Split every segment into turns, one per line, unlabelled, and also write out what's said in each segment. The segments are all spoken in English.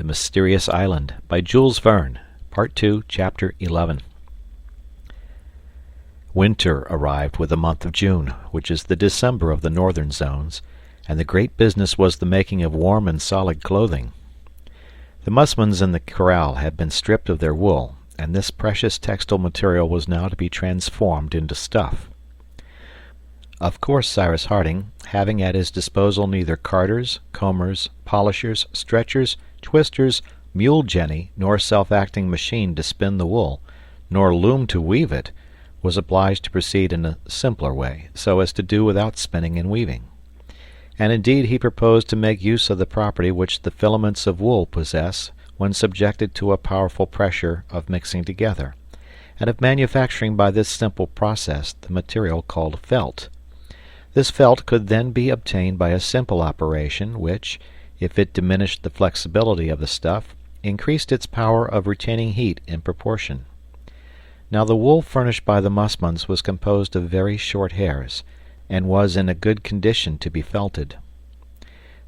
The Mysterious Island, by Jules Verne, Part 2, Chapter 11. Winter arrived with the month of June, which is the December of the northern zones, and the great business was the making of warm and solid clothing. The musmons in the corral had been stripped of their wool, and this precious textile material was now to be transformed into stuff. Of course, Cyrus Harding, having at his disposal neither carders, combers, polishers, stretchers, twisters, mule jenny, nor self-acting machine to spin the wool, nor loom to weave it, was obliged to proceed in a simpler way, so as to do without spinning and weaving. And indeed he proposed to make use of the property which the filaments of wool possess when subjected to a powerful pressure of mixing together, and of manufacturing by this simple process the material called felt. This felt could then be obtained by a simple operation which, if it diminished the flexibility of the stuff, increased its power of retaining heat in proportion. Now the wool furnished by the musmons was composed of very short hairs, and was in a good condition to be felted.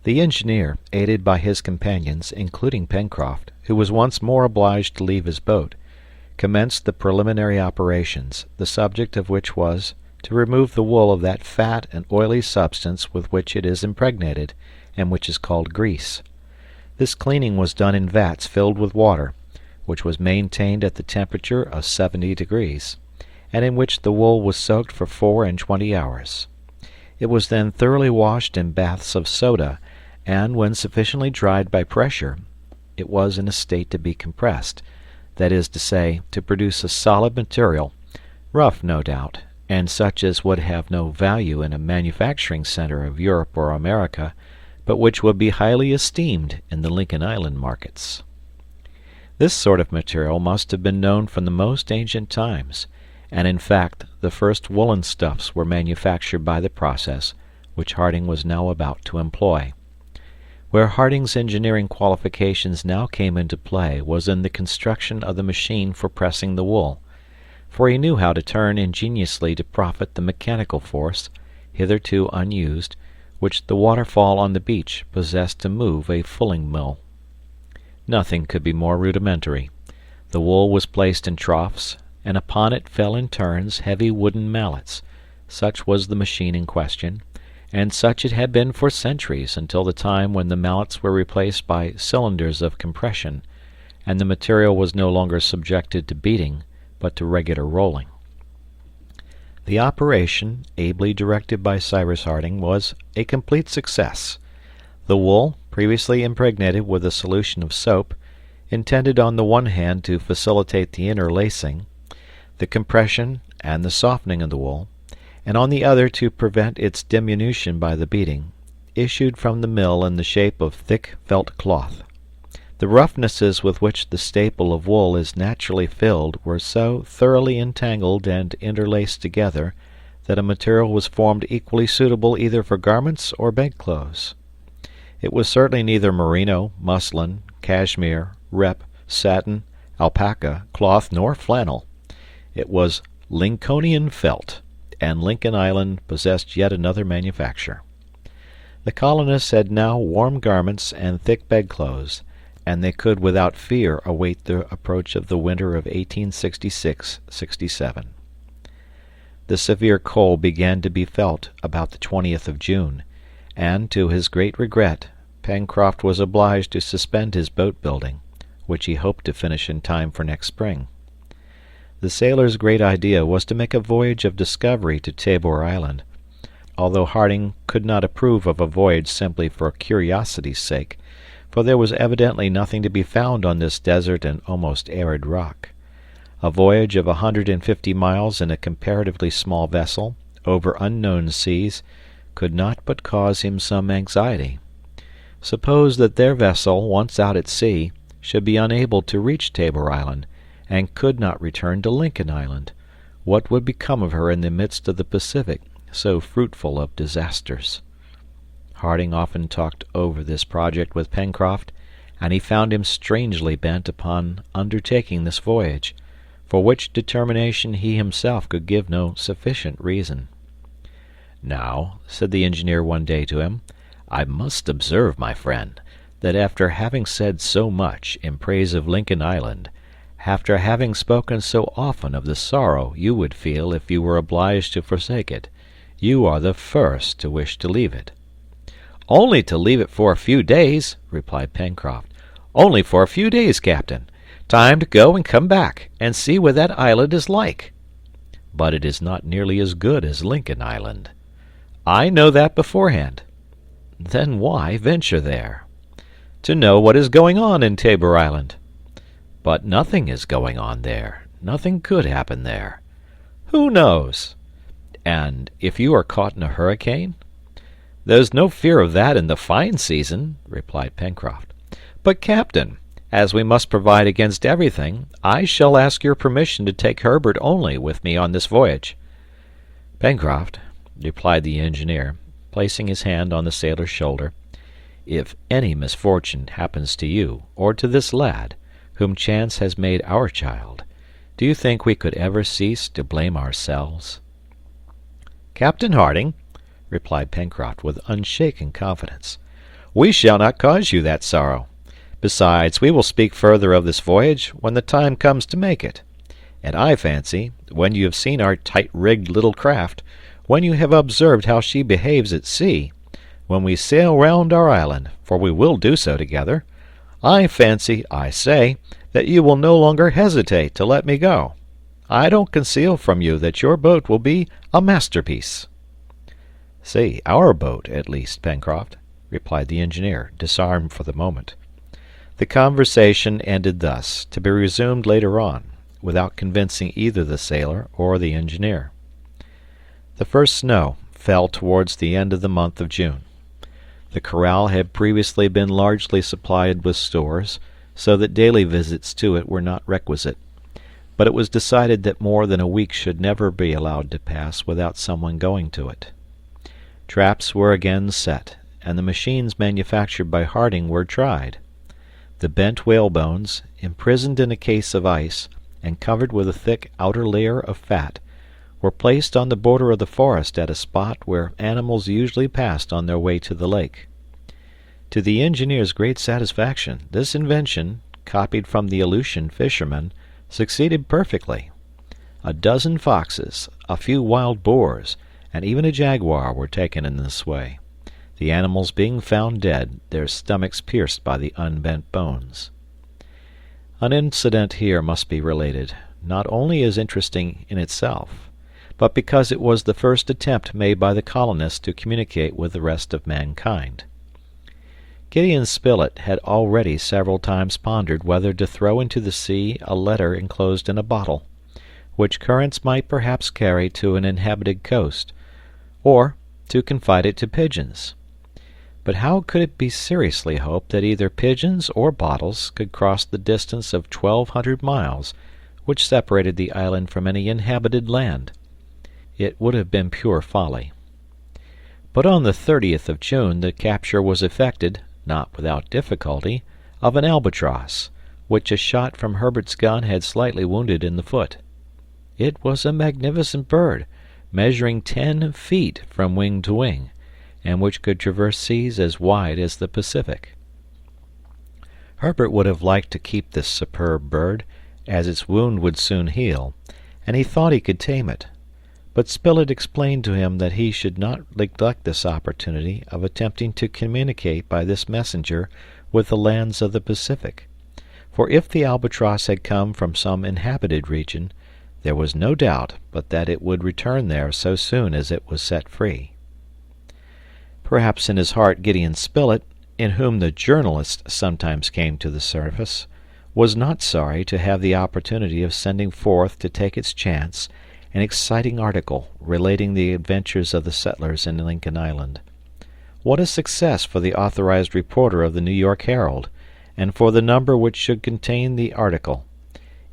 The engineer, aided by his companions, including Pencroft, who was once more obliged to leave his boat, commenced the preliminary operations, the subject of which was to remove the wool of that fat and oily substance with which it is impregnated, and which is called grease. This cleaning was done in vats filled with water, which was maintained at the temperature of 70 degrees, and in which the wool was soaked for 24 hours. It was then thoroughly washed in baths of soda, and, when sufficiently dried by pressure, it was in a state to be compressed, that is to say, to produce a solid material, rough, no doubt, and such as would have no value in a manufacturing center of Europe or America, but which would be highly esteemed in the Lincoln Island markets. This sort of material must have been known from the most ancient times, and in fact the first woolen stuffs were manufactured by the process which Harding was now about to employ. Where Harding's engineering qualifications now came into play was in the construction of the machine for pressing the wool, for he knew how to turn ingeniously to profit the mechanical force, hitherto unused, which the waterfall on the beach possessed to move a fulling mill. Nothing could be more rudimentary. The wool was placed in troughs, and upon it fell in turns heavy wooden mallets. Such was the machine in question, and such it had been for centuries until the time when the mallets were replaced by cylinders of compression, and the material was no longer subjected to beating, but to regular rolling. The operation, ably directed by Cyrus Harding, was a complete success. The wool, previously impregnated with a solution of soap, intended on the one hand to facilitate the interlacing, the compression, and the softening of the wool, and on the other to prevent its diminution by the beating, issued from the mill in the shape of thick felt cloth. The roughnesses with which the staple of wool is naturally filled were so thoroughly entangled and interlaced together that a material was formed equally suitable either for garments or bedclothes. It was certainly neither merino, muslin, cashmere, rep, satin, alpaca, cloth, nor flannel. It was Lincolnian felt, and Lincoln Island possessed yet another manufacture. The colonists had now warm garments and thick bedclothes, and they could without fear await the approach of the winter of 1866-67. The severe cold began to be felt about the 20th of June, and, to his great regret, Pencroft was obliged to suspend his boat building, which he hoped to finish in time for next spring. The sailor's great idea was to make a voyage of discovery to Tabor Island, although Harding could not approve of a voyage simply for curiosity's sake, for there was evidently nothing to be found on this desert and almost arid rock. A voyage of 150 miles in a comparatively small vessel, over unknown seas, could not but cause him some anxiety. Suppose that their vessel, once out at sea, should be unable to reach Tabor Island, and could not return to Lincoln Island, what would become of her in the midst of the Pacific, so fruitful of disasters? Harding often talked over this project with Pencroft, and he found him strangely bent upon undertaking this voyage, for which determination he himself could give no sufficient reason. "Now," said the engineer one day to him, "I must observe, my friend, that after having said so much in praise of Lincoln Island, after having spoken so often of the sorrow you would feel if you were obliged to forsake it, you are the first to wish to leave it." "Only to leave it for a few days," replied Pencroft. "Only for a few days, captain. Time to go and come back, and see what that island is like." "But it is not nearly as good as Lincoln Island." "I know that beforehand." "Then why venture there?" "To know what is going on in Tabor Island." "But nothing is going on there. Nothing could happen there." "Who knows?" "And if you are caught in a hurricane?" "There's no fear of that in the fine season," replied Pencroft. "But, captain, as we must provide against everything, I shall ask your permission to take Herbert only with me on this voyage." "Pencroft," replied the engineer, placing his hand on the sailor's shoulder, "if any misfortune happens to you, or to this lad, whom chance has made our child, do you think we could ever cease to blame ourselves?" "Captain Harding," replied Pencroft with unshaken confidence, "we shall not cause you that sorrow. Besides, we will speak further of this voyage when the time comes to make it. And I fancy, when you have seen our tight-rigged little craft, when you have observed how she behaves at sea, when we sail round our island, for we will do so together, I fancy, I say, that you will no longer hesitate to let me go. I don't conceal from you that your boat will be a masterpiece." "Say our boat, at least, Pencroft," replied the engineer, disarmed for the moment. The conversation ended thus, to be resumed later on, without convincing either the sailor or the engineer. The first snow fell towards the end of the month of June. The corral had previously been largely supplied with stores, so that daily visits to it were not requisite, but it was decided that more than a week should never be allowed to pass without someone going to it. Traps were again set, and the machines manufactured by Harding were tried. The bent whalebones, imprisoned in a case of ice, and covered with a thick outer layer of fat, were placed on the border of the forest at a spot where animals usually passed on their way to the lake. To the engineer's great satisfaction, this invention, copied from the Aleutian fishermen, succeeded perfectly. A dozen foxes, a few wild boars, and even a jaguar were taken in this way, the animals being found dead, their stomachs pierced by the unbent bones. An incident here must be related, not only as interesting in itself, but because it was the first attempt made by the colonists to communicate with the rest of mankind. Gideon Spilett had already several times pondered whether to throw into the sea a letter enclosed in a bottle, which currents might perhaps carry to an inhabited coast, or to confide it to pigeons. But how could it be seriously hoped that either pigeons or bottles could cross the distance of 1,200 miles which separated the island from any inhabited land? It would have been pure folly. But on the 30th of June the capture was effected, not without difficulty, of an albatross, which a shot from Herbert's gun had slightly wounded in the foot. It was a magnificent bird, measuring 10 feet from wing to wing, and which could traverse seas as wide as the Pacific. Herbert would have liked to keep this superb bird, as its wound would soon heal, and he thought he could tame it. But Spilett explained to him that he should not neglect this opportunity of attempting to communicate by this messenger with the lands of the Pacific, for if the albatross had come from some inhabited region, there was no doubt but that it would return there so soon as it was set free. Perhaps in his heart Gideon Spilett, in whom the journalist sometimes came to the surface, was not sorry to have the opportunity of sending forth to take its chance an exciting article relating the adventures of the settlers in Lincoln Island. What a success for the authorized reporter of the New York Herald, and for the number which should contain the article,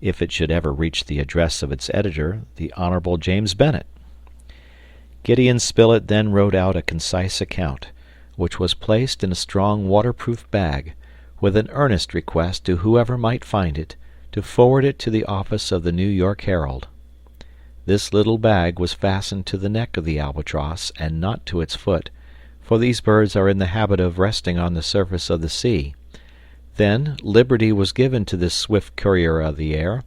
if it should ever reach the address of its editor, the Honorable James Bennet. Gideon Spilett then wrote out a concise account, which was placed in a strong waterproof bag, with an earnest request to whoever might find it to forward it to the office of the New York Herald. This little bag was fastened to the neck of the albatross and not to its foot, for these birds are in the habit of resting on the surface of the sea, Then liberty was given to this swift courier of the air,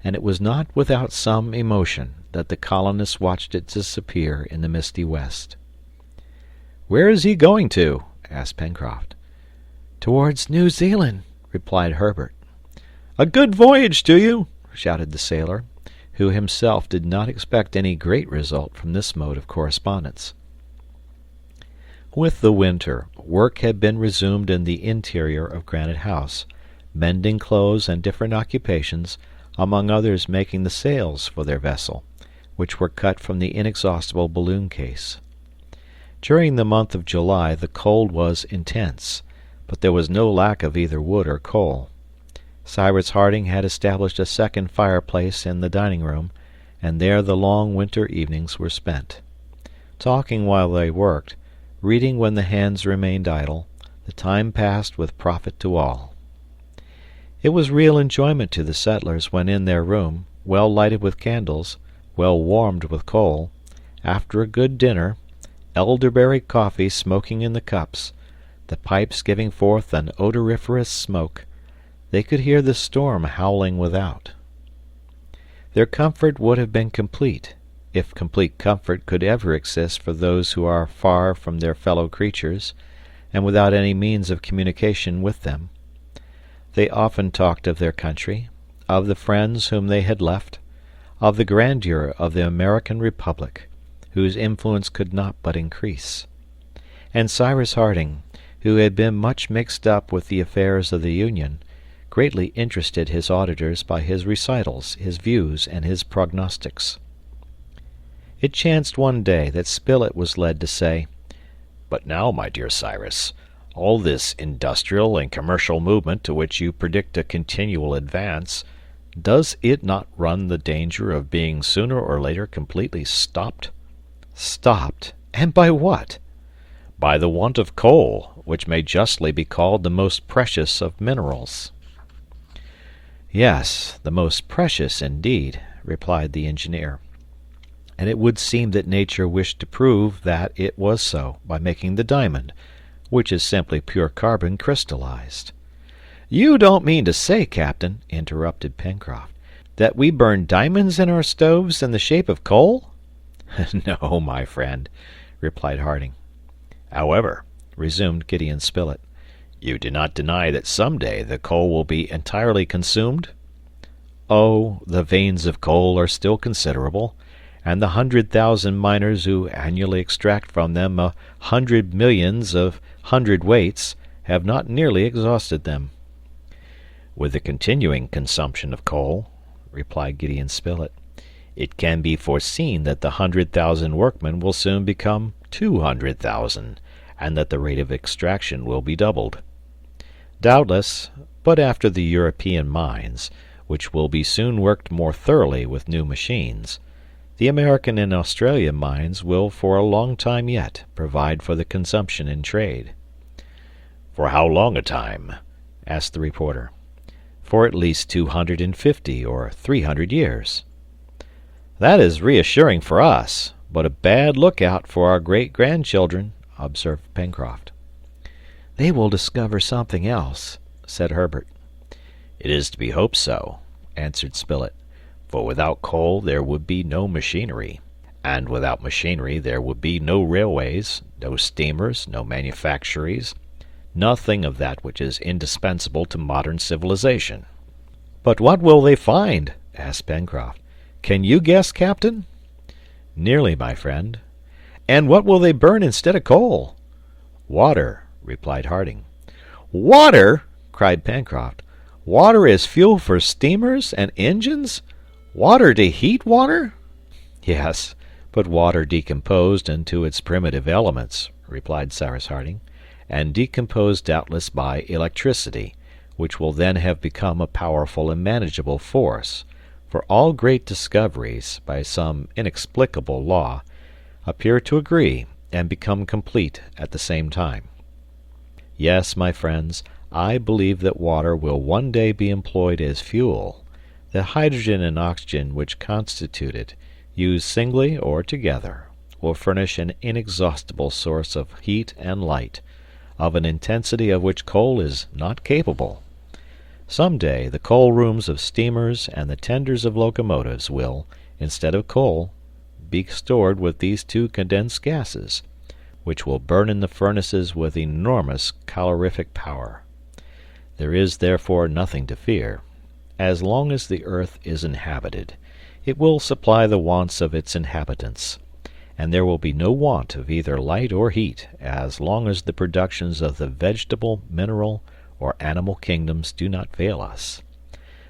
and it was not without some emotion that the colonists watched it disappear in the misty west. "Where is he going to?" asked Pencroft. "Towards New Zealand," replied Herbert. "A good voyage to you!" shouted the sailor, who himself did not expect any great result from this mode of correspondence. With the winter, work had been resumed in the interior of Granite House, mending clothes and different occupations, among others making the sails for their vessel, which were cut from the inexhaustible balloon case. During the month of July the cold was intense, but there was no lack of either wood or coal. Cyrus Harding had established a second fireplace in the dining-room, and there the long winter evenings were spent. Talking while they worked, reading when the hands remained idle, the time passed with profit to all. It was real enjoyment to the settlers when in their room, well lighted with candles, well warmed with coal, after a good dinner, elderberry coffee smoking in the cups, the pipes giving forth an odoriferous smoke, they could hear the storm howling without. Their comfort would have been complete, if complete comfort could ever exist for those who are far from their fellow creatures, and without any means of communication with them. They often talked of their country, of the friends whom they had left, of the grandeur of the American Republic, whose influence could not but increase. And Cyrus Harding, who had been much mixed up with the affairs of the Union, greatly interested his auditors by his recitals, his views, and his prognostics. It chanced one day that Spilett was led to say, "But now, my dear Cyrus, all this industrial and commercial movement to which you predict a continual advance, does it not run the danger of being sooner or later completely stopped?" "Stopped? And by what?" "By the want of coal, which may justly be called the most precious of minerals." "Yes, the most precious indeed," replied the engineer. "And it would seem that nature wished to prove that it was so by making the diamond, which is simply pure carbon crystallized." "You don't mean to say, Captain," interrupted Pencroft, "that we burn diamonds in our stoves in the shape of coal?" "No, my friend," replied Harding. "However," resumed Gideon Spilett, "you do not deny that some day the coal will be entirely consumed?" "Oh, the veins of coal are still considerable, and the 100,000 miners who annually extract from them 100 millions of hundredweights have not nearly exhausted them." "With the continuing consumption of coal," replied Gideon Spilett, "it can be foreseen that the 100,000 workmen will soon become 200,000, and that the rate of extraction will be doubled." "Doubtless, but after the European mines, which will be soon worked more thoroughly with new machines, the American and Australian mines will for a long time yet provide for the consumption in trade." "For how long a time?" asked the reporter. "For at least 250 or 300 years." "That is reassuring for us, but a bad lookout for our great-grandchildren," observed Pencroft. "They will discover something else," said Herbert. "It is to be hoped so," answered Spilett, "for without coal there would be no machinery, and without machinery there would be no railways, no steamers, no manufactories, nothing of that which is indispensable to modern civilization." "But what will they find?" asked Pencroft. "Can you guess, Captain?" "Nearly, my friend." "And what will they burn instead of coal?" "Water," replied Harding. "Water!" cried Pencroft. "Water as fuel for steamers and engines? Water to heat water?" "Yes, but water decomposed into its primitive elements," replied Cyrus Harding, "and decomposed doubtless by electricity, which will then have become a powerful and manageable force, for all great discoveries, by some inexplicable law, appear to agree and become complete at the same time. Yes, my friends, I believe that water will one day be employed as fuel, the hydrogen and oxygen which constitute it, used singly or together, will furnish an inexhaustible source of heat and light, of an intensity of which coal is not capable. Some day the coal rooms of steamers and the tenders of locomotives will, instead of coal, be stored with these two condensed gases, which will burn in the furnaces with enormous calorific power. There is therefore nothing to fear. As long as the earth is inhabited, it will supply the wants of its inhabitants, and there will be no want of either light or heat as long as the productions of the vegetable, mineral, or animal kingdoms do not fail us.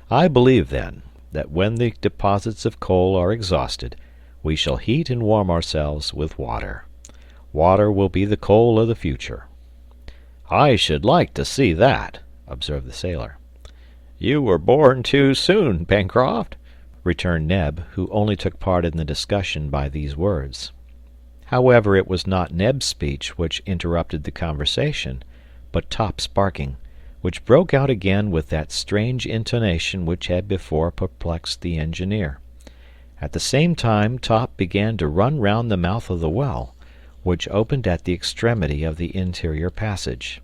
I believe, then, that when the deposits of coal are exhausted, we shall heat and warm ourselves with water. Water will be the coal of the future." "I should like to see that," observed the sailor. "You were born too soon, Pencroft," returned Neb, who only took part in the discussion by these words. However, it was not Neb's speech which interrupted the conversation, but Top's barking, which broke out again with that strange intonation which had before perplexed the engineer. At the same time Top began to run round the mouth of the well, which opened at the extremity of the interior passage.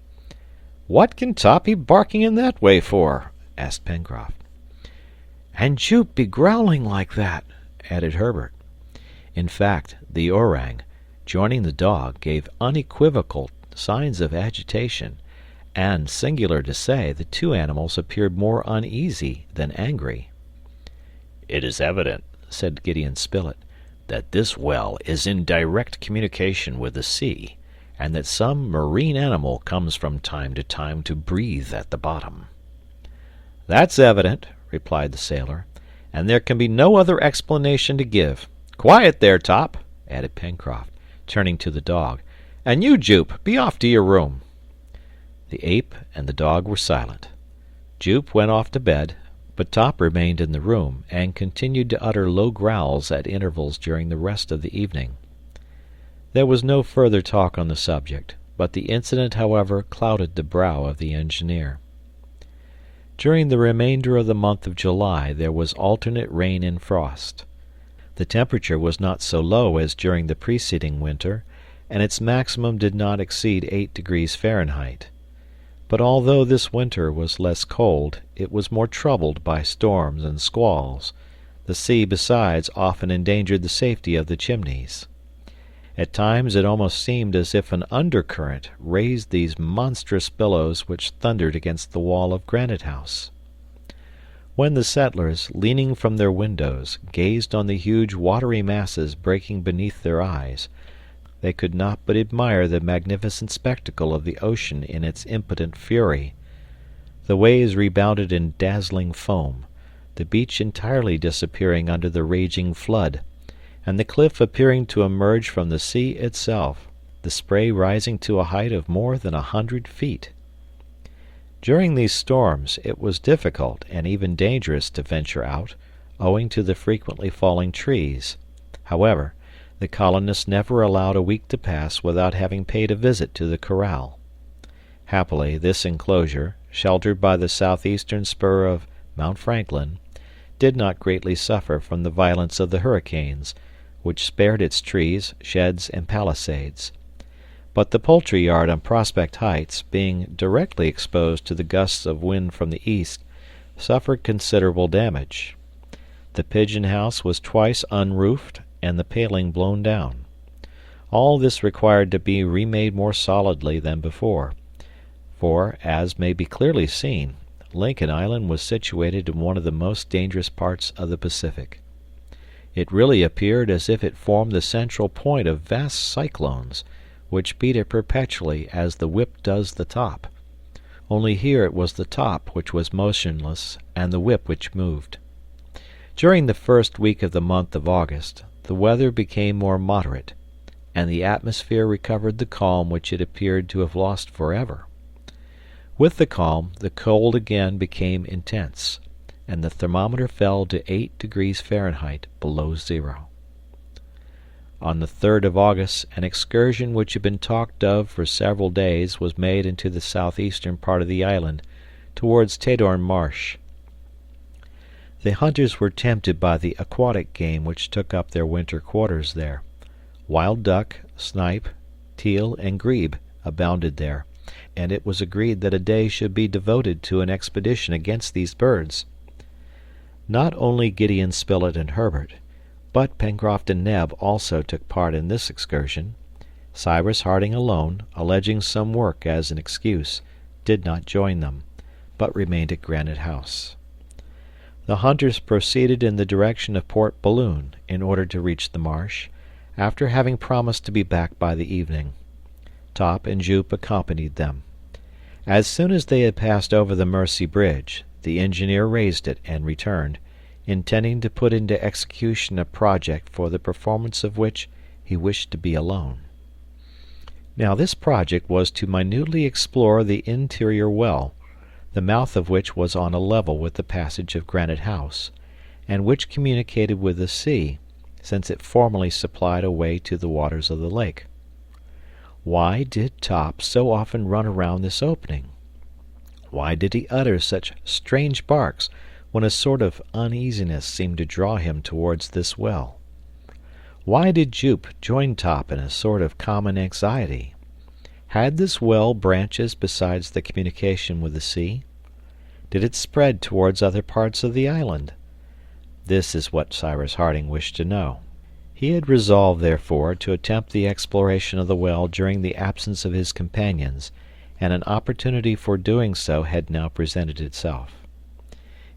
"What can Top be barking in that way for?" asked Pencroft. "And Jupe be growling like that," added Herbert. In fact, the orang, joining the dog, gave unequivocal signs of agitation, and, singular to say, the two animals appeared more uneasy than angry. "It is evident," said Gideon Spilett, "that this well is in direct communication with the sea, and that some marine animal comes from time to time to breathe at the bottom." "That's evident," replied the sailor, "and there can be no other explanation to give. Quiet there, Top," added Pencroft, turning to the dog, "and you, Jupe, be off to your room." The ape and the dog were silent. Jupe went off to bed, but Top remained in the room, and continued to utter low growls at intervals during the rest of the evening. There was no further talk on the subject, but the incident, however, clouded the brow of the engineer. During the remainder of the month of July there was alternate rain and frost. The temperature was not so low as during the preceding winter, and its maximum did not exceed 8 degrees Fahrenheit. But although this winter was less cold, it was more troubled by storms and squalls. The sea, besides, often endangered the safety of the chimneys. At times it almost seemed as if an undercurrent raised these monstrous billows which thundered against the wall of Granite House. When the settlers, leaning from their windows, gazed on the huge watery masses breaking beneath their eyes, they could not but admire the magnificent spectacle of the ocean in its impotent fury. The waves rebounded in dazzling foam, the beach entirely disappearing under the raging flood, and the cliff appearing to emerge from the sea itself, the spray rising to a height of more than 100 feet. During these storms it was difficult and even dangerous to venture out, owing to the frequently falling trees. However, the colonists never allowed a week to pass without having paid a visit to the corral. Happily, this enclosure, sheltered by the southeastern spur of Mount Franklin, did not greatly suffer from the violence of the hurricanes, which spared its trees, sheds, and palisades. But the poultry yard on Prospect Heights, being directly exposed to the gusts of wind from the east, suffered considerable damage. The pigeon house was twice unroofed and the paling blown down. All this required to be remade more solidly than before, for, as may be clearly seen, Lincoln Island was situated in one of the most dangerous parts of the Pacific. It really appeared as if it formed the central point of vast cyclones, which beat it perpetually as the whip does the top. Only here it was the top which was motionless and the whip which moved. During the first week of the month of August, the weather became more moderate, and the atmosphere recovered the calm which it appeared to have lost forever. With the calm, the cold again became intense, and the thermometer fell to 8 degrees Fahrenheit below zero. On the 3rd of August, an excursion which had been talked of for several days was made into the southeastern part of the island, towards Tadorn Marsh. The hunters were tempted by the aquatic game which took up their winter quarters there. Wild duck, snipe, teal, and grebe abounded there, and it was agreed that a day should be devoted to an expedition against these birds. Not only Gideon Spilett and Herbert, but Pencroft and Neb also took part in this excursion. Cyrus Harding alone, alleging some work as an excuse, did not join them, but remained at Granite House. The hunters proceeded in the direction of Port Balloon in order to reach the marsh, after having promised to be back by the evening. Top and Jup accompanied them. As soon as they had passed over the Mercy Bridge, the engineer raised it and returned, intending to put into execution a project for the performance of which he wished to be alone. Now this project was to minutely explore the interior well, the mouth of which was on a level with the passage of Granite House, and which communicated with the sea, since it formerly supplied a way to the waters of the lake. Why did Top so often run around this opening? Why did he utter such strange barks when a sort of uneasiness seemed to draw him towards this well? Why did Jup join Top in a sort of common anxiety? Had this well branches besides the communication with the sea? Did it spread towards other parts of the island? This is what Cyrus Harding wished to know. He had resolved, therefore, to attempt the exploration of the well during the absence of his companions, and an opportunity for doing so had now presented itself.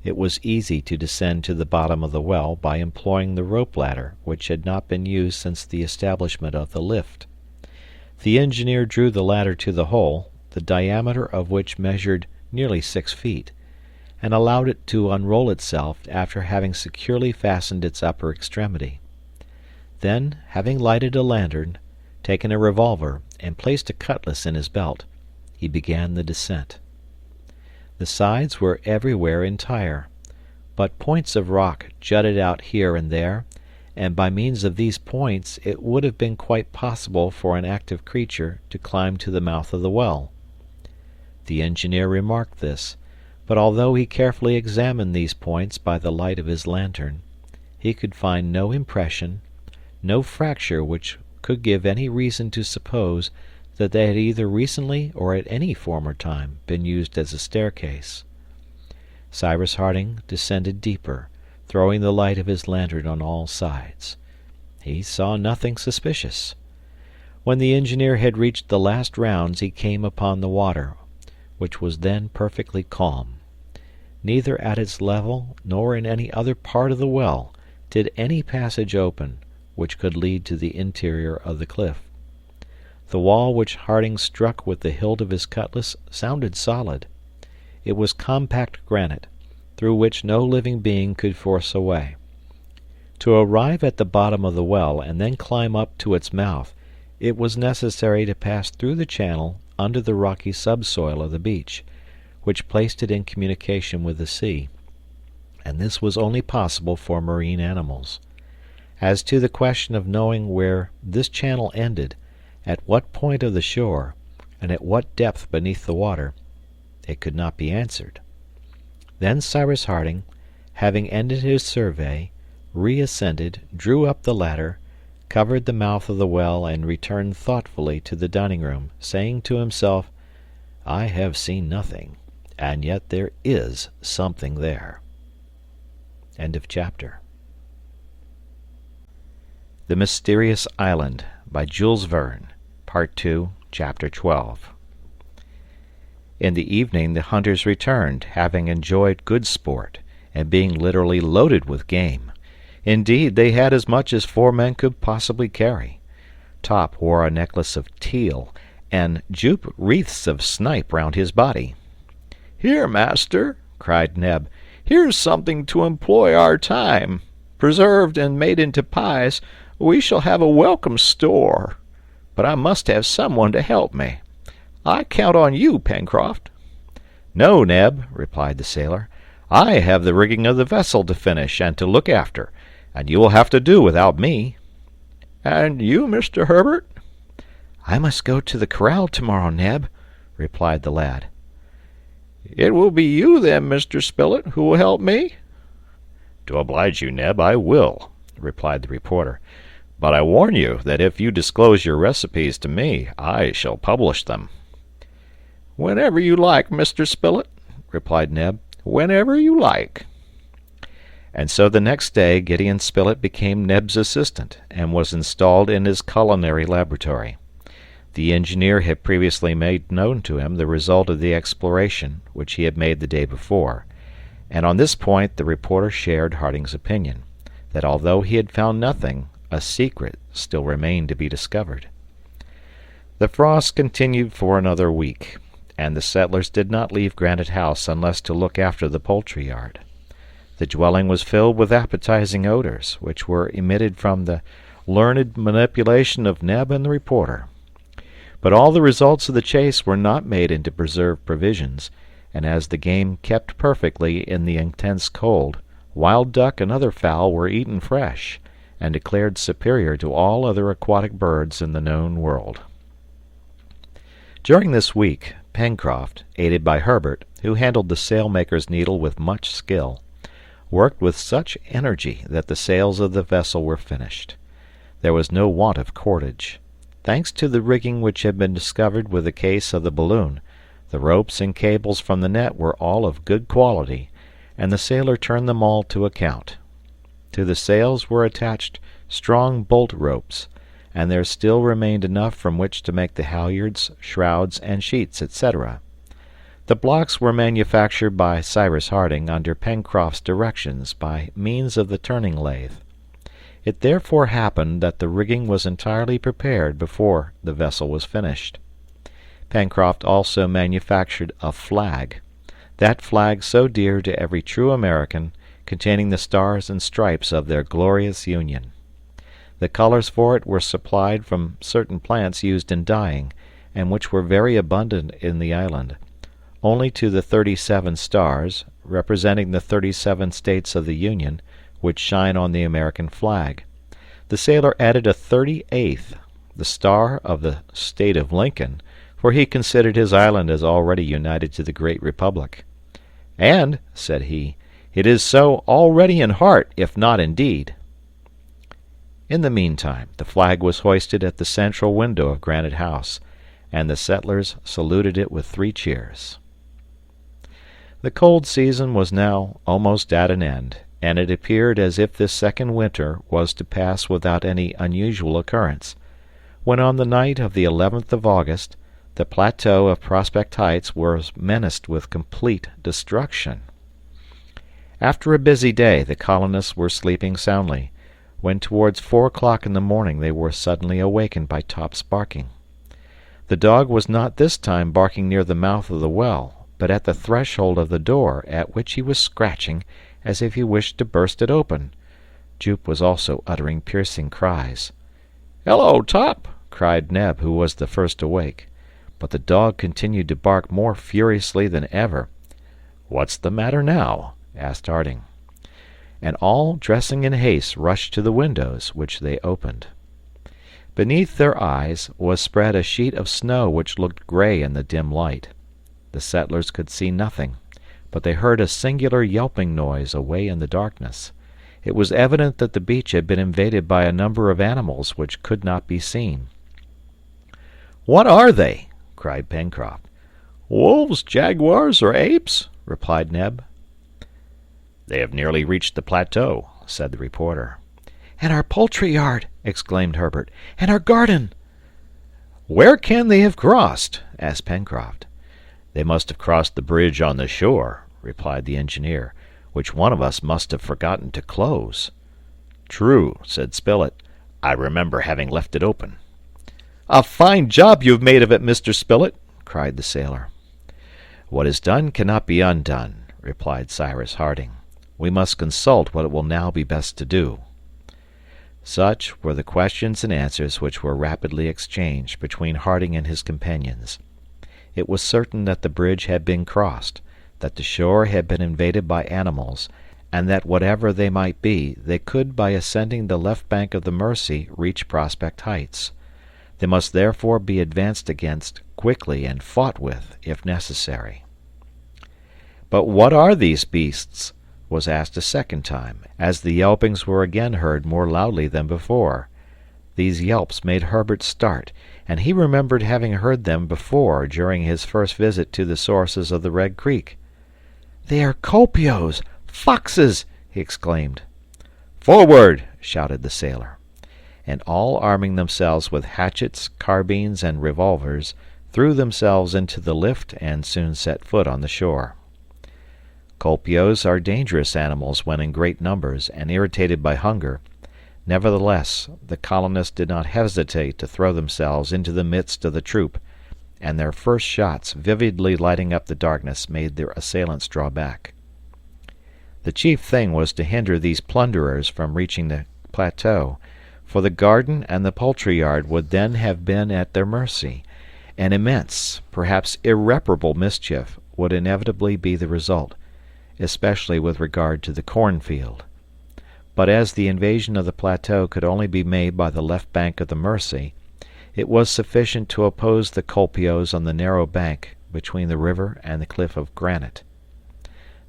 It was easy to descend to the bottom of the well by employing the rope ladder, which had not been used since the establishment of the lift. The engineer drew the ladder to the hole, the diameter of which measured nearly 6 feet, and allowed it to unroll itself after having securely fastened its upper extremity. Then, having lighted a lantern, taken a revolver, and placed a cutlass in his belt, he began the descent. The sides were everywhere entire, but points of rock jutted out here and there, and by means of these points it would have been quite possible for an active creature to climb to the mouth of the well. The engineer remarked this, but although he carefully examined these points by the light of his lantern, he could find no impression, no fracture which could give any reason to suppose that they had either recently or at any former time been used as a staircase. Cyrus Harding descended deeper, throwing the light of his lantern on all sides. He saw nothing suspicious. When the engineer had reached the last rounds he came upon the water, which was then perfectly calm. Neither at its level nor in any other part of the well did any passage open which could lead to the interior of the cliff. The wall which Harding struck with the hilt of his cutlass sounded solid. It was compact granite, through which no living being could force a way. To arrive at the bottom of the well and then climb up to its mouth, it was necessary to pass through the channel under the rocky subsoil of the beach, which placed it in communication with the sea, and this was only possible for marine animals. As to the question of knowing where this channel ended, at what point of the shore, and at what depth beneath the water, it could not be answered. Then Cyrus Harding, having ended his survey, reascended, drew up the ladder, covered the mouth of the well, and returned thoughtfully to the dining-room, saying to himself, "I have seen nothing, and yet there is something there." End of chapter. The Mysterious Island by Jules Verne, Part 2, Chapter 12. In the evening the hunters returned, having enjoyed good sport, and being literally loaded with game. Indeed, they had as much as 4 men could possibly carry. Top wore a necklace of teal, and Jup wreaths of snipe round his body. "Here, master," cried Neb, "here's something to employ our time. Preserved and made into pies, we shall have a welcome store. But I must have someone to help me. I count on you, Pencroft." "No, Neb," replied the sailor. "I have the rigging of the vessel to finish and to look after, and you will have to do without me." "And you, Mr. Herbert?" "I must go to the corral tomorrow, Neb," replied the lad. "It will be you, then, Mr. Spilett, who will help me?" "To oblige you, Neb, I will," replied the reporter. "But I warn you that if you disclose your recipes to me, I shall publish them." "Whenever you like, Mr. Spilett," replied Neb. "Whenever you like." And so the next day Gideon Spilett became Neb's assistant, and was installed in his culinary laboratory. The engineer had previously made known to him the result of the exploration which he had made the day before, and on this point the reporter shared Harding's opinion, that although he had found nothing, a secret still remained to be discovered. The frost continued for another week, and the settlers did not leave Granite House unless to look after the poultry yard. The dwelling was filled with appetizing odors, which were emitted from the learned manipulation of Neb and the reporter. But all the results of the chase were not made into preserved provisions, and as the game kept perfectly in the intense cold, wild duck and other fowl were eaten fresh, and declared superior to all other aquatic birds in the known world. During this week, Pencroft, aided by Herbert, who handled the sailmaker's needle with much skill, worked with such energy that the sails of the vessel were finished. There was no want of cordage. Thanks to the rigging which had been discovered with the case of the balloon, the ropes and cables from the net were all of good quality, and the sailor turned them all to account. To the sails were attached strong bolt ropes, and there still remained enough from which to make the halyards, shrouds, and sheets, etc. The blocks were manufactured by Cyrus Harding under Pencroft's directions by means of the turning lathe. It therefore happened that the rigging was entirely prepared before the vessel was finished. Pencroft also manufactured a flag, that flag so dear to every true American, containing the stars and stripes of their glorious Union. The colors for it were supplied from certain plants used in dyeing, and which were very abundant in the island. Only to the 37 stars, representing the 37 states of the Union, which shine on the American flag, the sailor added a 38th, the star of the state of Lincoln, for he considered his island as already united to the great republic. "And," said he, "it is so already in heart, if not in deed." In the meantime, the flag was hoisted at the central window of Granite House, and the settlers saluted it with 3 cheers. The cold season was now almost at an end, and it appeared as if this second winter was to pass without any unusual occurrence, when on the night of the 11th of August the plateau of Prospect Heights was menaced with complete destruction. After a busy day the colonists were sleeping soundly, when towards 4 o'clock in the morning they were suddenly awakened by Top's barking. The dog was not this time barking near the mouth of the well, but at the threshold of the door, at which he was scratching as if he wished to burst it open. Jup was also uttering piercing cries. "Hello, Top!" cried Neb, who was the first awake. But the dog continued to bark more furiously than ever. "What's the matter now?" asked Harding. And all, dressing in haste, rushed to the windows, which they opened. Beneath their eyes was spread a sheet of snow which looked gray in the dim light. The settlers could see nothing, but they heard a singular yelping noise away in the darkness. It was evident that the beach had been invaded by a number of animals which could not be seen. "What are they?" cried Pencroft. "Wolves, jaguars, or apes?" replied Neb. "They have nearly reached the plateau," said the reporter. "And our poultry yard!" exclaimed Herbert. "And our garden!" "Where can they have crossed?" asked Pencroft. "They must have crossed the bridge on the shore," replied the engineer, "which one of us must have forgotten to close." "True," said Spilett. "I remember having left it open." "A fine job you've made of it, Mr. Spilett!" cried the sailor. "What is done cannot be undone," replied Cyrus Harding. "We must consult what it will now be best to do." Such were the questions and answers which were rapidly exchanged between Harding and his companions. It was certain that the bridge had been crossed, that the shore had been invaded by animals, and that whatever they might be, they could by ascending the left bank of the Mercy reach Prospect Heights. They must therefore be advanced against quickly and fought with, if necessary. "But what are these beasts?" was asked a second time, as the yelpings were again heard more loudly than before. These yelps made Herbert start, and he remembered having heard them before during his first visit to the sources of the Red Creek. "They are colpios! Foxes!" he exclaimed. "Forward!" shouted the sailor. And all arming themselves with hatchets, carbines, and revolvers, threw themselves into the lift and soon set foot on the shore. Colpios are dangerous animals when in great numbers and irritated by hunger. Nevertheless, the colonists did not hesitate to throw themselves into the midst of the troop, and their first shots, vividly lighting up the darkness, made their assailants draw back. The chief thing was to hinder these plunderers from reaching the plateau, for the garden and the poultry yard would then have been at their mercy. An immense, perhaps irreparable mischief would inevitably be the result, especially with regard to the cornfield. But as the invasion of the plateau could only be made by the left bank of the Mersey, it was sufficient to oppose the colpios on the narrow bank between the river and the cliff of granite.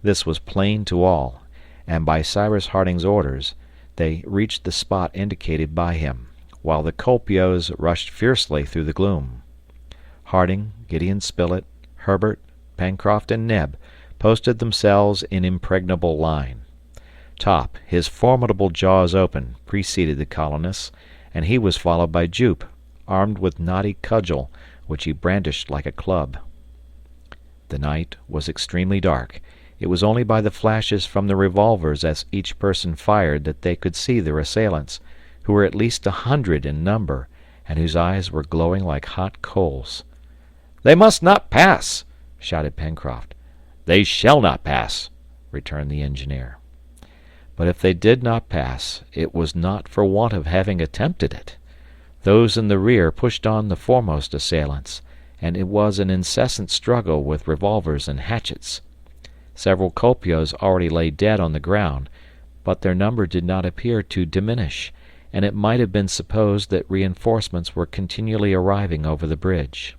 This was plain to all, and by Cyrus Harding's orders they reached the spot indicated by him, while the colpios rushed fiercely through the gloom. Harding, Gideon Spilett, Herbert, Pencroft, and Neb posted themselves in impregnable line. Top, his formidable jaws open, preceded the colonists, and he was followed by Jup, armed with knotty cudgel, which he brandished like a club. The night was extremely dark. It was only by the flashes from the revolvers as each person fired that they could see their assailants, who were at least 100 in number, and whose eyes were glowing like hot coals. "They must not pass!" shouted Pencroft. "They shall not pass!" returned the engineer. But if they did not pass, it was not for want of having attempted it. Those in the rear pushed on the foremost assailants, and it was an incessant struggle with revolvers and hatchets. Several colpios already lay dead on the ground, but their number did not appear to diminish, and it might have been supposed that reinforcements were continually arriving over the bridge.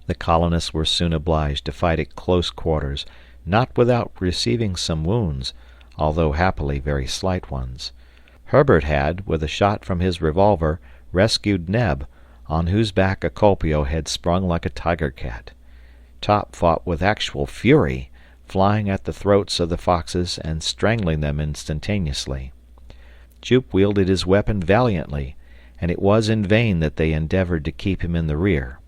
The colonists were soon obliged to fight at close quarters, not without receiving some wounds, although happily very slight ones. Herbert had, with a shot from his revolver, rescued Neb, on whose back a colpio had sprung like a tiger-cat. Top fought with actual fury, flying at the throats of the foxes and strangling them instantaneously. Jup wielded his weapon valiantly, and it was in vain that they endeavored to keep him in the rear.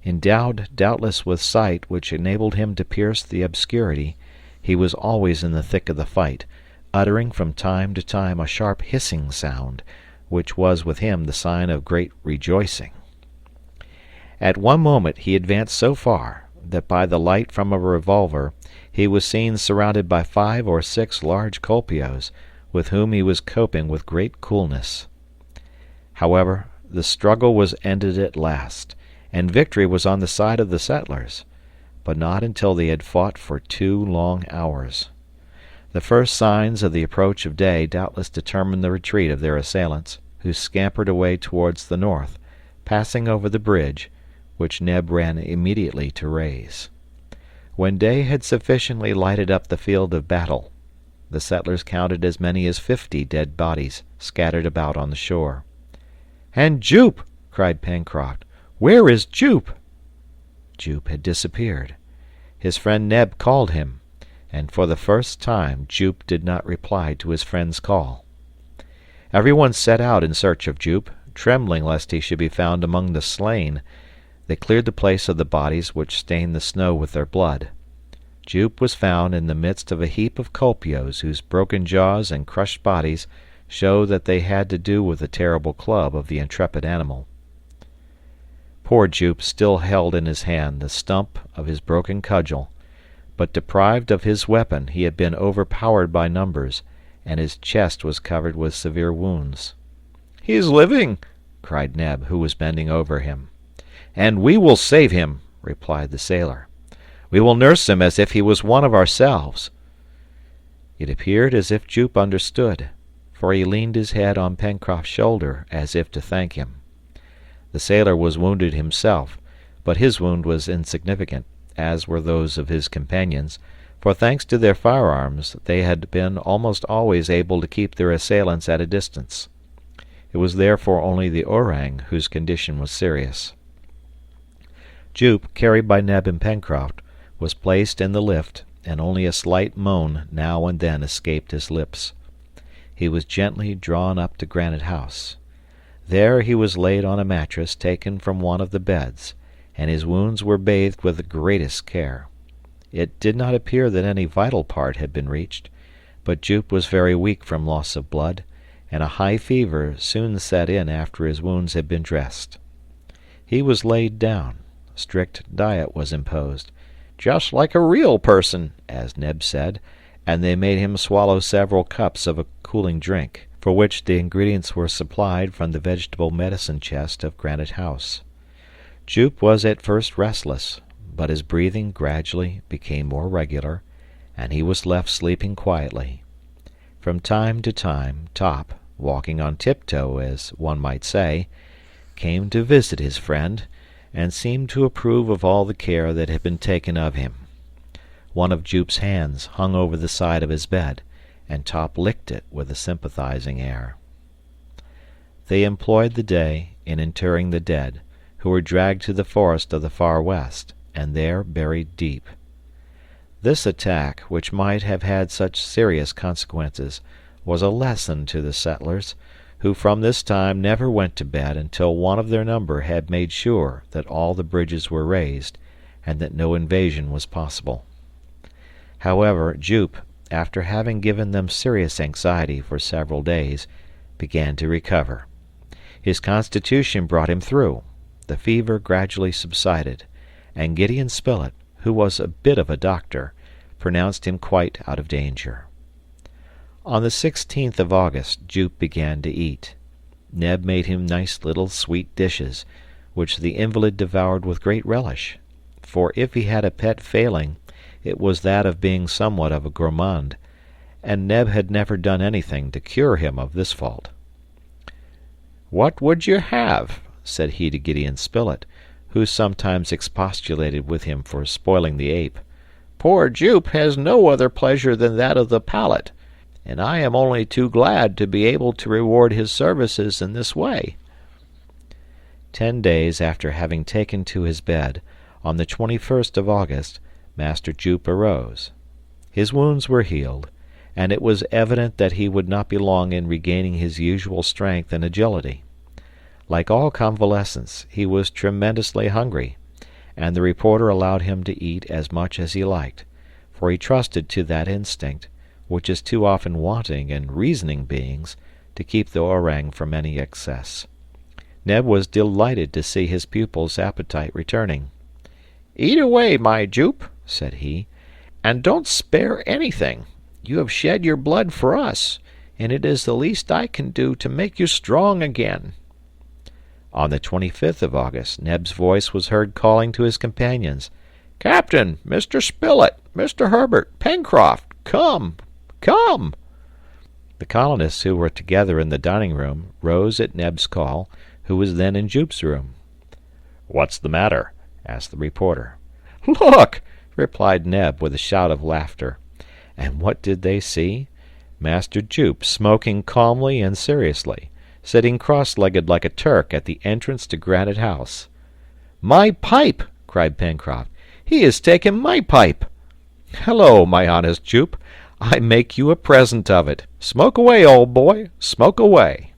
Endowed doubtless with sight which enabled him to pierce the obscurity, he was always in the thick of the fight, uttering from time to time a sharp hissing sound, which was with him the sign of great rejoicing. At one moment he advanced so far that by the light from a revolver he was seen surrounded by 5 or 6 large colpios, with whom he was coping with great coolness. However, the struggle was ended at last, and victory was on the side of the settlers, but not until they had fought for 2 long hours. The first signs of the approach of day doubtless determined the retreat of their assailants, who scampered away towards the north, passing over the bridge, which Neb ran immediately to raise. When day had sufficiently lighted up the field of battle, the settlers counted as many as 50 dead bodies scattered about on the shore. "And Jup!" cried Pencroft. "Where is Jup?" Jup had disappeared. His friend Neb called him, and for the first time Jup did not reply to his friend's call. Everyone set out in search of Jup, trembling lest he should be found among the slain. They cleared the place of the bodies which stained the snow with their blood. Jup was found in the midst of a heap of colpios whose broken jaws and crushed bodies show that they had to do with the terrible club of the intrepid animal. Poor Jup still held in his hand the stump of his broken cudgel, but deprived of his weapon he had been overpowered by numbers, and his chest was covered with severe wounds. "He is living!" cried Neb, who was bending over him. "And we will save him," replied the sailor. "We will nurse him as if he was one of ourselves." It appeared as if Jup understood, for he leaned his head on Pencroft's shoulder as if to thank him. The sailor was wounded himself, but his wound was insignificant, as were those of his companions, for thanks to their firearms they had been almost always able to keep their assailants at a distance. It was therefore only the orang whose condition was serious. Jupe, carried by Neb and Pencroft, was placed in the lift, and only a slight moan now and then escaped his lips. He was gently drawn up to Granite House. There he was laid on a mattress taken from one of the beds, and his wounds were bathed with the greatest care. It did not appear that any vital part had been reached, but Jupe was very weak from loss of blood, and a high fever soon set in after his wounds had been dressed. He was laid down. Strict diet was imposed, "just like a real person," as Neb said, and they made him swallow several cups of a cooling drink, for which the ingredients were supplied from the vegetable medicine chest of Granite House. Jupe was at first restless, but his breathing gradually became more regular, and he was left sleeping quietly. From time to time Top, walking on tiptoe, as one might say, came to visit his friend, and seemed to approve of all the care that had been taken of him. One of Jupe's hands hung over the side of his bed, and Top licked it with a sympathizing air. They employed the day in interring the dead, who were dragged to the forest of the far west, and there buried deep. This attack, which might have had such serious consequences, was a lesson to the settlers, who from this time never went to bed until one of their number had made sure that all the bridges were raised, and that no invasion was possible. However, Jupe, after having given them serious anxiety for several days, began to recover. His constitution brought him through. The fever gradually subsided, and Gideon Spilett, who was a bit of a doctor, pronounced him quite out of danger. On the 16th of August Jupe began to eat. Neb made him nice little sweet dishes, which the invalid devoured with great relish, for if he had a pet failing, it was that of being somewhat of a gourmand, and Neb had never done anything to cure him of this fault. "What would you have?" said he to Gideon Spilett, who sometimes expostulated with him for spoiling the ape. "Poor Jupe has no other pleasure than that of the palate, and I am only too glad to be able to reward his services in this way." 10 days after having taken to his bed, on the 21st of August, Master Jupe arose. His wounds were healed, and it was evident that he would not be long in regaining his usual strength and agility. Like all convalescents, he was tremendously hungry, and the reporter allowed him to eat as much as he liked, for he trusted to that instinct, which is too often wanting in reasoning beings, to keep the orang from any excess. Neb was delighted to see his pupil's appetite returning. "Eat away, my Jupe," said he, "and don't spare anything. You have shed your blood for us, and it is the least I can do to make you strong again." On the 25th of August Neb's voice was heard calling to his companions, "Captain, Mr. Spilett, Mr. Herbert, Pencroft, come, come!" The colonists, who were together in the dining-room, rose at Neb's call, who was then in Jupe's room. "What's the matter?" asked the reporter. "Look!" replied Neb, with a shout of laughter. And what did they see? Master Jupe smoking calmly and seriously, sitting cross-legged like a Turk at the entrance to Granite House. "My pipe!" cried Pencroft. "He has taken my pipe!" "Hello, my honest Jupe! I make you a present of it. Smoke away, old boy, smoke away!"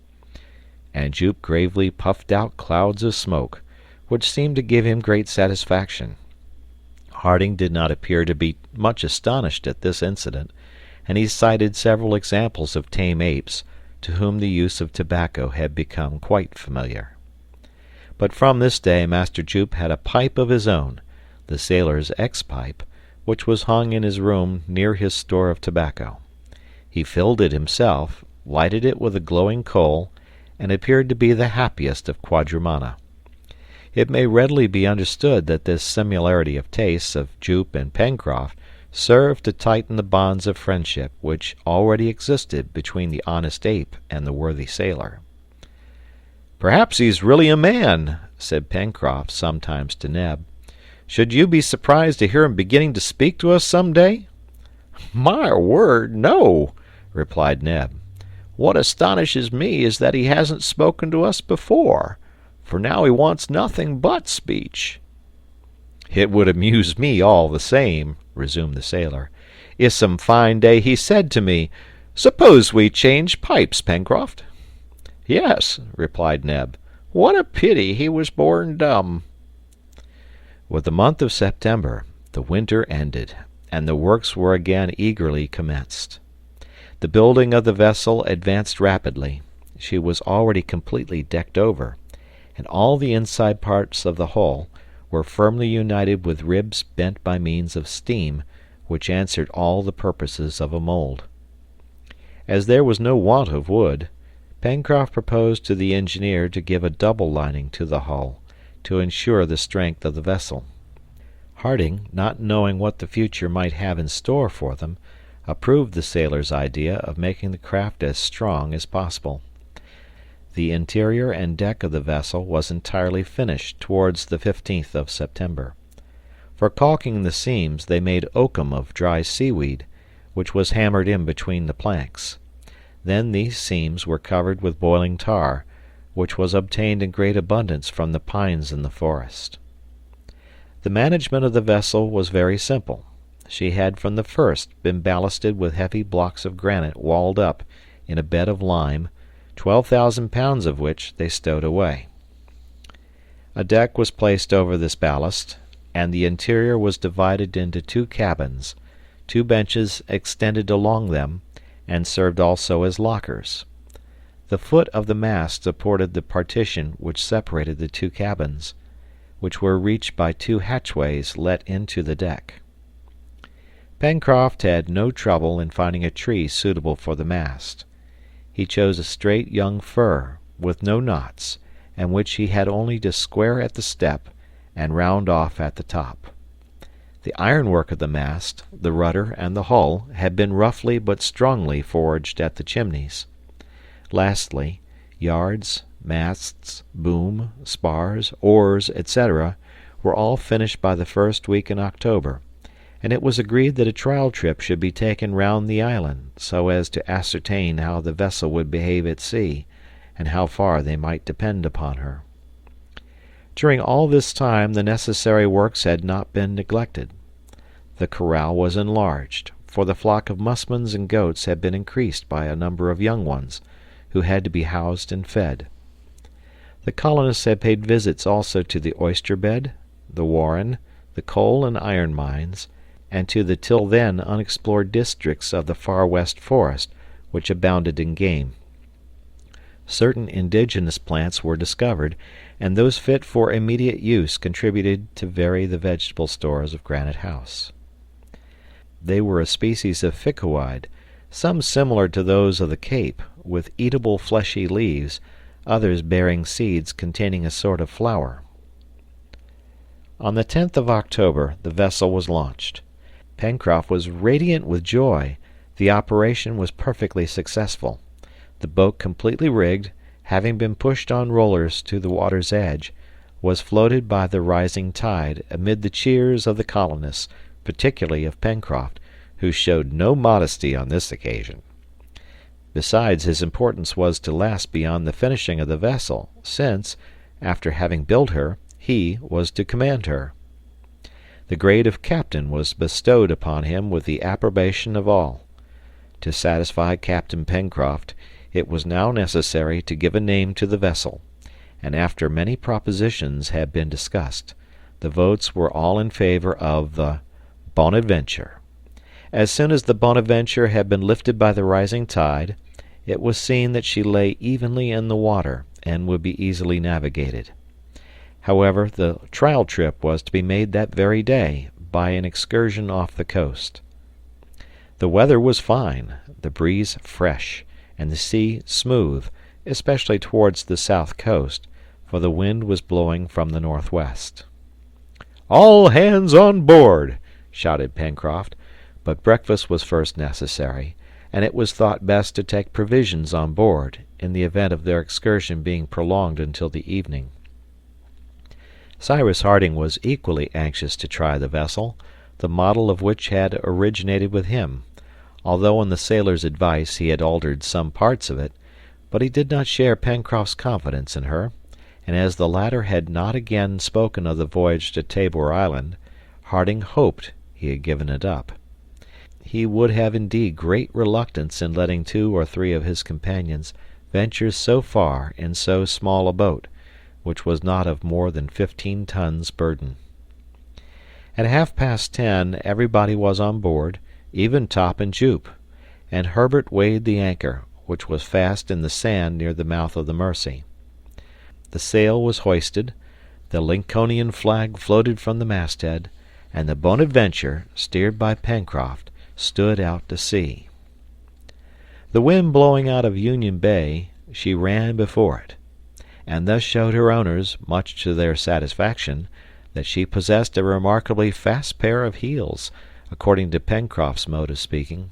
And Jupe gravely puffed out clouds of smoke, which seemed to give him great satisfaction. Harding did not appear to be much astonished at this incident, and he cited several examples of tame apes, to whom the use of tobacco had become quite familiar. But from this day Master Jupe had a pipe of his own, the sailor's X-pipe, which was hung in his room near his store of tobacco. He filled it himself, lighted it with a glowing coal, and appeared to be the happiest of quadrumana. It may readily be understood that this similarity of tastes of Jupe and Pencroft served to tighten the bonds of friendship which already existed between the honest ape and the worthy sailor. "Perhaps he's really a man," said Pencroft sometimes to Neb. "Should you be surprised to hear him beginning to speak to us some day?" "My word, no!" replied Neb.
What astonishes me is that he hasn't spoken to us before, for now he wants nothing but speech." "It would amuse me all the same," resumed the sailor, "if some fine day he said to me, 'Suppose we change pipes, Pencroft?'" "Yes," replied Neb. "What a pity he was born dumb!" With the month of September the winter ended, and the works were again eagerly commenced. The building of the vessel advanced rapidly. She was already completely decked over, and all the inside parts of the hull were firmly united with ribs bent by means of steam, which answered all the purposes of a mold. As there was no want of wood, Pencroft proposed to the engineer to give a double lining to the hull, to ensure the strength of the vessel. Harding, not knowing what the future might have in store for them, approved the sailor's idea of making the craft as strong as possible. The interior and deck of the vessel was entirely finished towards the 15th of September. For caulking the seams they made oakum of dry seaweed, which was hammered in between the planks. Then these seams were covered with boiling tar, which was obtained in great abundance from the pines in the forest. The management of the vessel was very simple. She had from the first been ballasted with heavy blocks of granite walled up in a bed of lime, 12,000 pounds of which they stowed away. A deck was placed over this ballast, and the interior was divided into 2 cabins, 2 benches extended along them, and served also as lockers. The foot of the mast supported the partition which separated the 2 cabins, which were reached by 2 hatchways let into the deck. Pencroft had no trouble in finding a tree suitable for the mast. He chose a straight young fir, with no knots, and which he had only to square at the step and round off at the top. The ironwork of the mast, the rudder, and the hull had been roughly but strongly forged at the chimneys. Lastly, yards, masts, boom, spars, oars, etc., were all finished by the first week in October, and it was agreed that a trial trip should be taken round the island, so as to ascertain how the vessel would behave at sea, and how far they might depend upon her. During all this time the necessary works had not been neglected. The corral was enlarged, for the flock of musmons and goats had been increased by a number of young ones, who had to be housed and fed. The colonists had paid visits also to the oyster bed, the warren, the coal and iron mines, and to the till then unexplored districts of the far west forest, which abounded in game. Certain indigenous plants were discovered, and those fit for immediate use contributed to vary the vegetable stores of Granite House. They were a species of ficoid, some similar to those of the Cape, with eatable fleshy leaves, others bearing seeds containing a sort of flower. On the 10th of October the vessel was launched. Pencroft was radiant with joy. The operation was perfectly successful. The boat, completely rigged, having been pushed on rollers to the water's edge, was floated by the rising tide amid the cheers of the colonists, particularly of Pencroft, who showed no modesty on this occasion. Besides, his importance was to last beyond the finishing of the vessel, since, after having built her, he was to command her. The grade of captain was bestowed upon him with the approbation of all. To satisfy Captain Pencroft, it was now necessary to give a name to the vessel, and after many propositions had been discussed, the votes were all in favor of the Bonadventure. As soon as the Bonadventure had been lifted by the rising tide, it was seen that she lay evenly in the water and would be easily navigated. However, the trial trip was to be made that very day by an excursion off the coast. The weather was fine, the breeze fresh, and the sea smooth, especially towards the south coast, for the wind was blowing from the northwest. "All hands on board!" shouted Pencroft, but breakfast was first necessary, and it was thought best to take provisions on board, in the event of their excursion being prolonged until the evening. Cyrus Harding was equally anxious to try the vessel, the model of which had originated with him,
although on the sailor's advice he had altered some parts of it, but he did not share Pencroft's confidence in her, and as the latter had not again spoken of the voyage to Tabor Island, Harding hoped he had given it up. He would have indeed great reluctance in letting 2 or 3 of his companions venture so far in so small a boat, which was not of more than 15 tons burden. At 10:30 everybody was on board, even Top and Jup, and Herbert weighed the anchor, which was fast in the sand near the mouth of the Mersey. The sail was hoisted, the Lincolnian flag floated from the masthead, and the Bonadventure, steered by Pencroft, stood out to sea. The wind blowing out of Union Bay, she ran before it, and thus showed her owners, much to their satisfaction, that she possessed a remarkably fast pair of heels, according to Pencroft's mode of speaking.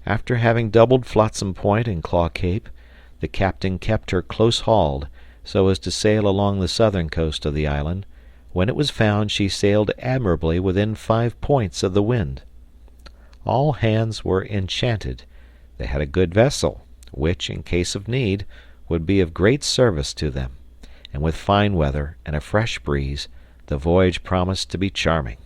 After having doubled Flotsam Point and Claw Cape, the captain kept her close hauled, so as to sail along the southern coast of the island, when it was found she sailed admirably within 5 points of the wind. All hands were enchanted. They had a good vessel, which, in case of need, would be of great service to them, and with fine weather and a fresh breeze, the voyage promised to be charming.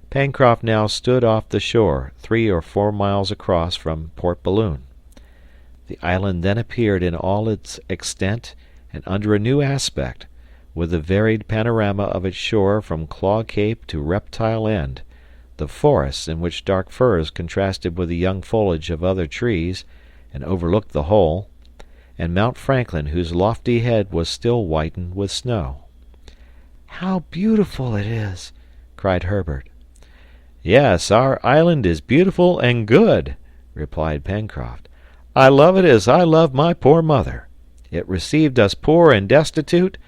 Pencroft now stood off the shore, 3 or 4 miles across from Port Balloon. The island then appeared in all its extent and under a new aspect, with the varied panorama of its shore from Claw Cape to Reptile End, the forests in which dark firs contrasted with the young foliage of other trees and overlooked the whole, and Mount Franklin, whose lofty head was still whitened with snow. "How beautiful it is!" cried Herbert. "Yes, our island is beautiful and good," replied Pencroft. "I love it as I love my poor mother. It received us poor and destitute,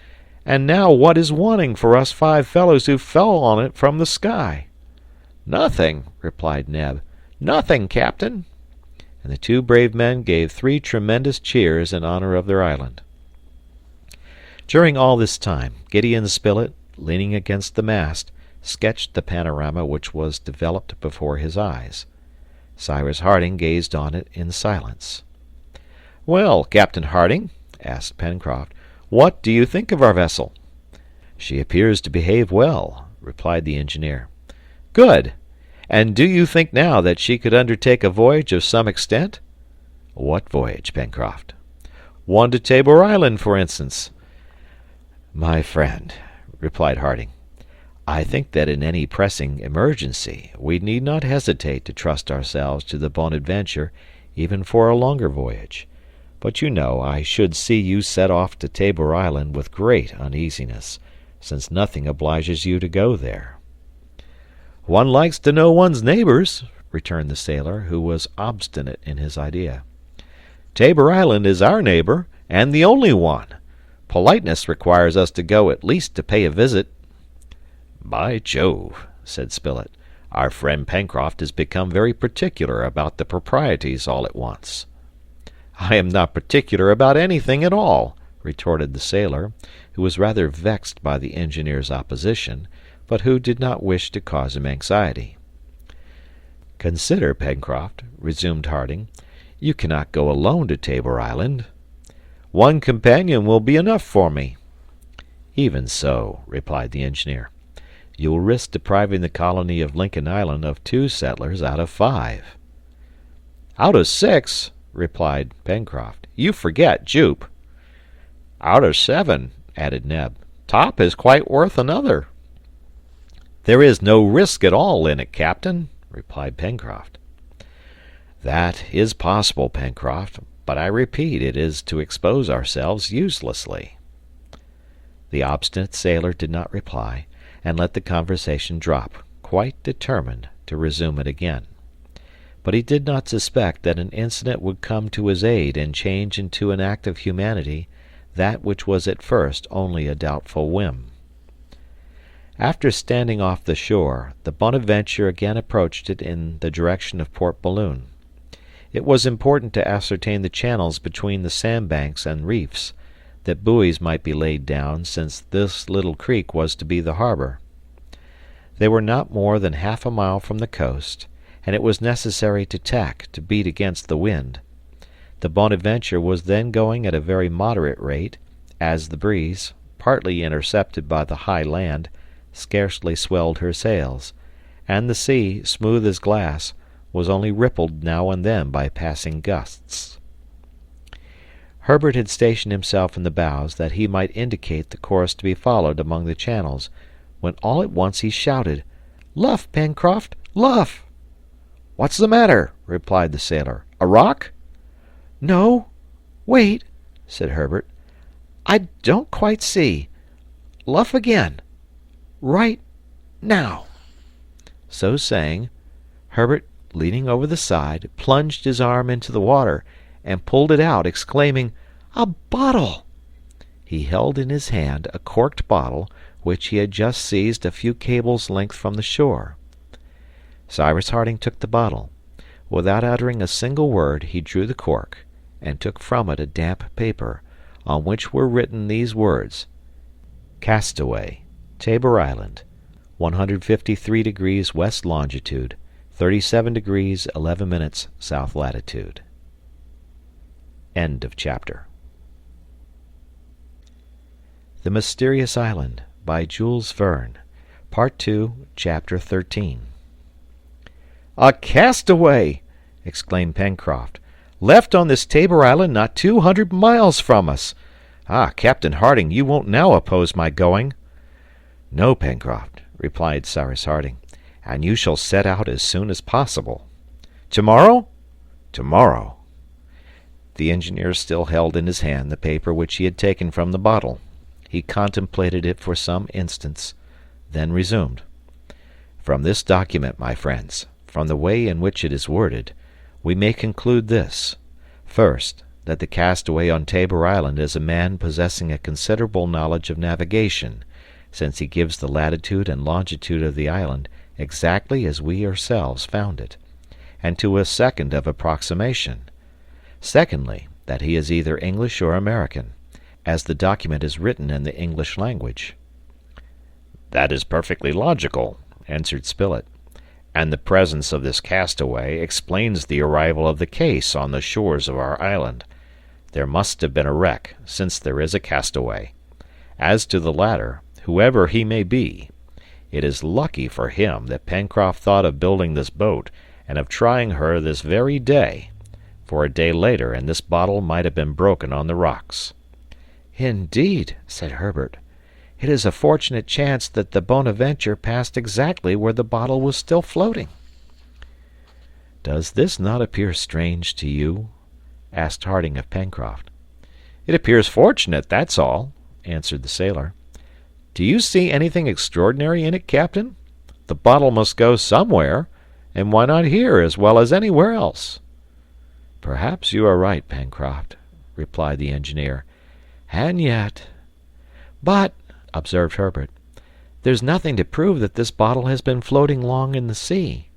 and now what is wanting for us 5 fellows who fell on it from the sky?" "Nothing," replied Neb. "Nothing, captain." And the 2 brave men gave 3 tremendous cheers in honor of their island. During all this time, Gideon Spilett, leaning against the mast, sketched the panorama which was developed before his eyes. Cyrus Harding gazed on it in silence. "Well, Captain Harding," asked Pencroft, "what do you think of our vessel?" "She appears to behave well," replied the engineer. "Good! And do you think now that she could undertake a voyage of some extent?" "What voyage, Pencroft?" "One to Tabor Island, for instance." "My friend," replied Harding, "I think that in any pressing emergency we need not hesitate to trust ourselves to the Bonadventure even for a longer voyage. But you know I should see you set off to Tabor Island with great uneasiness, since nothing obliges you to go there." "One likes to know one's neighbors," returned the sailor, who was obstinate in his idea. "Tabor Island is our neighbor, and the only one. Politeness requires us to go at least to pay a visit." "By Jove," said Spilett, "our friend Pencroft has become very particular about the proprieties all at once." "I am not particular about anything at all," retorted the sailor, who was rather vexed by the engineer's opposition, but who did not wish to cause him anxiety. "Consider, Pencroft," resumed Harding, "you cannot go alone to Tabor Island." "One companion will be enough for me." "Even so," replied the engineer, "you will risk depriving the colony of Lincoln Island of 2 settlers out of 5. "Out of 6," replied Pencroft. "You forget Jup." "Out of 7," added Neb. "Top is quite worth another." "There is no risk at all in it, captain," replied Pencroft. "That is possible, Pencroft, but I repeat it is to expose ourselves uselessly." The obstinate sailor did not reply, and let the conversation drop, quite determined to resume it again. But he did not suspect that an incident would come to his aid and change into an act of humanity that which was at first only a doubtful whim. After standing off the shore, the Bonadventure again approached it in the direction of Port Balloon. It was important to ascertain the channels between the sandbanks and reefs, that buoys might be laid down, since this little creek was to be the harbor. They were not more than half a mile from the coast, and it was necessary to tack to beat against the wind. The Bonadventure was then going at a very moderate rate, as the breeze, partly intercepted by the high land, scarcely swelled her sails, and the sea, smooth as glass, was only rippled now and then by passing gusts. Herbert had stationed himself in the bows that he might indicate the course to be followed among the channels, when all at once he shouted, "Luff, Pencroft, luff!" "What's the matter?" replied the sailor. "A rock?" "No. Wait," said Herbert. "I don't quite see. Luff again. Right now." So saying, Herbert, leaning over the side, plunged his arm into the water and pulled it out, exclaiming, "A bottle!" He held in his hand a corked bottle which he had just seized a few cables' length from the shore. Cyrus Harding took the bottle. Without uttering a single word, he drew the cork, and took from it a damp paper, on which were written these words: "Castaway, Tabor Island, 153 degrees west longitude, 37 degrees 11 minutes south latitude." End of chapter. The Mysterious Island, by Jules Verne. Part 2, Chapter 13. "A castaway!" exclaimed Pencroft. "Left on this Tabor Island not 200 miles from us! Ah, Captain Harding, you won't now oppose my going?" "No, Pencroft," replied Cyrus Harding, "and you shall set out as soon as possible." "Tomorrow?" "Tomorrow." The engineer still held in his hand the paper which he had taken from the bottle. He contemplated it for some instants, then resumed. "From this document, my friends, from the way in which it is worded, we may conclude this: first, that the castaway on Tabor Island is a man possessing a considerable knowledge of navigation, since he gives the latitude and longitude of the island exactly as we ourselves found it, and to a second of approximation. Secondly, that he is either English or American, as the document is written in the English language." "That is perfectly logical," answered Spilett, "and the presence of this castaway explains the arrival of the case on the shores of our island. There must have been a wreck, since there is a castaway. As to the latter, whoever he may be, it is lucky for him that Pencroft thought of building this boat and of trying her this very day, for a day later and this bottle might have been broken on the rocks." "Indeed," said Herbert, "it is a fortunate chance that the Bonadventure passed exactly where the bottle was still floating." "Does this not appear strange to you?" asked Harding of Pencroft. "It appears fortunate, that's all," answered the sailor. "Do you see anything extraordinary in it, Captain? The bottle must go somewhere, and why not here as well as anywhere else?" "Perhaps you are right, Pencroft," replied the engineer. "And yet—" "But," observed Herbert, "there's nothing to prove that this bottle has been floating long in the sea."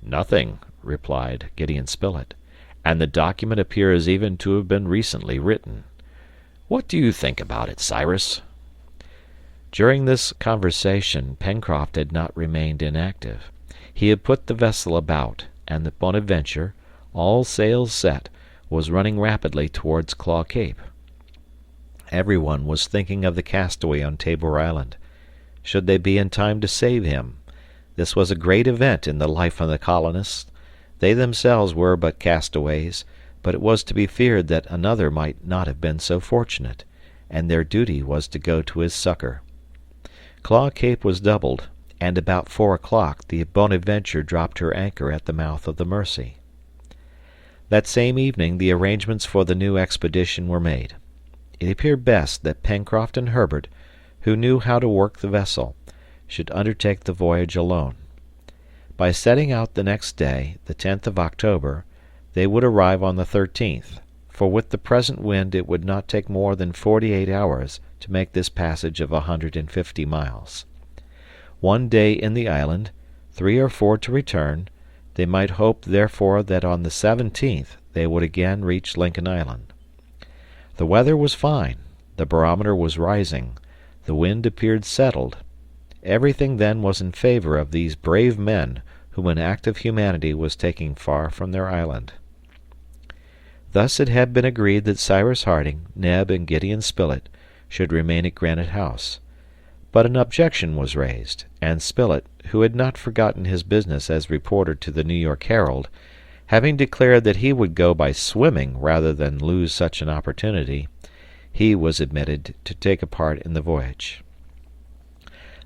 "Nothing," replied Gideon Spilett, "and the document appears even to have been recently written. What do you think about it, Cyrus?" During this conversation Pencroft had not remained inactive. He had put the vessel about, and the Bonadventure, all sails set, was running rapidly towards Claw Cape. Everyone was thinking of the castaway on Tabor Island. Should they be in time to save him? This was a great event in the life of the colonists. They themselves were but castaways, but it was to be feared that another might not have been so fortunate, and their duty was to go to his succor. Claw Cape was doubled, and about 4 o'clock the Bonadventure dropped her anchor at the mouth of the Mersey. That same evening the arrangements for the new expedition were made. It appeared best that Pencroft and Herbert, who knew how to work the vessel, should undertake the voyage alone. By setting out the next day, the 10th of October, they would arrive on the 13th, for with the present wind it would not take more than 48 hours to make this passage of 150 miles. 1 day in the island, 3 or 4 to return. They might hope, therefore, that on the 17th they would again reach Lincoln Island. The weather was fine, the barometer was rising, the wind appeared settled. Everything then was in favor of these brave men whom an act of humanity was taking far from their island. Thus it had been agreed that Cyrus Harding, Neb, and Gideon Spilett should remain at Granite House. But an objection was raised, and Spilett, who had not forgotten his business as reporter to the New York Herald, having declared that he would go by swimming rather than lose such an opportunity, he was admitted to take a part in the voyage.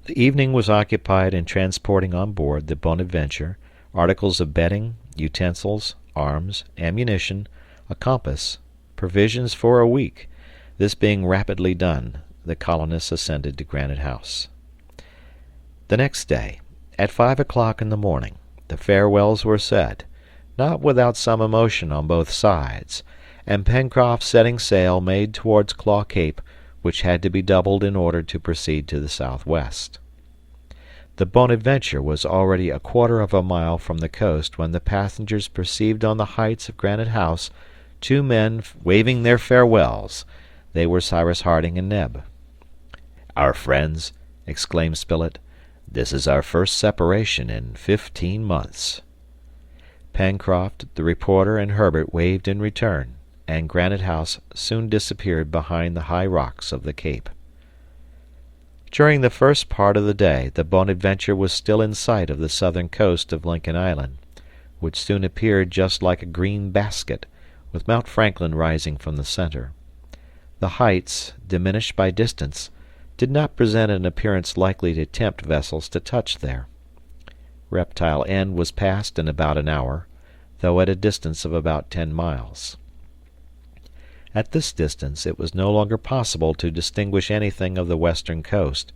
The evening was occupied in transporting on board the Bonadventure articles of bedding, utensils, arms, ammunition, a compass, provisions for a week. This being rapidly done, the colonists ascended to Granite House. The next day, at 5 o'clock in the morning, the farewells were said, not without some emotion on both sides, and Pencroft, setting sail, made towards Claw Cape, which had to be doubled in order to proceed to the southwest. The Bonadventure was already a quarter of a mile from the coast when the passengers perceived on the heights of Granite House 2 men waving their farewells. They were Cyrus Harding and Neb. "Our friends," exclaimed Spilett, "this is our first separation in 15 months." Pencroft, the reporter, and Herbert waved in return, and Granite House soon disappeared behind the high rocks of the cape. During the first part of the day the Bonadventure was still in sight of the southern coast of Lincoln Island, which soon appeared just like a green basket, with Mount Franklin rising from the center. The heights, diminished by distance, did not present an appearance likely to tempt vessels to touch there. Reptile End was passed in about an hour, though at a distance of about 10 miles. At this distance it was no longer possible to distinguish anything of the western coast,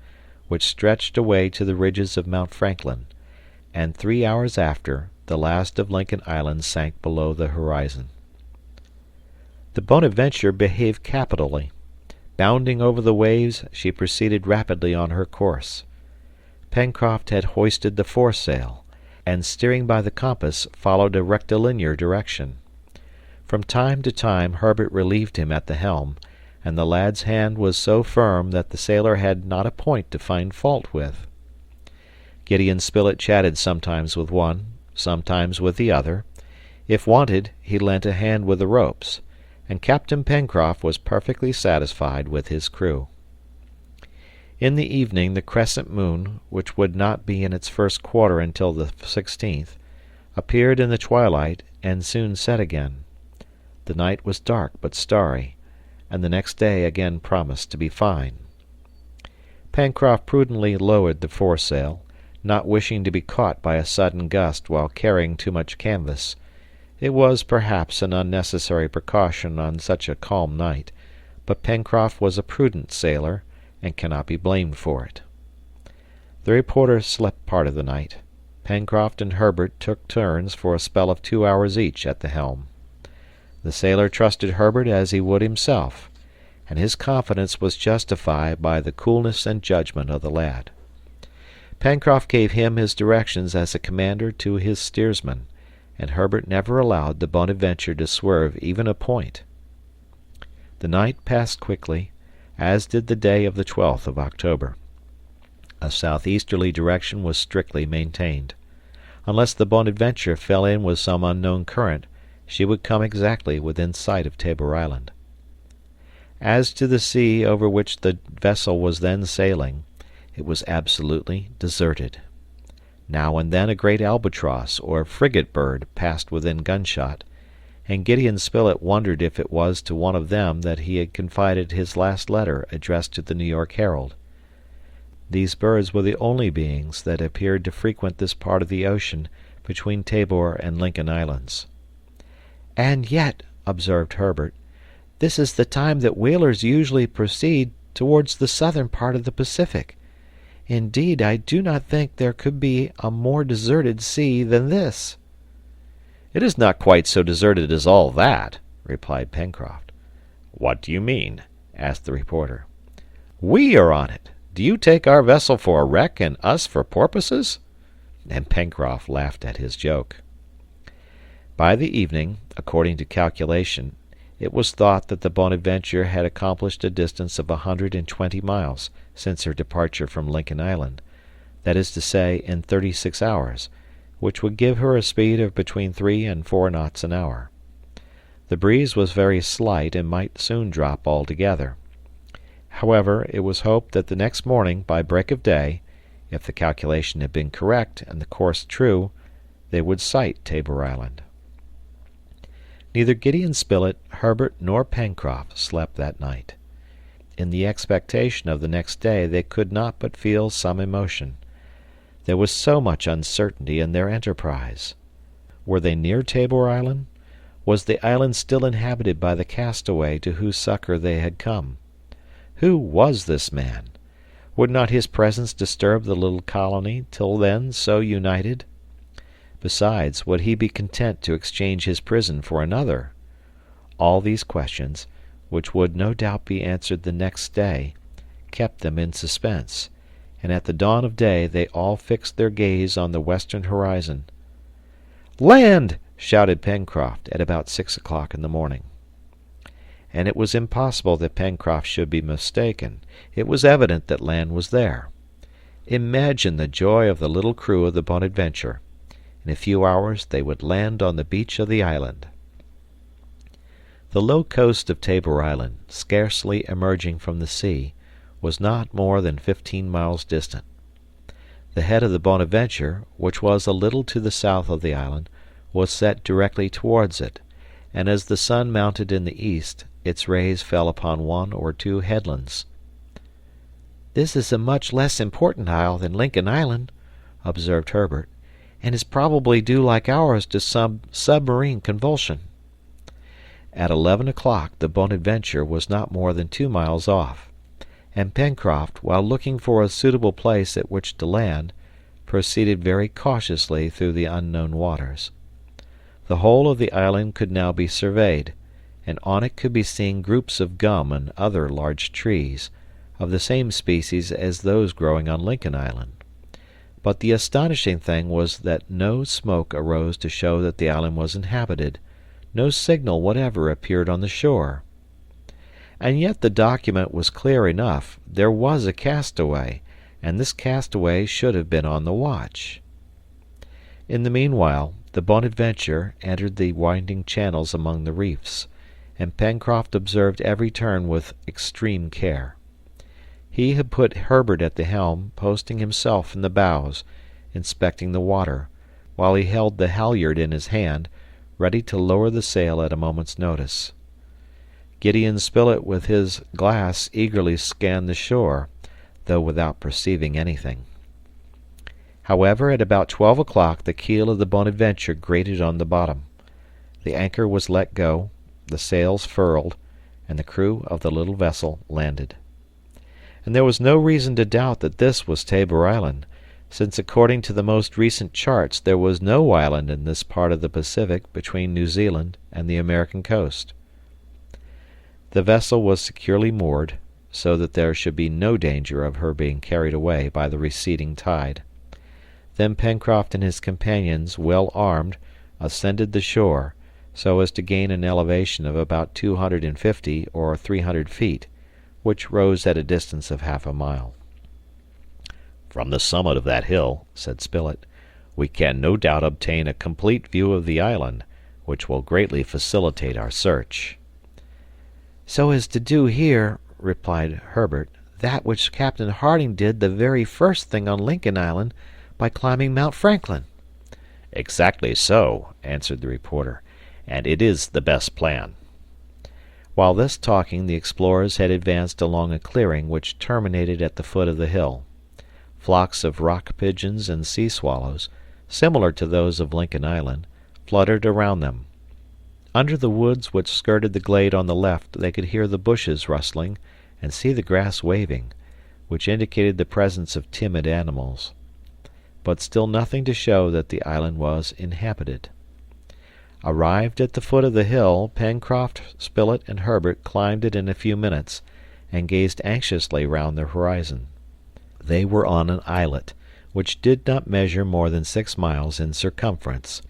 which stretched away to the ridges of Mount Franklin, and 3 hours after, the last of Lincoln Island sank below the horizon. The Bonadventure behaved capitally. Bounding over the waves, she proceeded rapidly on her course. Pencroft had hoisted the foresail, and steering by the compass, followed a rectilinear direction. From time to time Herbert relieved him at the helm, and the lad's hand was so firm that the sailor had not a point to find fault with. Gideon Spilett chatted sometimes with one, sometimes with the other. If wanted, he lent a hand with the ropes, and Captain Pencroft was perfectly satisfied with his crew. In the evening the crescent moon, which would not be in its first quarter until the 16th, appeared in the twilight and soon set again. The night was dark but starry, and the next day again promised to be fine. Pencroft prudently lowered the foresail, not wishing to be caught by a sudden gust while carrying too much canvas. It was perhaps an unnecessary precaution on such a calm night, but Pencroft was a prudent sailor, and cannot be blamed for it. The reporter slept part of the night. Pencroft and Herbert took turns for a spell of 2 hours each at the helm. The sailor trusted Herbert as he would himself, and his confidence was justified by the coolness and judgment of the lad. Pencroft gave him his directions as a commander to his steersman, and Herbert never allowed the Bonadventure to swerve even a point. The night passed quickly, as did the day of the 12th of October. A southeasterly direction was strictly maintained. Unless the Bonadventure fell in with some unknown current, she would come exactly within sight of Tabor Island. As to the sea over which the vessel was then sailing, it was absolutely deserted. Now and then a great albatross or frigate bird passed within gunshot, and Gideon Spilett wondered if it was to one of them that he had confided his last letter addressed to the New York Herald. These birds were the only beings that appeared to frequent this part of the ocean between Tabor and Lincoln Islands. "And yet," observed Herbert, "this is the time that whalers usually proceed towards the southern part of the Pacific. Indeed, I do not think there could be a more deserted sea than this."
"It is not quite so deserted as all that," replied Pencroft. "What do you mean?" asked the reporter. "We are on it. Do you take our vessel for a wreck and us for porpoises?" And Pencroft laughed at his joke. By the evening, according to calculation, it was thought that the Bonadventure had accomplished a distance of 120 miles since her departure from Lincoln Island, that is to say, in 36 hours,
which would give her a speed of between 3 and 4 knots an hour. The breeze was very slight and might soon drop altogether. However, it was hoped that the next morning, by break of day, if the calculation had been correct and the course true, they would sight Tabor Island. Neither Gideon Spilett, Herbert, nor Pencroft slept that night. In the expectation of the next day they could not but feel some emotion. There was so much uncertainty in their enterprise. Were they near Tabor Island? Was the island still inhabited by the castaway to whose succor they had come? Who was this man? Would not his presence disturb the little colony, till then so united? Besides, would he be content to exchange his prison for another? All these questions, which would no doubt be answered the next day, kept them in suspense, and at the dawn of day they all fixed their gaze on the western horizon. "Land!" shouted Pencroft at about 6 o'clock in the morning. And it was impossible that Pencroft should be mistaken. It was evident that land was there. Imagine the joy of the little crew of the Bonadventure. In a few hours they would land on the beach of the island. The low coast of Tabor Island, scarcely emerging from the sea, was not more than 15 miles distant. The head of the Bonadventure, which was a little to the south of the island, was set directly towards it, and as the sun mounted in the east, its rays fell upon one or two headlands. "This is a much less important isle than Lincoln Island," observed Herbert, "and is probably due like ours to some submarine convulsion." At 11 o'clock the Bonadventure was not more than 2 miles off, and Pencroft, while looking for a suitable place at which to land, proceeded very cautiously through the unknown waters. The whole of the island could now be surveyed, and on it could be seen groups of gum and other large trees, of the same species as those growing on Lincoln Island. But the astonishing thing was that no smoke arose to show that the island was inhabited. No signal whatever appeared on the shore. And yet the document was clear enough. There was a castaway, and this castaway should have been on the watch. In the meanwhile, the Bonadventure entered the winding channels among the reefs, and Pencroft observed every turn with extreme care. He had put Herbert at the helm, posting himself in the bows, inspecting the water, while he held the halyard in his hand, ready to lower the sail at a moment's notice. Gideon Spilett with his glass eagerly scanned the shore, though without perceiving anything. However, at about 12 o'clock the keel of the Bonadventure grated on the bottom. The anchor was let go, the sails furled, and the crew of the little vessel landed. And there was no reason to doubt that this was Tabor Island, since according to the most recent charts there was no island in this part of the Pacific between New Zealand and the American coast. The vessel was securely moored, so that there should be no danger of her being carried away by the receding tide. Then Pencroft and his companions, well armed, ascended the shore, so as to gain an elevation of about 250 or 300 feet, which rose at a distance of half a mile. "From the summit of that hill," said Spilett, "we can no doubt obtain a complete view of the island, which will greatly facilitate our search." "So as to do here," replied Herbert, "that which Captain Harding did the very first thing on Lincoln Island, by climbing Mount Franklin." "Exactly so," answered the reporter, "and it is the best plan." While thus talking, the explorers had advanced along a clearing which terminated at the foot of the hill. Flocks of rock pigeons and sea swallows, similar to those of Lincoln Island, fluttered around them. Under the woods which skirted the glade on the left they could hear the bushes rustling and see the grass waving, which indicated the presence of timid animals. But still nothing to show that the island was inhabited. Arrived at the foot of the hill, Pencroft, Spilett, and Herbert climbed it in a few minutes, and gazed anxiously round the horizon. They were on an islet, which did not measure more than 6 miles in circumference,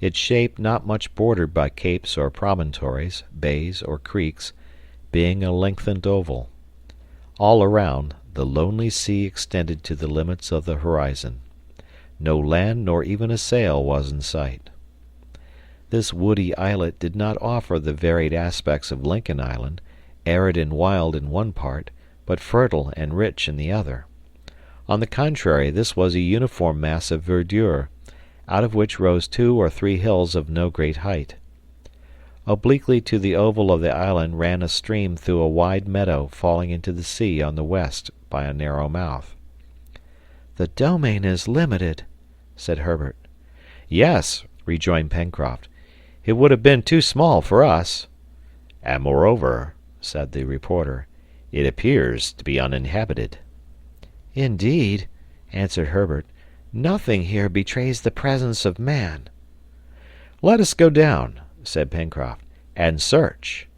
its shape not much bordered by capes or promontories, bays or creeks, being a lengthened oval. All around, the lonely sea extended to the limits of the horizon. No land nor even a sail was in sight. This woody islet did not offer the varied aspects of Lincoln Island, arid and wild in one part, but fertile and rich in the other. On the contrary, this was a uniform mass of verdure, out of which rose 2 or 3 hills of no great height. Obliquely to the oval of the island ran a stream through a wide meadow falling into the sea on the west by a narrow mouth. "The domain is limited," said Herbert. "Yes," rejoined Pencroft. "It would have been too small for us." "And moreover," said the reporter, "it appears to be uninhabited." "Indeed," answered Herbert, "nothing here betrays the presence of man." "Let us go down," said Pencroft, "and search."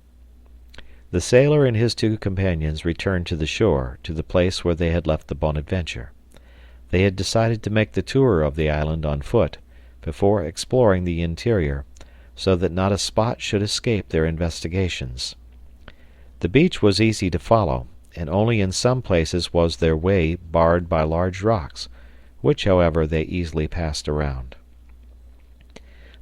The sailor and his 2 companions returned to the shore, to the place where they had left the Bonadventure. They had decided to make the tour of the island on foot, before exploring the interior, so that not a spot should escape their investigations. The beach was easy to follow, and only in some places was their way barred by large rocks, which, however, they easily passed around.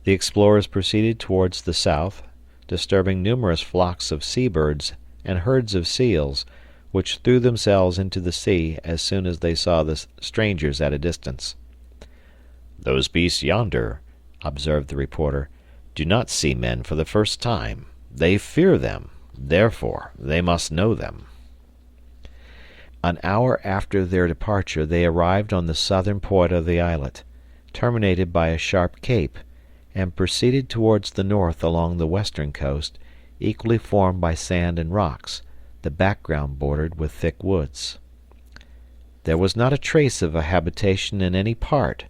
The explorers proceeded towards the south, disturbing numerous flocks of sea-birds and herds of seals, which threw themselves into the sea as soon as they saw the strangers at a distance. "Those beasts yonder," observed the reporter, "do not see men for the first time. They fear them. Therefore they must know them." An hour after their departure they arrived on the southern point of the islet, terminated by a sharp cape, and proceeded towards the north along the western coast, equally formed by sand and rocks, the background bordered with thick woods. There was not a trace of a habitation in any part,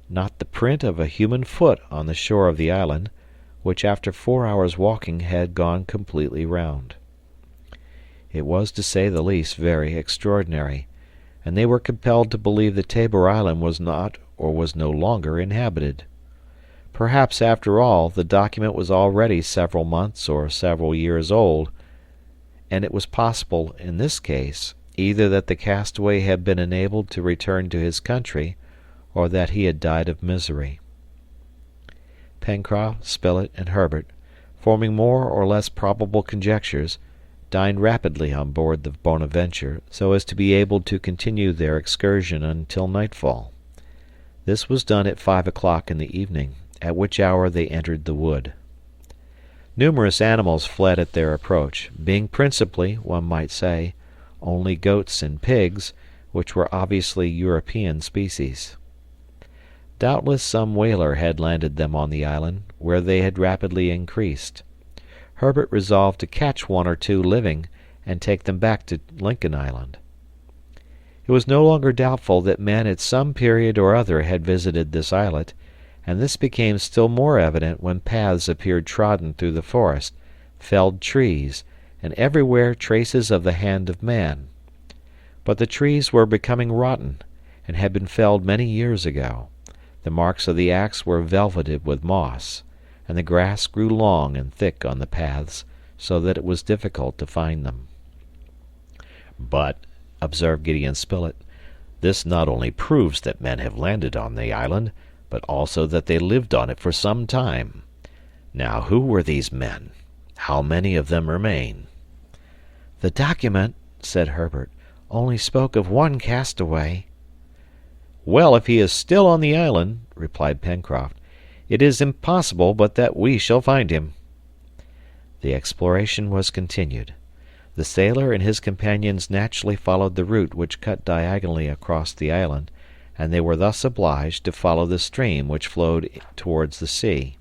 not the print of a human foot on the shore of the island, which after 4 hours' walking had gone completely round. It was, to say the least, very extraordinary, and they were compelled to believe that Tabor Island was not or was no longer inhabited. Perhaps, after all, the document was already several months or several years old, and it was possible, in this case, either that the castaway had been enabled to return to his country, or that he had died of misery. Pencroft, Spilett, and Herbert, forming more or less probable conjectures, dined rapidly on board the Bonadventure, so as to be able to continue their excursion until nightfall. This was done at 5 o'clock in the evening, at which hour they entered the wood. Numerous animals fled at their approach, being principally, one might say, only goats and pigs, which were obviously European species. Doubtless some whaler had landed them on the island, where they had rapidly increased. Herbert resolved to catch 1 or 2 living and take them back to Lincoln Island. It was no longer doubtful that men at some period or other had visited this islet, and this became still more evident when paths appeared trodden through the forest, felled trees, and everywhere traces of the hand of man. But the trees were becoming rotten, and had been felled many years ago. The marks of the axe were velveted with moss, and the grass grew long and thick on the paths, so that it was difficult to find them. "But," observed Gideon Spilett, "this not only proves that men have landed on the island, but also that they lived on it for some time. Now, who were these men? How many of them remain?" "The document," said Herbert, "only spoke of 1 castaway." "Well, if he is still on the island," replied Pencroft, "it is impossible but that we shall find him." The exploration was continued. The sailor and his companions naturally followed the route which cut diagonally across the island, and they were thus obliged to follow the stream which flowed towards the sea.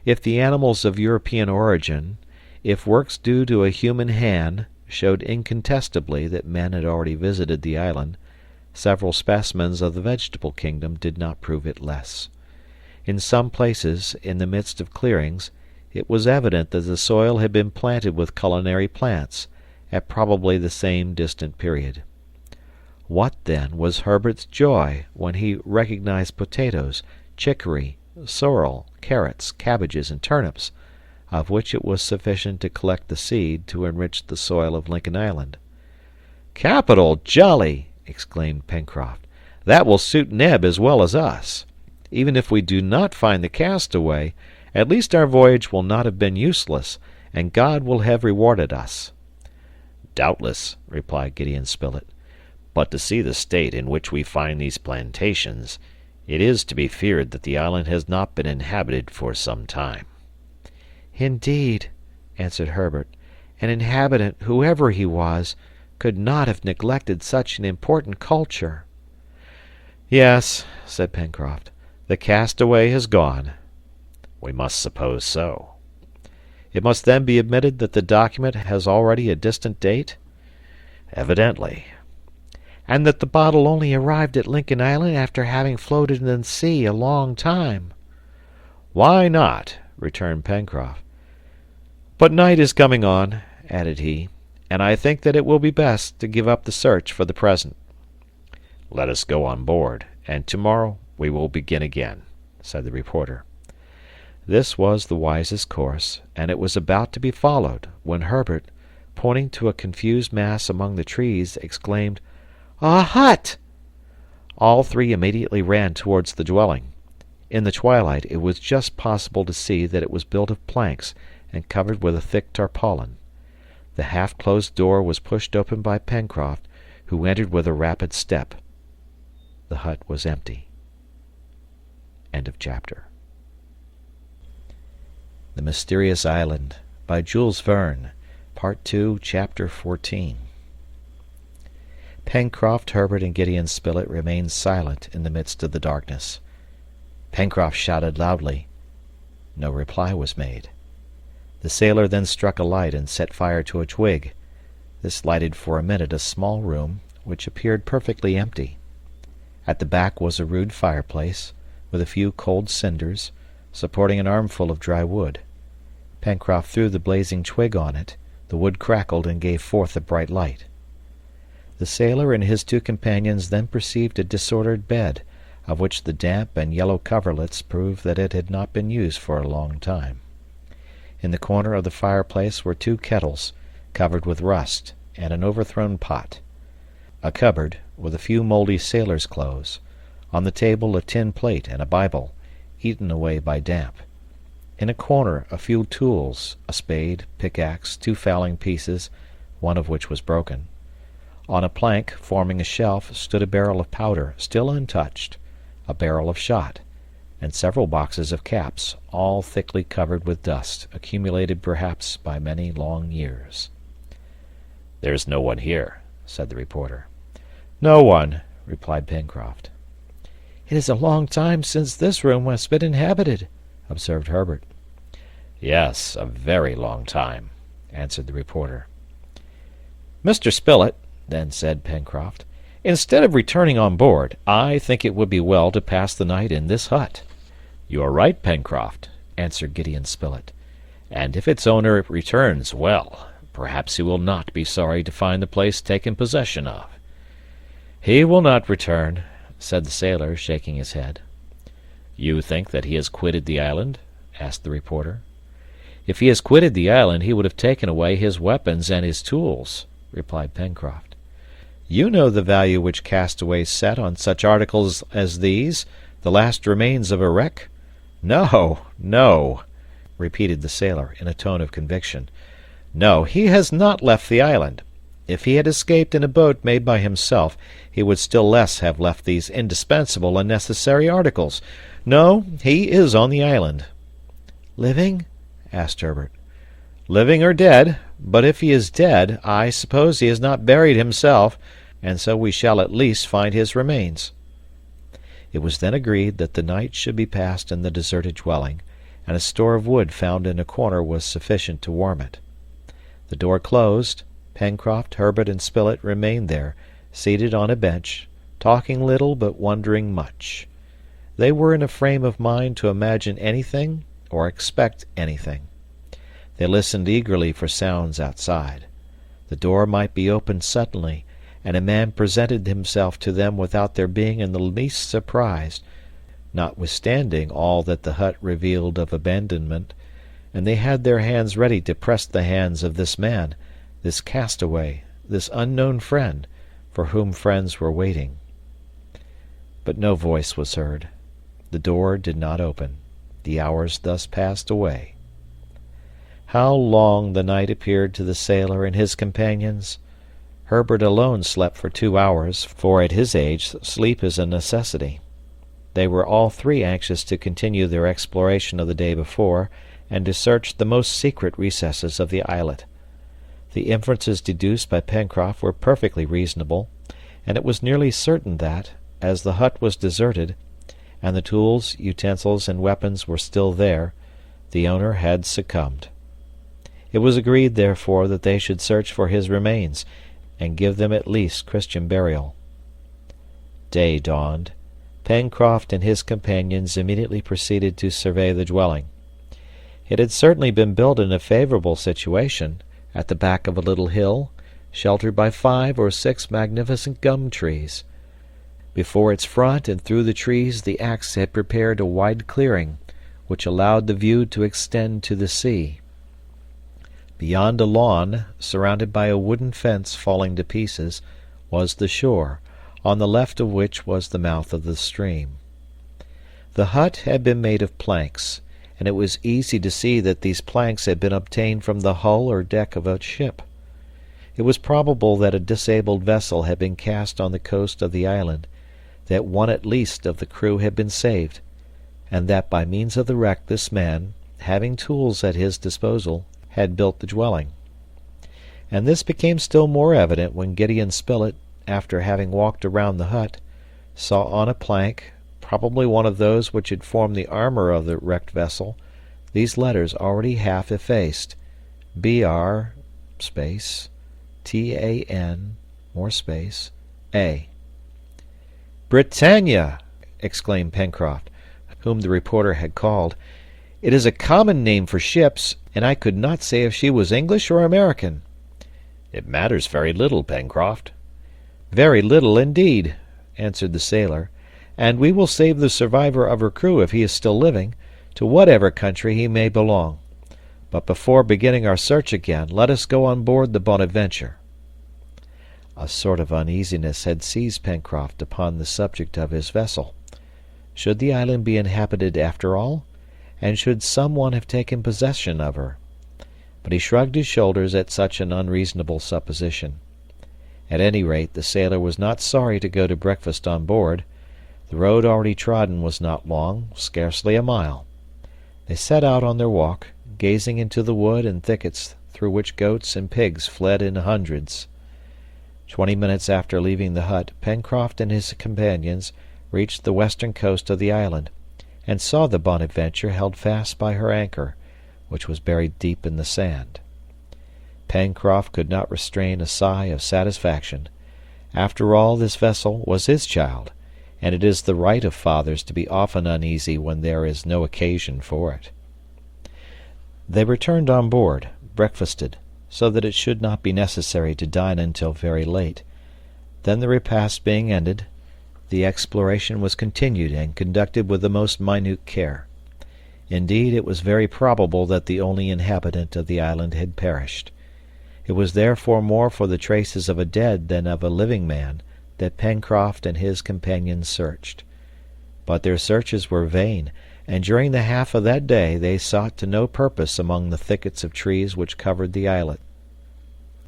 If the animals of European origin, if works due to a human hand, showed incontestably that men had already visited the island, several specimens of the vegetable kingdom did not prove it less. In some places, in the midst of clearings, it was evident that the soil had been planted with culinary plants, at probably the same distant period. What, then, was Herbert's joy when he recognized potatoes, chicory, sorrel, carrots, cabbages, and turnips, of which it was sufficient to collect the seed to enrich the soil of Lincoln Island. "Capital! Jolly!" exclaimed Pencroft.
That will suit Neb as well as us. Even if we do not find the castaway, at least our voyage will not have been useless, and God will have rewarded us." "Doubtless," replied Gideon Spilett. "But to see the state in which we find these plantations, it is to be feared that the island has not been inhabited for some time."
"Indeed," answered Herbert, "an inhabitant, whoever he was, could not have neglected such an important culture."
"Yes," said Pencroft, "the castaway has gone." "We must suppose so." "It must then be admitted that the document has already a distant date?" "Evidently."
"And that the bottle only arrived at Lincoln Island after having floated in the sea a long time."
"Why not?" returned Pencroft. "But night is coming on," added he, "and I think that it will be best to give up the search for the present." "Let us go on board, and tomorrow we will begin again," said the reporter. This was the wisest course, and it was about to be followed, when Herbert, pointing to a confused mass among the trees, exclaimed, "A hut!" All three immediately ran towards the dwelling. In the twilight it was just possible to see that it was built of planks and covered with a thick tarpaulin. The half-closed door was pushed open by Pencroft, who entered with a rapid step. The hut was empty. End of chapter. The Mysterious Island, by Jules Verne, Part 2, Chapter 14. Pencroft, Herbert, and Gideon Spilett remained silent in the midst of the darkness. Pencroft shouted loudly. No reply was made. The sailor then struck a light and set fire to a twig. This lighted for a minute a small room, which appeared perfectly empty. At the back was a rude fireplace, with a few cold cinders, supporting an armful of dry wood. Pencroft threw the blazing twig on it. The wood crackled and gave forth a bright light. The sailor and his two companions then perceived a disordered bed, of which the damp and yellow coverlets proved that it had not been used for a long time. In the corner of the fireplace were two kettles, covered with rust, and an overthrown pot. A cupboard, with a few mouldy sailor's clothes. On the table a tin plate and a Bible, eaten away by damp. In a corner a few tools, a spade, pickaxe, two fowling pieces, one of which was broken. On a plank, forming a shelf, stood a barrel of powder, still untouched, a barrel of shot, and several boxes of caps, all thickly covered with dust, accumulated perhaps by many long years. "There is no one here," said the reporter. "No one," replied Pencroft.
"It is a long time since this room has been inhabited," observed Herbert.
"Yes, a very long time," answered the reporter.
"Mr. Spilett," then said Pencroft, "instead of returning on board, I think it would be well to pass the night in this hut."
"You are right, Pencroft," answered Gideon Spilett, "and if its owner returns, well, perhaps he will not be sorry to find the place taken possession of."
"He will not return," said the sailor, shaking his head.
"You think that he has quitted the island?" asked the reporter.
"If he has quitted the island, he would have taken away his weapons and his tools," replied Pencroft. "You know the value which castaways set on such articles as these, the last remains of a wreck?"
"No, no,"
repeated the sailor, in a tone of conviction. "No, he has not left the island. If he had escaped in a boat made by himself, he would still less have left these indispensable and necessary articles. No, he is on the island." "Living?" asked Herbert.
"Living or dead,
but if he is dead, I suppose he has not buried himself, and so we shall at least find his remains." It was then agreed that the night should be passed in the deserted dwelling, and a store of wood found in a corner was sufficient to warm it. The door closed, Pencroft, Herbert, and Spilett remained there, seated on a bench, talking little but wondering much. They were in a frame of mind to imagine anything or expect anything. They listened eagerly for sounds outside. The door might be opened suddenly, and a man presented himself to them without their being in the least surprised, notwithstanding all that the hut revealed of abandonment, and they had their hands ready to press the hands of this man, this castaway, this unknown friend, for whom friends were waiting. But no voice was heard. The door did not open. The hours thus passed away. How long the night appeared to the sailor and his companions! Herbert alone slept for 2 hours, for at his age sleep is a necessity. They were all three anxious to continue their exploration of the day before, and to search the most secret recesses of the islet. The inferences deduced by Pencroft were perfectly reasonable, and it was nearly certain that, as the hut was deserted, and the tools, utensils, and weapons were still there, the owner had succumbed. It was agreed, therefore, that they should search for his remains, and give them at least Christian burial. Day dawned. Pencroft and his companions immediately proceeded to survey the dwelling. It had certainly been built in a favorable situation, at the back of a little hill, sheltered by 5 or 6 magnificent gum trees. Before its front and through the trees the axe had prepared a wide clearing, which allowed the view to extend to the sea. Beyond a lawn, surrounded by a wooden fence falling to pieces, was the shore, on the left of which was the mouth of the stream. The hut had been made of planks, and it was easy to see that these planks had been obtained from the hull or deck of a ship. It was probable that a disabled vessel had been cast on the coast of the island, that one at least of the crew had been saved, and that by means of the wreck this man, having tools at his disposal, had built the dwelling. And this became still more evident when Gideon Spilett, after having walked around the hut, saw on a plank, probably one of those which had formed the armor of the wrecked vessel, these letters already half effaced: B.R. T.A.N. A. "Britannia!" exclaimed Pencroft, whom the reporter had called. "It is a common name for ships, and I could not say if she was English or American."
"It matters very little, Pencroft."
"Very little indeed," answered the sailor, "and we will save the survivor of her crew, if he is still living, to whatever country he may belong. But before beginning our search again, let us go on board the Bonadventure." A sort of uneasiness had seized Pencroft upon the subject of his vessel. Should the island be inhabited after all, and should some one have taken possession of her? But he shrugged his shoulders at such an unreasonable supposition. At any rate, the sailor was not sorry to go to breakfast on board. The road already trodden was not long, scarcely a mile. They set out on their walk, gazing into the wood and thickets through which goats and pigs fled in hundreds. 20 minutes after leaving the hut, Pencroft and his companions reached the western coast of the island, and saw the Bonadventure held fast by her anchor, which was buried deep in the sand. Pencroft could not restrain a sigh of satisfaction. After all, this vessel was his child, and it is the right of fathers to be often uneasy when there is no occasion for it. They returned on board, breakfasted, so that it should not be necessary to dine until very late. Then, the repast being ended, the exploration was continued and conducted with the most minute care. Indeed, it was very probable that the only inhabitant of the island had perished. It was therefore more for the traces of a dead than of a living man that Pencroft and his companions searched. But their searches were vain, and during the half of that day they sought to no purpose among the thickets of trees which covered the islet.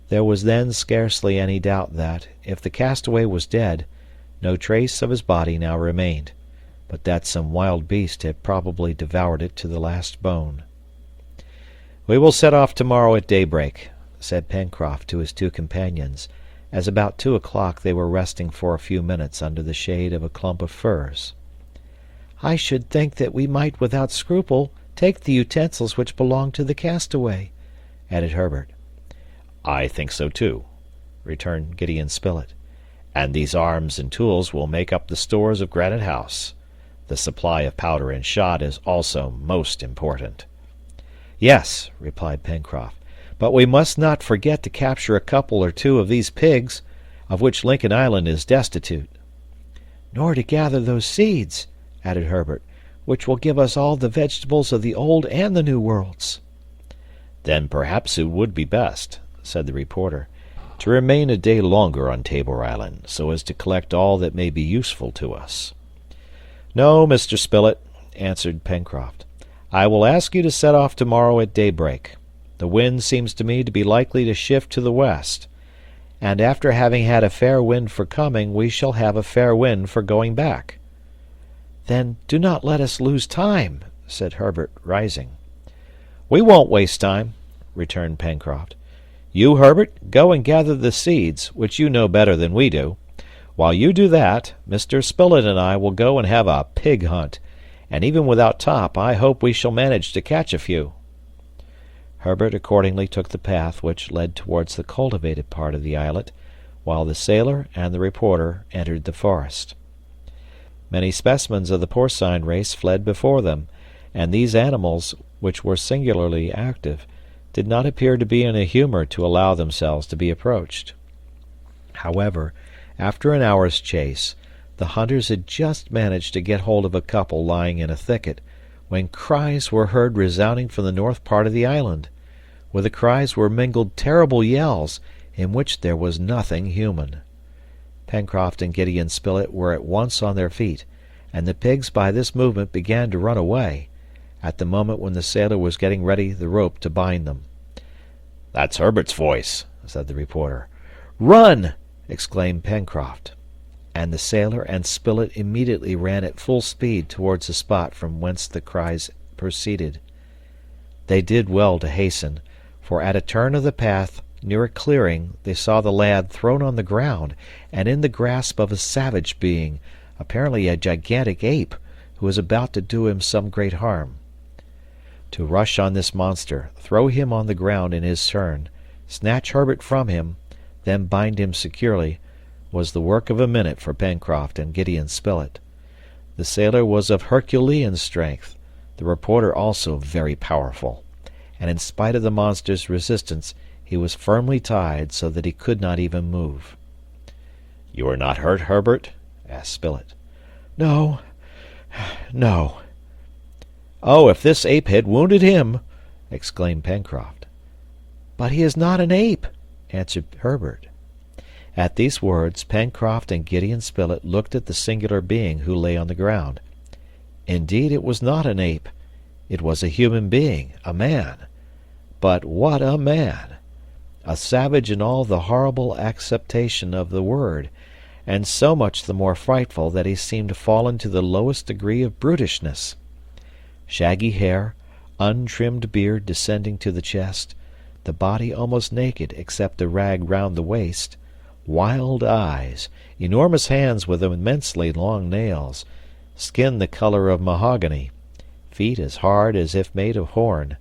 There was then scarcely any doubt that, if the castaway was dead, no trace of his body now remained, but that some wild beast had probably devoured it to the last bone. "We will set off tomorrow at daybreak," said Pencroft to his two companions, as about 2 o'clock they were resting for a few minutes under the shade of a clump of firs. "I should think that we might without scruple take the utensils which belong to the castaway," added Herbert.
"I think so too," returned Gideon Spilett, "and these arms and tools will make up the stores of Granite House. The supply of powder and shot is also most important."
"Yes," replied Pencroft, "but we must not forget to capture a couple or two of these pigs, of which Lincoln Island is destitute." "Nor to gather those seeds," added Herbert, "which will give us all the vegetables of the Old and the New Worlds."
"Then perhaps it would be best," said the reporter, "to remain a day longer on Tabor Island, so as to collect all that may be useful to us. "No, Mr. Spilett," answered Pencroft. "I will ask you to set off tomorrow at daybreak. The wind seems to me to be likely to shift to the west, and after having had a fair wind for coming, we shall have a fair wind for going back." "Then do not let us lose time," said Herbert, rising. "We won't waste time," returned Pencroft. "You, Herbert, go and gather the seeds, which you know better than we do. While you do that, Mr. Spilett and I will go and have a pig hunt, and even without Top I hope we shall manage to catch a few." Herbert accordingly took the path which led towards the cultivated part of the islet, while the sailor and the reporter entered the forest. Many specimens of the porcine race fled before them, and these animals, which were singularly active, did not appear to be in a humor to allow themselves to be approached. However, after an hour's chase, the hunters had just managed to get hold of a couple lying in a thicket, when cries were heard resounding from the north part of the island. With the cries were mingled terrible yells, in which there was nothing human. Pencroft and Gideon Spilett were at once on their feet, and the pigs by this movement began to run away, at the moment when the sailor was getting ready the rope to bind them. "That's Herbert's voice," said the reporter. "Run!" exclaimed Pencroft, and the sailor and Spilett immediately ran at full speed towards the spot from whence the cries proceeded. They did well to hasten, for at a turn of the path near a clearing they saw the lad thrown on the ground and in the grasp of a savage being, apparently a gigantic ape, who was about to do him some great harm. To rush on this monster, throw him on the ground in his turn, snatch Herbert from him, then bind him securely, was the work of a minute for Pencroft and Gideon Spilett. The sailor was of Herculean strength, the reporter also very powerful, and in spite of the monster's resistance he was firmly tied so that he could not even move. "You are not hurt, Herbert?" asked Spilett. "No, no." "Oh, if this ape had wounded him!" exclaimed Pencroft. "But he is not an ape," answered Herbert. At these words Pencroft and Gideon Spilett looked at the singular being who lay on the ground. Indeed, it was not an ape. It was a human being, a man. But what a man! A savage in all the horrible acceptation of the word, and so much the more frightful that he seemed fallen to the lowest degree of brutishness. Shaggy hair, untrimmed beard descending to the chest, the body almost naked except a rag round the waist, wild eyes, enormous hands with immensely long nails, skin the color of mahogany, feet as hard as if made of horn.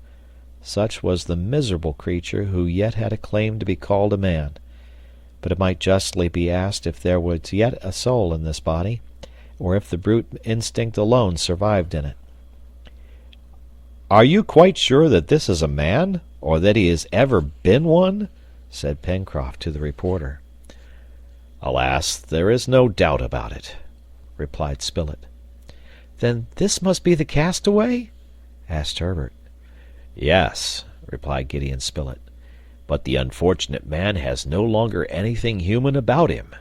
Such was the miserable creature who yet had a claim to be called a man. But it might justly be asked if there was yet a soul in this body, or if the brute instinct alone survived in it. "Are you quite sure that this is a man, or that he has ever been one?" said Pencroft to the reporter. "Alas, there is no doubt about it," replied Spilett. "Then this must be the Castaway?" asked Herbert. "Yes," replied Gideon Spilett, "but the unfortunate man has no longer anything human about him."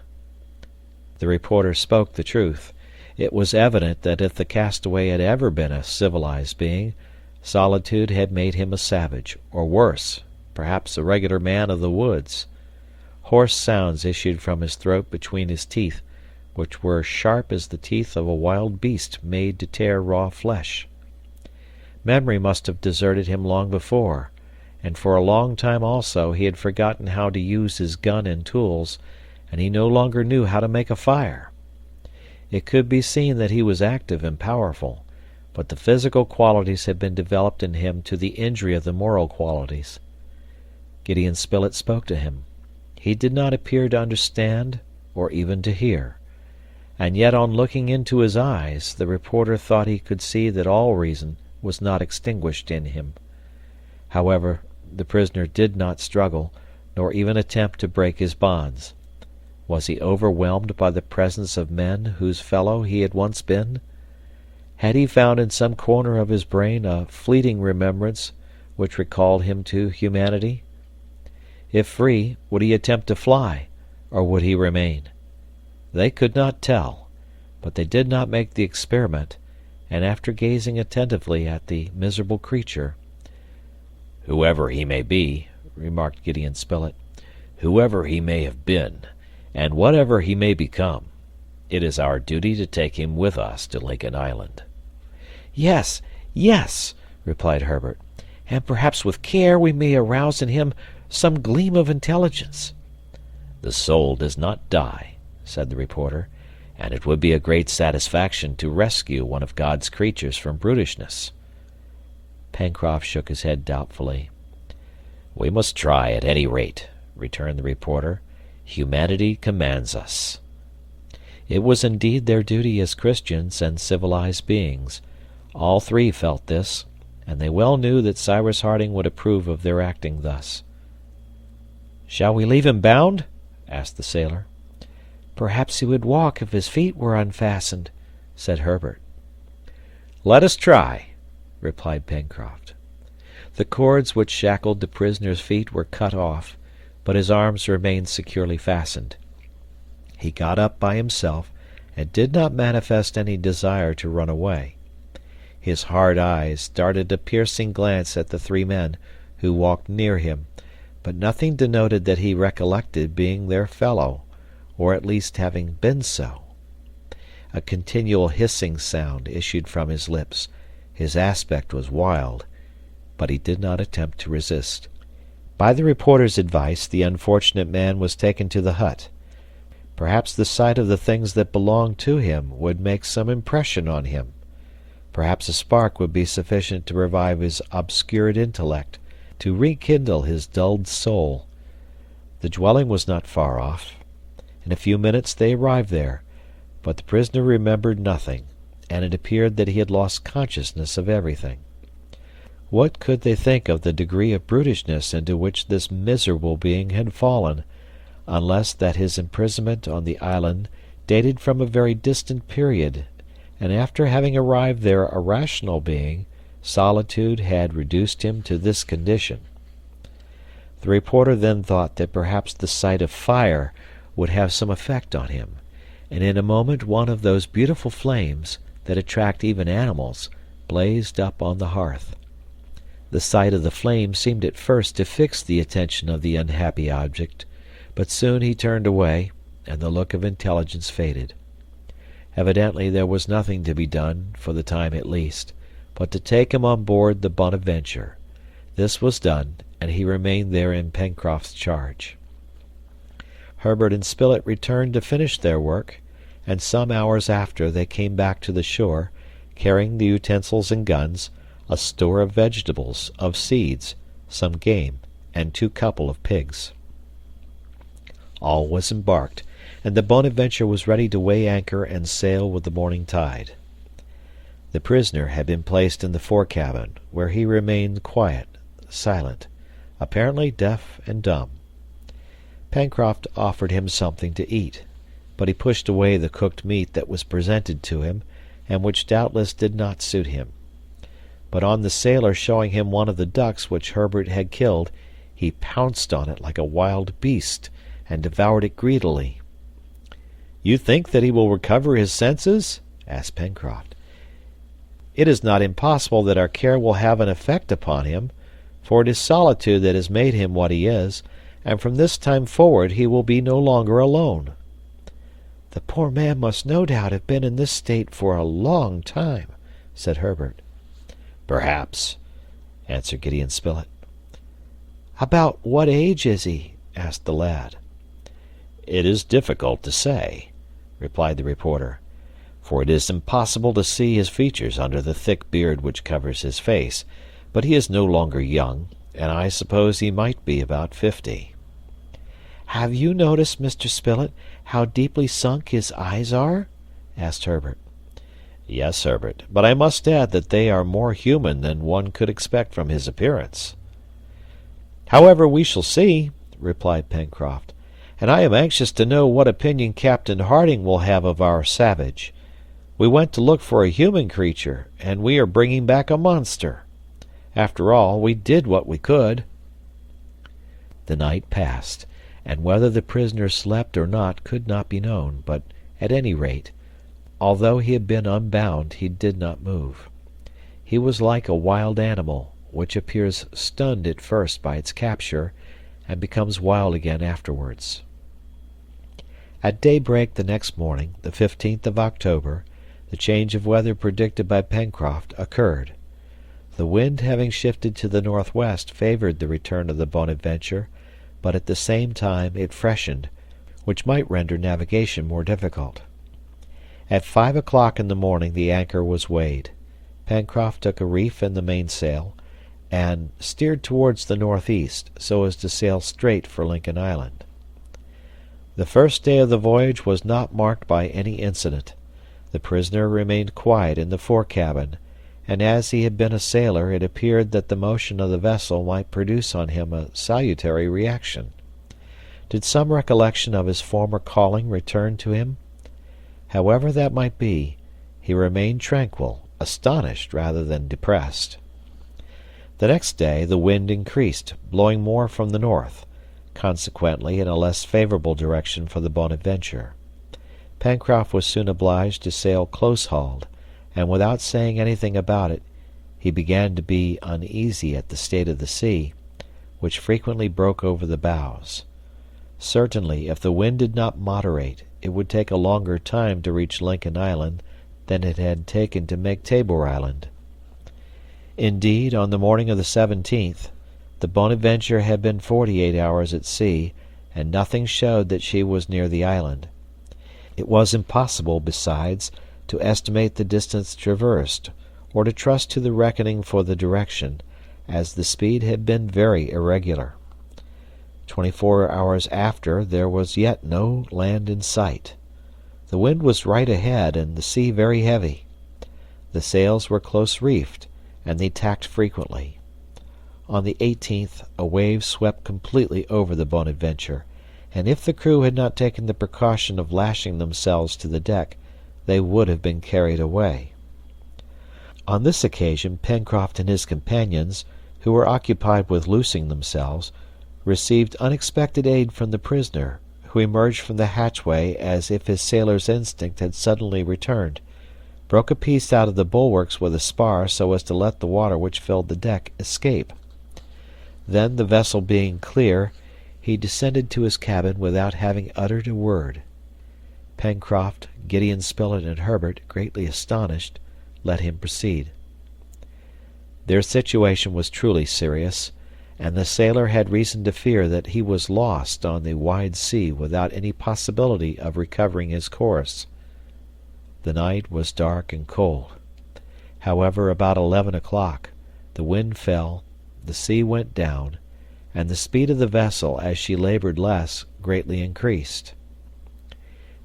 The reporter spoke the truth. It was evident that if the Castaway had ever been a civilized being, solitude had made him a savage, or worse, perhaps a regular man of the woods. Hoarse sounds issued from his throat between his teeth, which were sharp as the teeth of a wild beast made to tear raw flesh. Memory must have deserted him long before, and for a long time also he had forgotten how to use his gun and tools, and he no longer knew how to make a fire. It could be seen that he was active and powerful, but the physical qualities had been developed in him to the injury of the moral qualities. Gideon Spilett spoke to him. He did not appear to understand or even to hear, and yet on looking into his eyes the reporter thought he could see that all reason was not extinguished in him. However, the prisoner did not struggle, nor even attempt to break his bonds. Was he overwhelmed by the presence of men whose fellow he had once been? Had he found in some corner of his brain a fleeting remembrance which recalled him to humanity? If free, would he attempt to fly, or would he remain? They could not tell,
but they did not make the experiment, and after gazing attentively at the miserable creature,
"Whoever he may be," remarked Gideon Spilett, "whoever he may have been, and whatever he may become, it is our duty to take him with us to Lincoln Island."
"Yes, yes," replied Herbert, "and perhaps with care we may arouse in him some gleam of intelligence."
"The soul does not die," said the reporter, "and it would be a great satisfaction to rescue one of God's creatures from brutishness."
Pencroft shook his head doubtfully.
"We must try at any rate," returned the reporter. "Humanity commands us."
It was indeed their duty as Christians and civilized beings. All three felt this, and they well knew that Cyrus Harding would approve of their acting thus. "Shall we leave him bound?" asked the sailor. "Perhaps he would walk if his feet were unfastened," said Herbert.
"Let us try,"
replied Pencroft. The cords which shackled the prisoner's feet were cut off, but his arms remained securely fastened. He got up by himself, and did not manifest any desire to run away. His hard eyes darted a piercing glance at the three men, who walked near him, but nothing denoted that he recollected being their fellow, or at least having been so. A continual hissing sound issued from his lips. His aspect was wild, but he did not attempt to resist. By the reporter's advice, the unfortunate man was taken to the hut. Perhaps the sight of the things that belonged to him would make some impression on him. Perhaps a spark would be sufficient to revive his obscured intellect, to rekindle his dulled soul. The dwelling was not far off. In a few minutes they arrived there, but the prisoner remembered nothing, and it appeared that he had lost consciousness of everything. What could they think of the degree of brutishness into which this miserable being had fallen, unless that his imprisonment on the island dated from a very distant period, and after having arrived there a rational being, solitude had reduced him to this condition? The reporter then thought that perhaps the sight of fire would have some effect on him, and in a moment one of those beautiful flames that attract even animals blazed up on the hearth. The sight of the flame seemed at first to fix the attention of the unhappy object, but soon he turned away, and the look of intelligence faded. Evidently there was nothing to be done, for the time at least, but to take him on board the Bonadventure. This was done, and he remained there in Pencroft's charge. Herbert and Spilett returned to finish their work, and some hours after they came back to the shore, carrying the utensils and guns, a store of vegetables, of seeds, some game, and 2 couple of pigs. All was embarked, and the Bonadventure was ready to weigh anchor and sail with the morning tide. The prisoner had been placed in the fore-cabin, where he remained quiet, silent, apparently deaf and dumb. Pencroft offered him something to eat, but he pushed away the cooked meat that was presented to him, and which doubtless did not suit him. But on the sailor showing him one of the ducks which Herbert had killed, he pounced on it like a wild beast, and devoured it greedily. "You think that he will recover his senses?" asked Pencroft. "It is not impossible that our care will have an effect upon him, for it is solitude that has made him what he is, and from this time forward he will be no longer alone." "The poor man must no doubt have been in this state for a long time," said Herbert.
"Perhaps," answered Gideon Spilett.
"About what age is he?" asked the lad.
"It is difficult to say," replied the reporter, "for it is impossible to see his features under the thick beard which covers his face, but he is no longer young, and I suppose he might be about 50.
"Have you noticed, Mr. Spilett, how deeply sunk his eyes are?" asked Herbert.
"Yes, Herbert, but I must add that they are more human than one could expect from his appearance."
"However, we shall see," replied Pencroft, "and I am anxious to know what opinion Captain Harding will have of our savage. We went to look for a human creature, and we are bringing back a monster. After all, we did what we could." The night passed, and whether the prisoner slept or not could not be known, but, at any rate, Although he had been unbound, he did not move. He was like a wild animal, which appears stunned at first by its capture, and becomes wild again afterwards. At daybreak the next morning, the 15th of October, the change of weather predicted by Pencroft occurred. The wind having shifted to the northwest favored the return of the Bonadventure, but at the same time it freshened, which might render navigation more difficult. At 5 o'clock in the morning the anchor was weighed. Pencroft took a reef in the mainsail, and steered towards the northeast, so as to sail straight for Lincoln Island. The first day of the voyage was not marked by any incident. The prisoner remained quiet in the fore-cabin, and as he had been a sailor, it appeared that the motion of the vessel might produce on him a salutary reaction. Did some recollection of his former calling return to him? However that might be, he remained tranquil, astonished rather than depressed. The next day the wind increased, blowing more from the north, consequently in a less favorable direction for the Bonadventure. Pencroft was soon obliged to sail close-hauled, and without saying anything about it, he began to be uneasy at the state of the sea, which frequently broke over the bows. Certainly, if the wind did not moderate, it would take a longer time to reach Lincoln Island than it had taken to make Tabor Island. Indeed, on the morning of the 17th, the Bonadventure had been 48 hours at sea, and nothing showed that she was near the island. It was impossible, besides, to estimate the distance traversed, or to trust to the reckoning for the direction, as the speed had been very irregular. 24 hours after, there was yet no land in sight. The wind was right ahead, and the sea very heavy. The sails were close reefed, and they tacked frequently. On the 18th, a wave swept completely over the Bonadventure, and if the crew had not taken the precaution of lashing themselves to the deck, they would have been carried away. On this occasion Pencroft and his companions, who were occupied with loosing themselves, received unexpected aid from the prisoner, who emerged from the hatchway as if his sailor's instinct had suddenly returned, broke a piece out of the bulwarks with a spar so as to let the water which filled the deck escape. Then, the vessel being clear, he descended to his cabin without having uttered a word. Pencroft, Gideon Spilett, and Herbert, greatly astonished, let him proceed. Their situation was truly serious, and the sailor had reason to fear that he was lost on the wide sea without any possibility of recovering his course. The night was dark and cold. However, about 11 o'clock, the wind fell, the sea went down, and the speed of the vessel, as she labored less, greatly increased.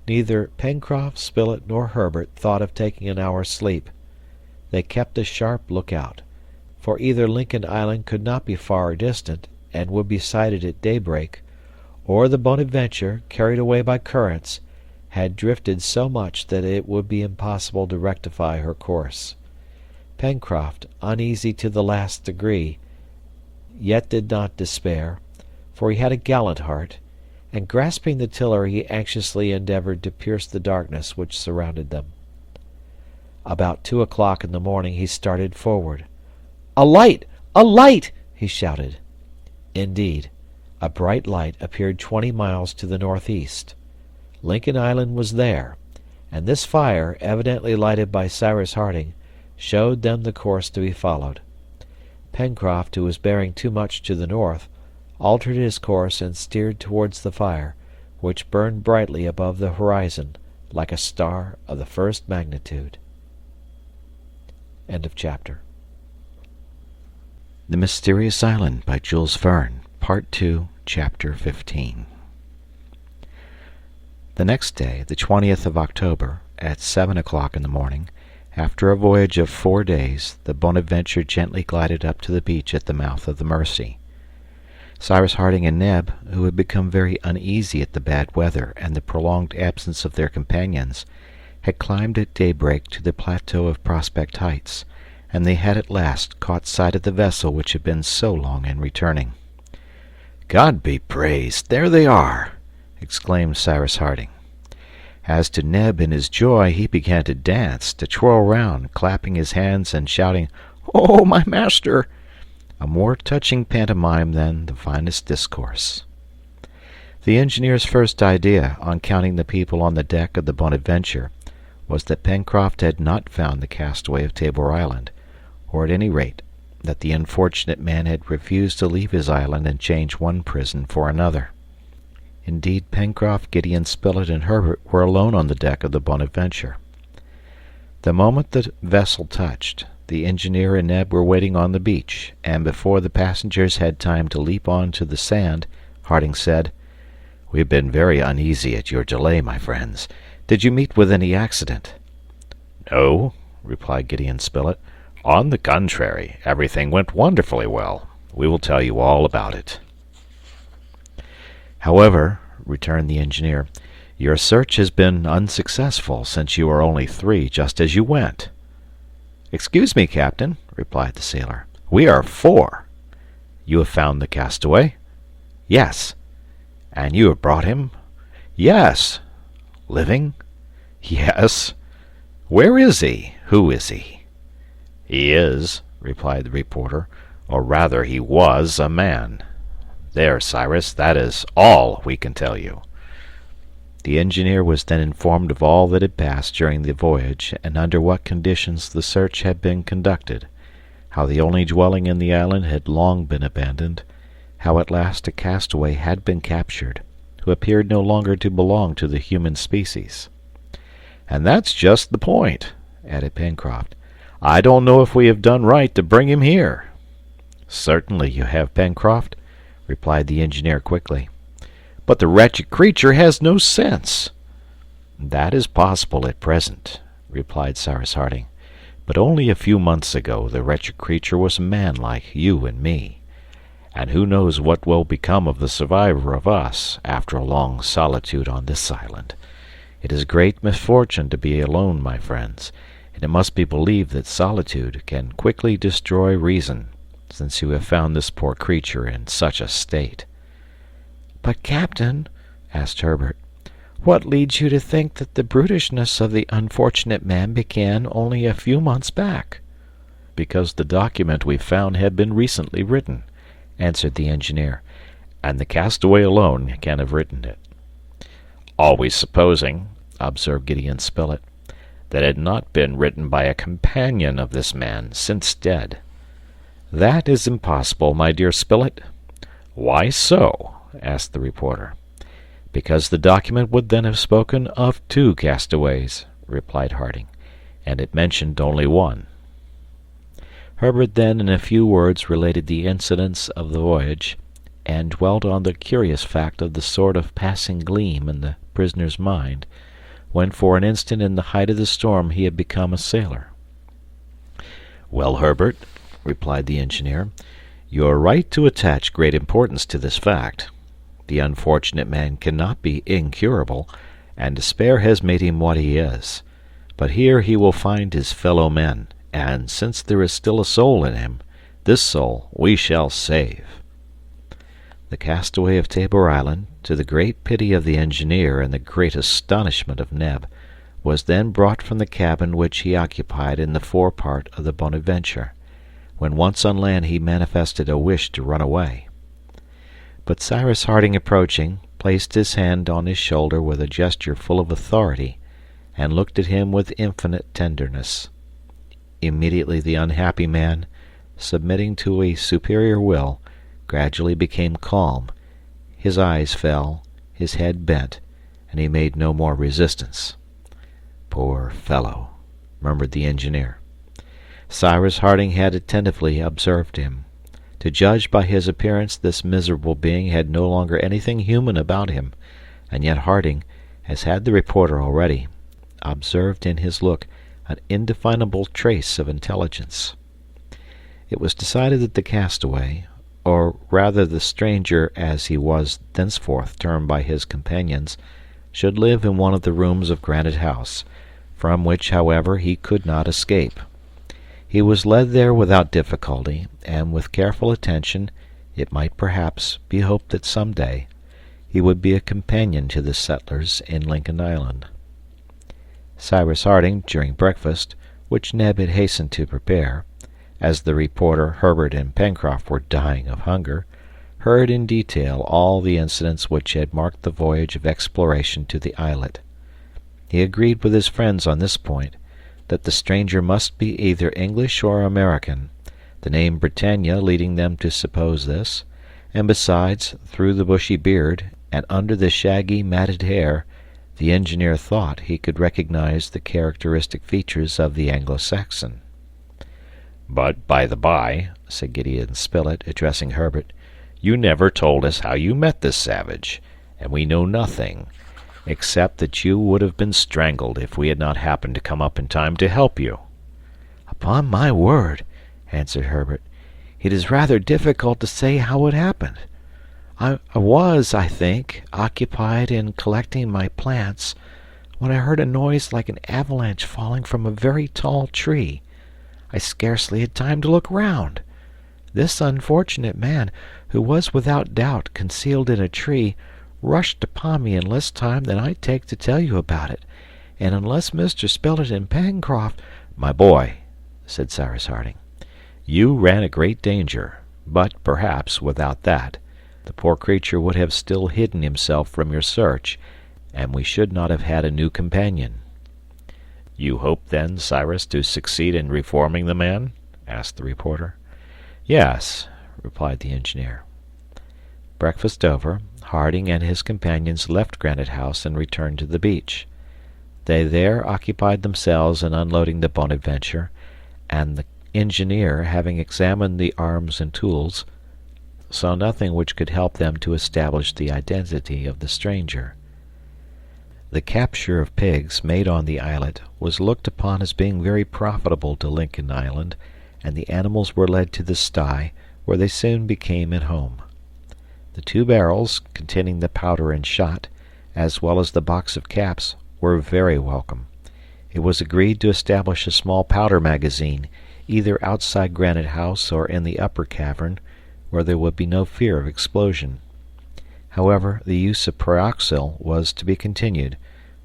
Neither Pencroft, Spilett, nor Herbert thought of taking an hour's sleep. They kept a sharp lookout, for either Lincoln Island could not be far distant, and would be sighted at daybreak, or the Bonadventure, carried away by currents, had drifted so much that it would be impossible to rectify her course. Pencroft, uneasy to the last degree, yet did not despair, for he had a gallant heart, and grasping the tiller he anxiously endeavored to pierce the darkness which surrounded them. About 2 o'clock in the morning he started forward. "A light! A light!" he shouted. Indeed, a bright light appeared 20 miles to the northeast. Lincoln Island was there, and this fire, evidently lighted by Cyrus Harding, showed them the course to be followed. Pencroft, who was bearing too much to the north, altered his course and steered towards the fire, which burned brightly above the horizon like a star of the first magnitude. End of chapter.
The Mysterious Island by Jules Verne, Part 2, Chapter 15. The next day, the 20th of October, at 7 o'clock in the morning, after a voyage of 4 days, the Bonadventure gently glided up to the beach at the mouth of the Mersey. Cyrus Harding and Neb, who had become very uneasy at the bad weather and the prolonged absence of their companions, had climbed at daybreak to the plateau of Prospect Heights, and they had at last caught sight of the vessel which had been so long in returning. "God be praised! There they are!" exclaimed Cyrus Harding.
As to Neb in his joy, he began to dance, to twirl round, clapping his hands and shouting, "Oh, my master!" A more touching pantomime than the finest discourse. The engineer's first idea, on counting the people on the deck of the Bonadventure, was that Pencroft had not found the castaway of Tabor Island, or at any rate, that the unfortunate man had refused to leave his island and change one prison for another. Indeed, Pencroft, Gideon Spilett, and Herbert were alone on the deck of the Bonadventure. The moment the vessel touched, the engineer and Neb were waiting on the beach, and before the passengers had time to leap on to the sand, Harding said, "We have been very uneasy at your delay, my friends. Did you meet with any accident?"
"No," replied Gideon Spilett. "On the contrary, everything went wonderfully well. We will tell you all about it."
"However," returned the engineer, "your search has been unsuccessful, since you are only 3 just as you went." "Excuse me, Captain," replied the sailor. "We are 4. You have found the castaway?" "Yes." "And you have brought him?"
"Yes."
"Living?"
"Yes."
"Where is he? Who is he?"
"He is," replied the reporter, "or rather he was, a man. There, Cyrus, that is all we can tell you."
The engineer was then informed of all that had passed during the voyage, and under what conditions the search had been conducted, how the only dwelling in the island had long been abandoned, how at last a castaway had been captured, who appeared no longer to belong to the human species.
"And that's just the point," added Pencroft. "I don't know if we have done right to bring him here."
"Certainly you have, Pencroft," replied the engineer quickly.
"But the wretched creature has no sense."
"That is possible at present," replied Cyrus Harding. "But only a few months ago the wretched creature was a man like you and me. And who knows what will become of the survivor of us, after a long solitude on this island? It is a great misfortune to be alone, my friends, and it must be believed that solitude can quickly destroy reason, since you have found this poor creature in such a state." "But, Captain," asked Herbert, "what leads you to think that the brutishness of the unfortunate man began only a few months back?" "Because the document we found had been recently written," answered the engineer, "and the castaway alone can have written it."
"Always supposing," observed Gideon Spilett, "that it had not been written by a companion of this man, since dead."
"That is impossible, my dear Spilett."
"Why so?" asked the reporter.
"Because the document would then have spoken of 2 castaways," replied Harding, "and it mentioned only one." Herbert then in a few words related the incidents of the voyage, and dwelt on the curious fact of the sort of passing gleam in the prisoner's mind, when for an instant in the height of the storm he had become a sailor. "Well, Herbert," replied the engineer, "you are right to attach great importance to this fact. The unfortunate man cannot be incurable, and despair has made him what he is. But here he will find his fellow men, and since there is still a soul in him, this soul we shall save." The castaway of Tabor Island, to the great pity of the engineer and the great astonishment of Neb, was then brought from the cabin which he occupied in the forepart of the Bonadventure. When once on land he manifested a wish to run away. But Cyrus Harding approaching, placed his hand on his shoulder with a gesture full of authority, and looked at him with infinite tenderness. Immediately the unhappy man, submitting to a superior will, gradually became calm, his eyes fell, his head bent, and he made no more resistance. "Poor fellow," murmured the engineer. Cyrus Harding had attentively observed him. To judge by his appearance, this miserable being had no longer anything human about him, and yet Harding, as had the reporter already, observed in his look an indefinable trace of intelligence. It was decided that the castaway, or rather the stranger as he was thenceforth termed by his companions, should live in one of the rooms of Granite House, from which, however, he could not escape. He was led there without difficulty, and with careful attention it might perhaps be hoped that some day he would be a companion to the settlers in Lincoln Island. Cyrus Harding, during breakfast, which Neb had hastened to prepare, as the reporter, Herbert, and Pencroft were dying of hunger, heard in detail all the incidents which had marked the voyage of exploration to the islet. He agreed with his friends on this point, that the stranger must be either English or American, the name Britannia leading them to suppose this, and besides, through the bushy beard, and under the shaggy, matted hair, the engineer thought he could recognize the characteristic features of the Anglo-Saxon.
"But, by the by," said Gideon Spilett, addressing Herbert, "you never told us how you met this savage, and we know nothing, except that you would have been strangled if we had not happened to come up in time to help you."
"Upon my word," answered Herbert, "it is rather difficult to say how it happened. I was, I think, occupied in collecting my plants, when I heard a noise like an avalanche falling from a very tall tree. I scarcely had time to look round. This unfortunate man, who was without doubt concealed in a tree, rushed upon me in less time than I take to tell you about it, and unless Mr. Spilett and Pencroft—"
"My boy," said Cyrus Harding, "you ran a great danger, but, perhaps, without that, the poor creature would have still hidden himself from your search, and we should not have had a new companion."
"You hope, then, Cyrus, to succeed in reforming the man?" asked the reporter.
"Yes," replied the engineer. Breakfast over, Harding and his companions left Granite House and returned to the beach. They there occupied themselves in unloading the Bonadventure, and the engineer, having examined the arms and tools, saw nothing which could help them to establish the identity of the stranger. The capture of pigs made on the islet was looked upon as being very profitable to Lincoln Island, and the animals were led to the sty, where they soon became at home. The 2 barrels, containing the powder and shot, as well as the box of caps, were very welcome. It was agreed to establish a small powder magazine, either outside Granite House or in the upper cavern, where there would be no fear of explosion. However, the use of pyroxyle was to be continued,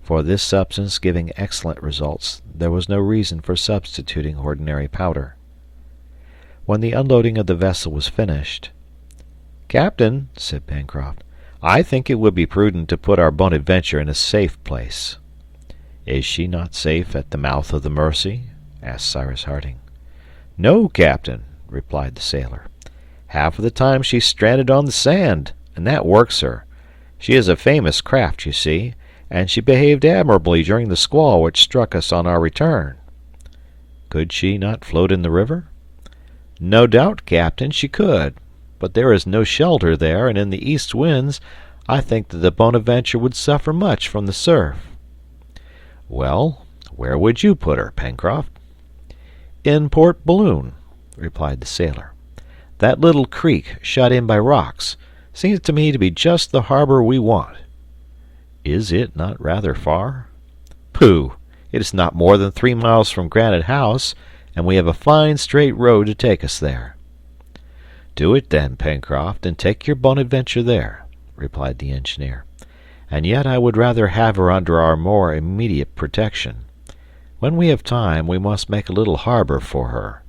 for this substance giving excellent results, there was no reason for substituting ordinary powder. When the unloading of the vessel was finished, "Captain," said Pencroft, "I think it would be prudent to put our Bonadventure in a safe place."
"Is she not safe at the mouth of the Mercy?" asked Cyrus Harding.
"No, Captain," replied the sailor. "Half of the time she's stranded on the sand, and that works her. She is a famous craft, you see, and she behaved admirably during the squall which struck us on our return."
"Could she not float in the river?"
"No doubt, Captain, she could, but there is no shelter there, and in the east winds I think that the Bonadventure would suffer much from the surf."
"Well, where would you put her, Pencroft?"
"In Port Balloon," replied the sailor. "That little creek, shut in by rocks, seems to me to be just the harbor we want."
"Is it not rather far?"
"Pooh! It is not more than 3 miles from Granite House, and we have a fine straight road to take us there." "Do it then, Pencroft, and take your Bonadventure there," replied the engineer. "And yet I would rather have her under our more immediate protection. When we have time, we must make a little harbor for her."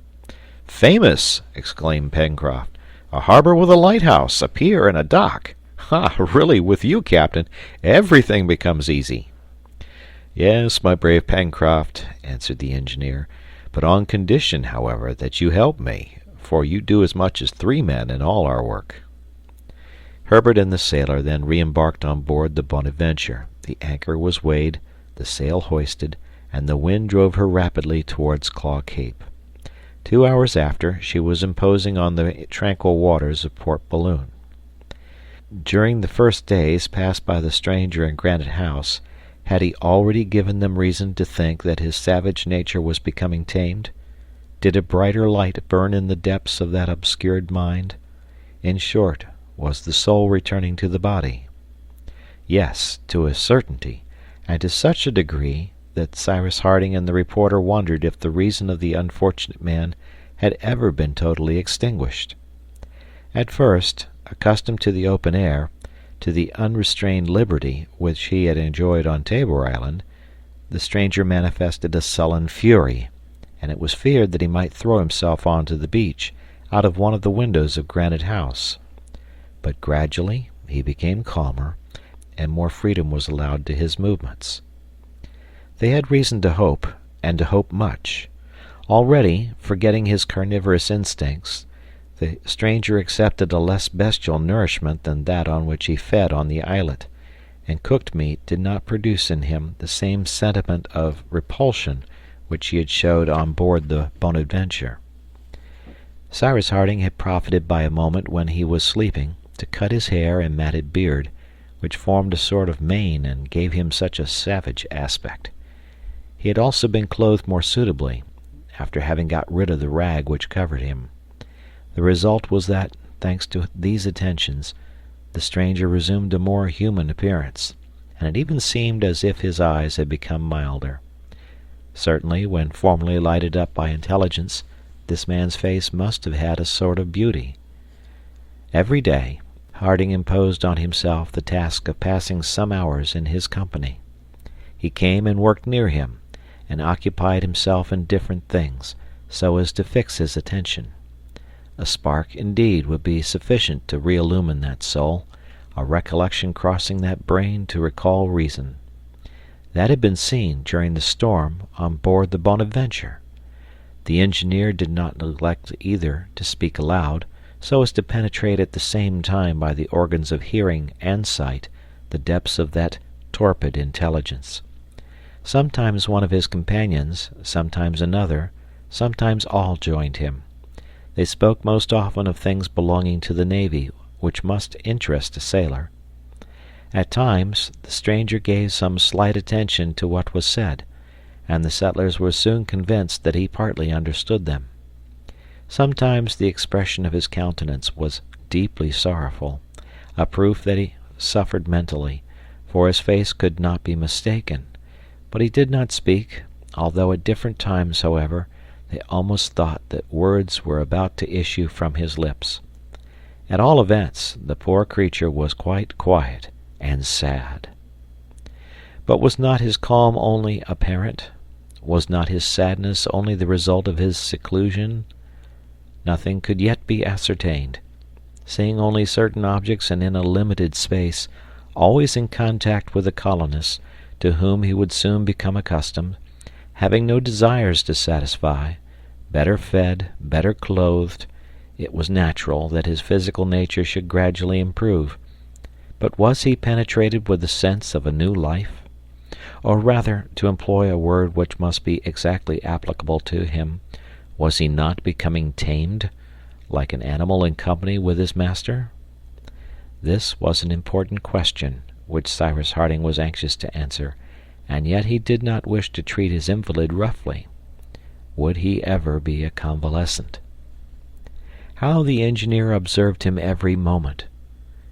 "Famous!" exclaimed Pencroft. "A harbor with a lighthouse, a pier, and a dock! Ha! Really, with you, Captain, everything becomes easy."
"Yes, my brave Pencroft," answered the engineer, "but on condition, however, that you help me, for you do as much as 3 men in all our work."
Herbert and the sailor then re-embarked on board the Bonadventure. The anchor was weighed, the sail hoisted, and the wind drove her rapidly towards Claw Cape. 2 hours after, she was imposing on the tranquil waters of Port Balloon. During the first days passed by the stranger in Granite House, had he already given them reason to think that his savage nature was becoming tamed? Did a brighter light burn in the depths of that obscured mind? In short, was the soul returning to the body? Yes, to a certainty, and to such a degree that Cyrus Harding and the reporter wondered if the reason of the unfortunate man had ever been totally extinguished. At first, accustomed to the open air, to the unrestrained liberty which he had enjoyed on Tabor Island, The stranger manifested a sullen fury, and it was feared that he might throw himself onto the beach, out of one of the windows of Granite House. But gradually he became calmer, and more freedom was allowed to his movements. They had reason to hope, and to hope much. Already, forgetting his carnivorous instincts, the stranger accepted a less bestial nourishment than that on which he fed on the islet, and cooked meat did not produce in him the same sentiment of repulsion which he had showed on board the Bonadventure. Cyrus Harding had profited by a moment when he was sleeping to cut his hair and matted beard, which formed a sort of mane and gave him such a savage aspect. He had also been clothed more suitably, after having got rid of the rag which covered him. The result was that, thanks to these attentions, the stranger resumed a more human appearance, and it even seemed as if his eyes had become milder. Certainly, when formerly lighted up by intelligence, this man's face must have had a sort of beauty. Every day, Harding imposed on himself the task of passing some hours in his company. He came and worked near him, and occupied himself in different things, so as to fix his attention. A spark, indeed, would be sufficient to re-illumine that soul, a recollection crossing that brain to recall reason. That had been seen, during the storm, on board the Bonadventure. The engineer did not neglect either to speak aloud, so as to penetrate at the same time by the organs of hearing and sight the depths of that torpid intelligence. Sometimes one of his companions, sometimes another, sometimes all joined him. They spoke most often of things belonging to the Navy, which must interest a sailor. At times the stranger gave some slight attention to what was said, and the settlers were soon convinced that he partly understood them. Sometimes the expression of his countenance was deeply sorrowful, a proof that he suffered mentally, for his face could not be mistaken. But he did not speak, although at different times, however, they almost thought that words were about to issue from his lips. At all events, the poor creature was quite quiet and sad. But was not his calm only apparent? Was not his sadness only the result of his seclusion? Nothing could yet be ascertained. Seeing only certain objects and in a limited space, always in contact with the colonists, to whom he would soon become accustomed, having no desires to satisfy, better fed, better clothed, it was natural that his physical nature should gradually improve. But was he penetrated with the sense of a new life? Or rather, to employ a word which must be exactly applicable to him, was he not becoming tamed, like an animal in company with his master? This was an important question, which Cyrus Harding was anxious to answer, and yet he did not wish to treat his invalid roughly. Would he ever be a convalescent? How the engineer observed him every moment!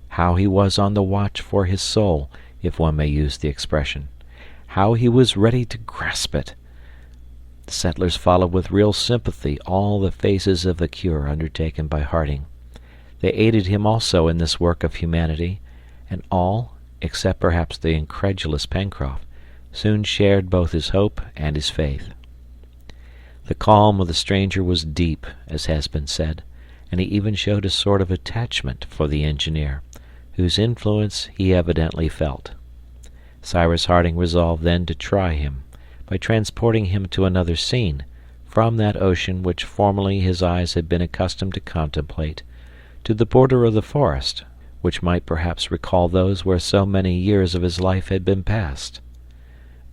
How he was on the watch for his soul, if one may use the expression! How he was ready to grasp it! The settlers followed with real sympathy all the phases of the cure undertaken by Harding. They aided him also in this work of humanity, and all, except perhaps the incredulous Pencroft, soon shared both his hope and his faith. The calm of the stranger was deep, as has been said, and he even showed a sort of attachment for the engineer, whose influence he evidently felt. Cyrus Harding resolved then to try him, by transporting him to another scene, from that ocean which formerly his eyes had been accustomed to contemplate, to the border of the forest, which might perhaps recall those where so many years of his life had been passed.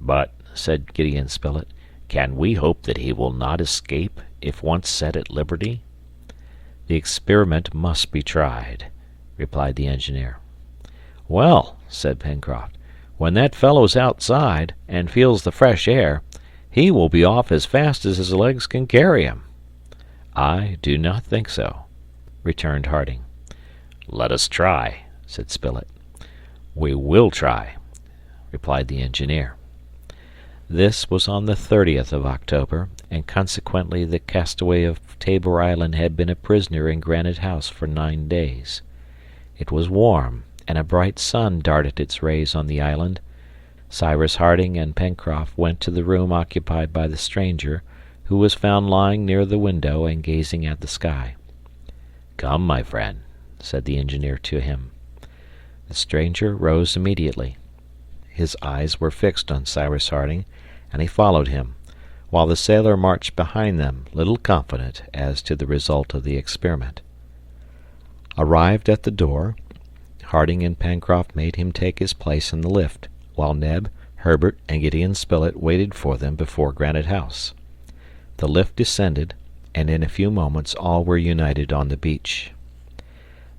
"But," said Gideon Spilett, "can we hope that he will not escape, if once set at liberty?"
"The experiment must be tried," replied the engineer.
"Well," said Pencroft, "when that fellow's outside, and feels the fresh air, he will be off as fast as his legs can carry him."
"I do not think so," returned Harding.
"Let us try," said Spilett.
"We will try," replied the engineer. This was on the 30th of October, and consequently the Castaway of Tabor Island had been a prisoner in Granite House for 9 days. It was warm, and a bright sun darted its rays on the island. Cyrus Harding and Pencroft went to the room occupied by the stranger, who was found lying near the window and gazing at the sky. "Come, my friend," said the engineer to him. The stranger rose immediately. His eyes were fixed on Cyrus Harding, and he followed him, while the sailor marched behind them, little confident as to the result of the experiment. Arrived at the door, Harding and Pencroft made him take his place in the lift, while Neb, Herbert, and Gideon Spilett waited for them before Granite House. The lift descended, and in a few moments all were united on the beach.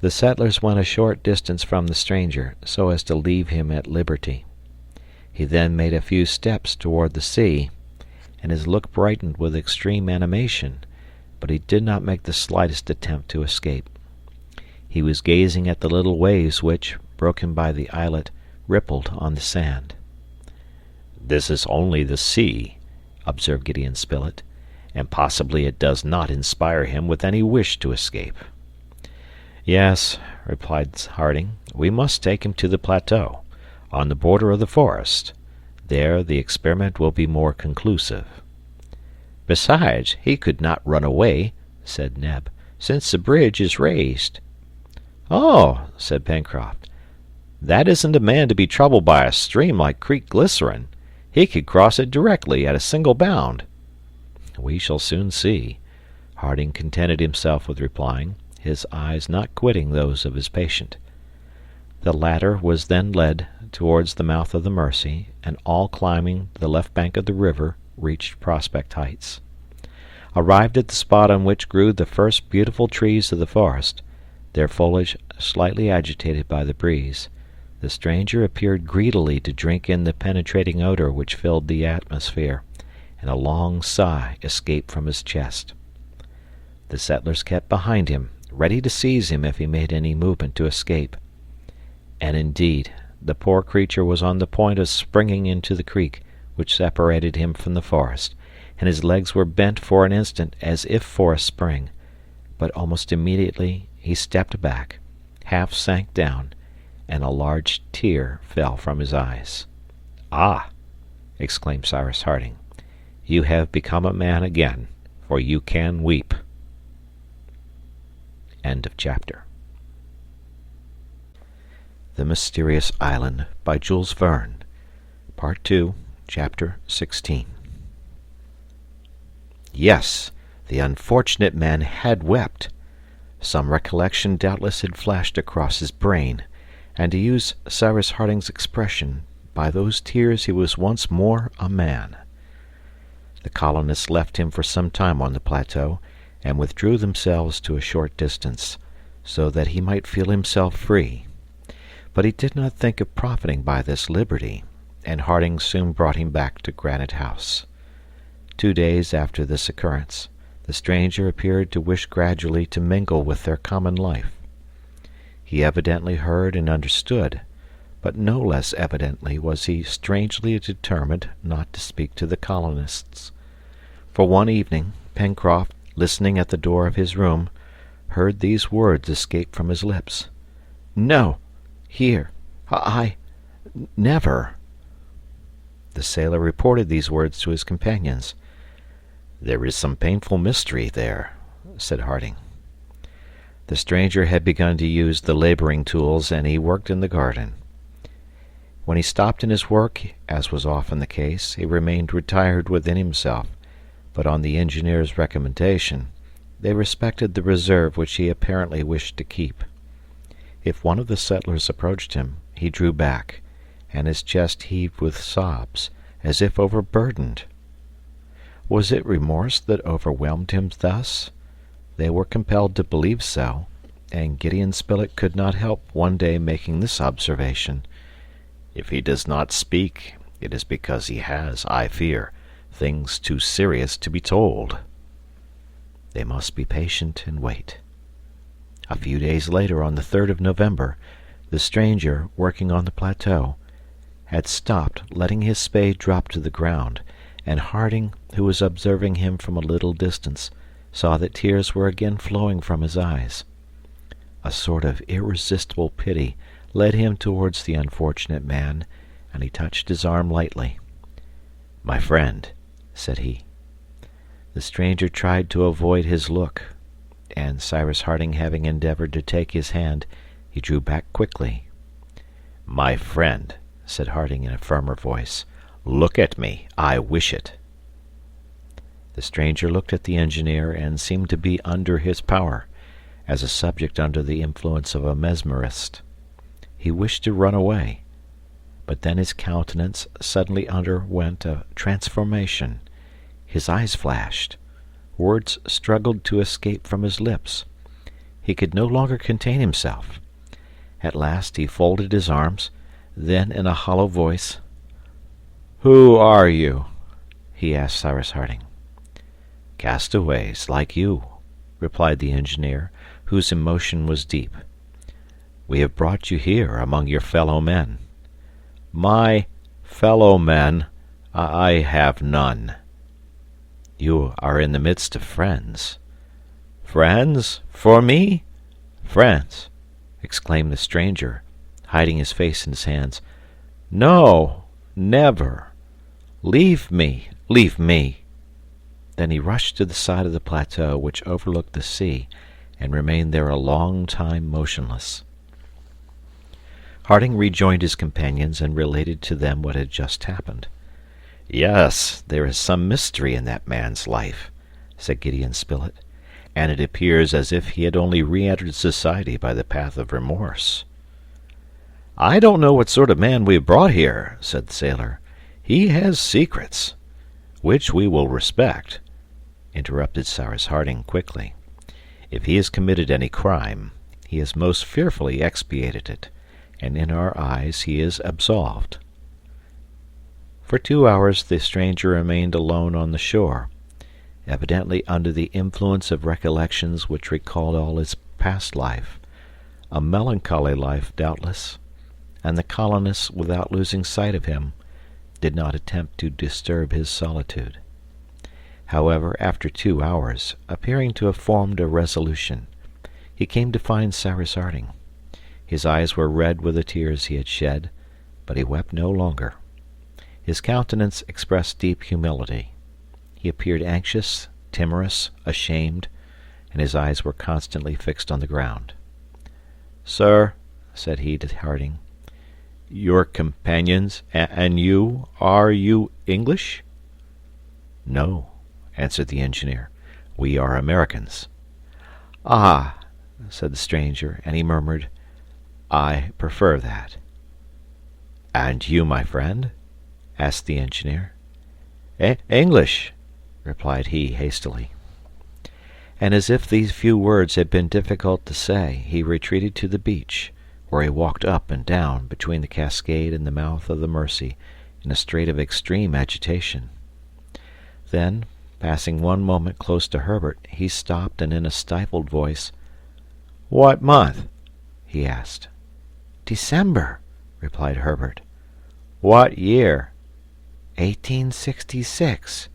The settlers went a short distance from the stranger, so as to leave him at liberty. He then made a few steps toward the sea, and his look brightened with extreme animation, but he did not make the slightest attempt to escape. He was gazing at the little waves which, broken by the islet, rippled on the sand. "This is only the sea," observed Gideon Spilett, "and possibly it does not inspire him with any wish to escape." "Yes," replied Harding, "we must take him to the plateau, on the border of the forest. There the experiment will be more conclusive." "Besides, he could not run away," said Neb, "since the bridge is raised." "Oh," said Pencroft, "that isn't a man to be troubled by a stream like Creek Glycerine. He could cross it directly at a single bound." "We shall soon see," Harding contented himself with replying, his eyes not quitting those of his patient. The latter was then led towards the mouth of the Mersey, and all climbing the left bank of the river reached Prospect Heights. Arrived at the spot on which grew the first beautiful trees of the forest, their foliage slightly agitated by the breeze, the stranger appeared greedily to drink in the penetrating odor which filled the atmosphere, and a long sigh escaped from his chest. The settlers kept behind him, ready to seize him if he made any movement to escape. And indeed, the poor creature was on the point of springing into the creek which separated him from the forest, and his legs were bent for an instant as if for a spring, but almost immediately he stepped back, half sank down, and a large tear fell from his eyes. "Ah!" exclaimed Cyrus Harding, "you have become a man again, for you can weep." End of chapter. The Mysterious Island by Jules Verne. Part 2, Chapter 16. Yes, the unfortunate man had wept. Some recollection doubtless had flashed across his brain, and to use Cyrus Harding's expression, by those tears he was once more a man. The colonists left him for some time on the plateau, and withdrew themselves to a short distance, so that he might feel himself free. But he did not think of profiting by this liberty, and Harding soon brought him back to Granite House. 2 days after this occurrence, the stranger appeared to wish gradually to mingle with their common life. He evidently heard and understood, but no less evidently was he strangely determined not to speak to the colonists. For one evening, Pencroft, listening at the door of his room, heard these words escape from his lips: "No, here, I never." The sailor reported these words to his companions. "There is some painful mystery there," said Harding. The stranger had begun to use the laboring tools, and he worked in the garden. When he stopped in his work, as was often the case, he remained retired within himself, but on the engineer's recommendation, they respected the reserve which he apparently wished to keep. If one of the settlers approached him, he drew back, and his chest heaved with sobs, as if overburdened. Was it remorse that overwhelmed him thus? They were compelled to believe so, and Gideon Spilett could not help one day making this observation: "If he does not speak, it is because he has, I fear, things too serious to be told." They must be patient and wait. A few days later, on the 3rd of November, the stranger, working on the plateau, had stopped, letting his spade drop to the ground, and Harding, who was observing him from a little distance, saw that tears were again flowing from his eyes. A sort of irresistible pity led him towards the unfortunate man, and he touched his arm lightly. "My friend," said he. The stranger tried to avoid his look, and Cyrus Harding having endeavored to take his hand, he drew back quickly. "My friend," said Harding in a firmer voice, "look at me. I wish it." The stranger looked at the engineer and seemed to be under his power, as a subject under the influence of a mesmerist. He wished to run away, but then his countenance suddenly underwent a transformation. His eyes flashed. Words struggled to escape from his lips. He could no longer contain himself. At last he folded his arms, then in a hollow voice, "Who are you?" he asked Cyrus Harding. "Castaways, like you," replied the engineer, whose emotion was deep. "We have brought you here among your fellow men." "My fellow men? I have none." "You are in the midst of friends." "Friends? For me?" "Friends," exclaimed the stranger, hiding his face in his hands. "No, never. Leave me, leave me." Then he rushed to the side of the plateau which overlooked the sea, and remained there a long time motionless. Harding rejoined his companions and related to them what had just happened. "Yes, there is some mystery in that man's life," said Gideon Spilett, "and it appears as if he had only re-entered society by the path of remorse." "I don't know what sort of man we have brought here," said the sailor. "He has secrets." "Which we will respect," interrupted Cyrus Harding quickly. "If he has committed any crime, he has most fearfully expiated it, and in our eyes he is absolved." For 2 hours the stranger remained alone on the shore, evidently under the influence of recollections which recalled all his past life, a melancholy life doubtless, and the colonists, without losing sight of him, did not attempt to disturb his solitude. However, after 2 hours, appearing to have formed a resolution, he came to find Cyrus Harding. His eyes were red with the tears he had shed, but he wept no longer. His countenance expressed deep humility. He appeared anxious, timorous, ashamed, and his eyes were constantly fixed on the ground. "Sir," said he to Harding, "your companions and you, are you English?" "No," answered the engineer. "We are Americans." "Ah," said the stranger, and he murmured, "I prefer that." "And you, my friend?" asked the engineer. "English," replied he hastily. And as if these few words had been difficult to say, he retreated to the beach, where he walked up and down between the cascade and the mouth of the Mersey in a state of extreme agitation. Then, passing one moment close to Herbert, he stopped and in a stifled voice, "What month?" he asked. "December," replied Herbert. "What year?" 1866.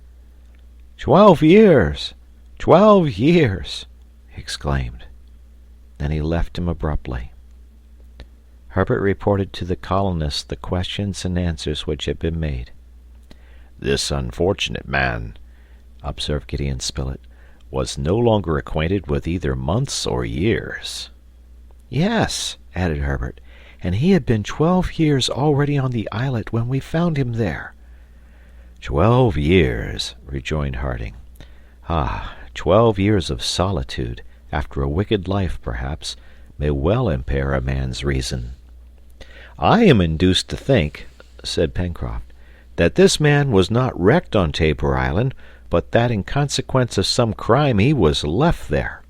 12 years! 12 years!" he exclaimed. Then he left him abruptly. Herbert reported to the colonists the questions and answers which had been made. "This unfortunate man," observed Gideon Spilett, "was no longer acquainted with either months or years." "Yes," added Herbert, "and he had been 12 years already on the islet when we found him there." 12 years, rejoined Harding. "Ah, 12 years of solitude, after a wicked life, perhaps, may well impair a man's reason." "I am induced to think," said Pencroft, "that this man was not wrecked on Tabor Island, but that in consequence of some crime he was left there."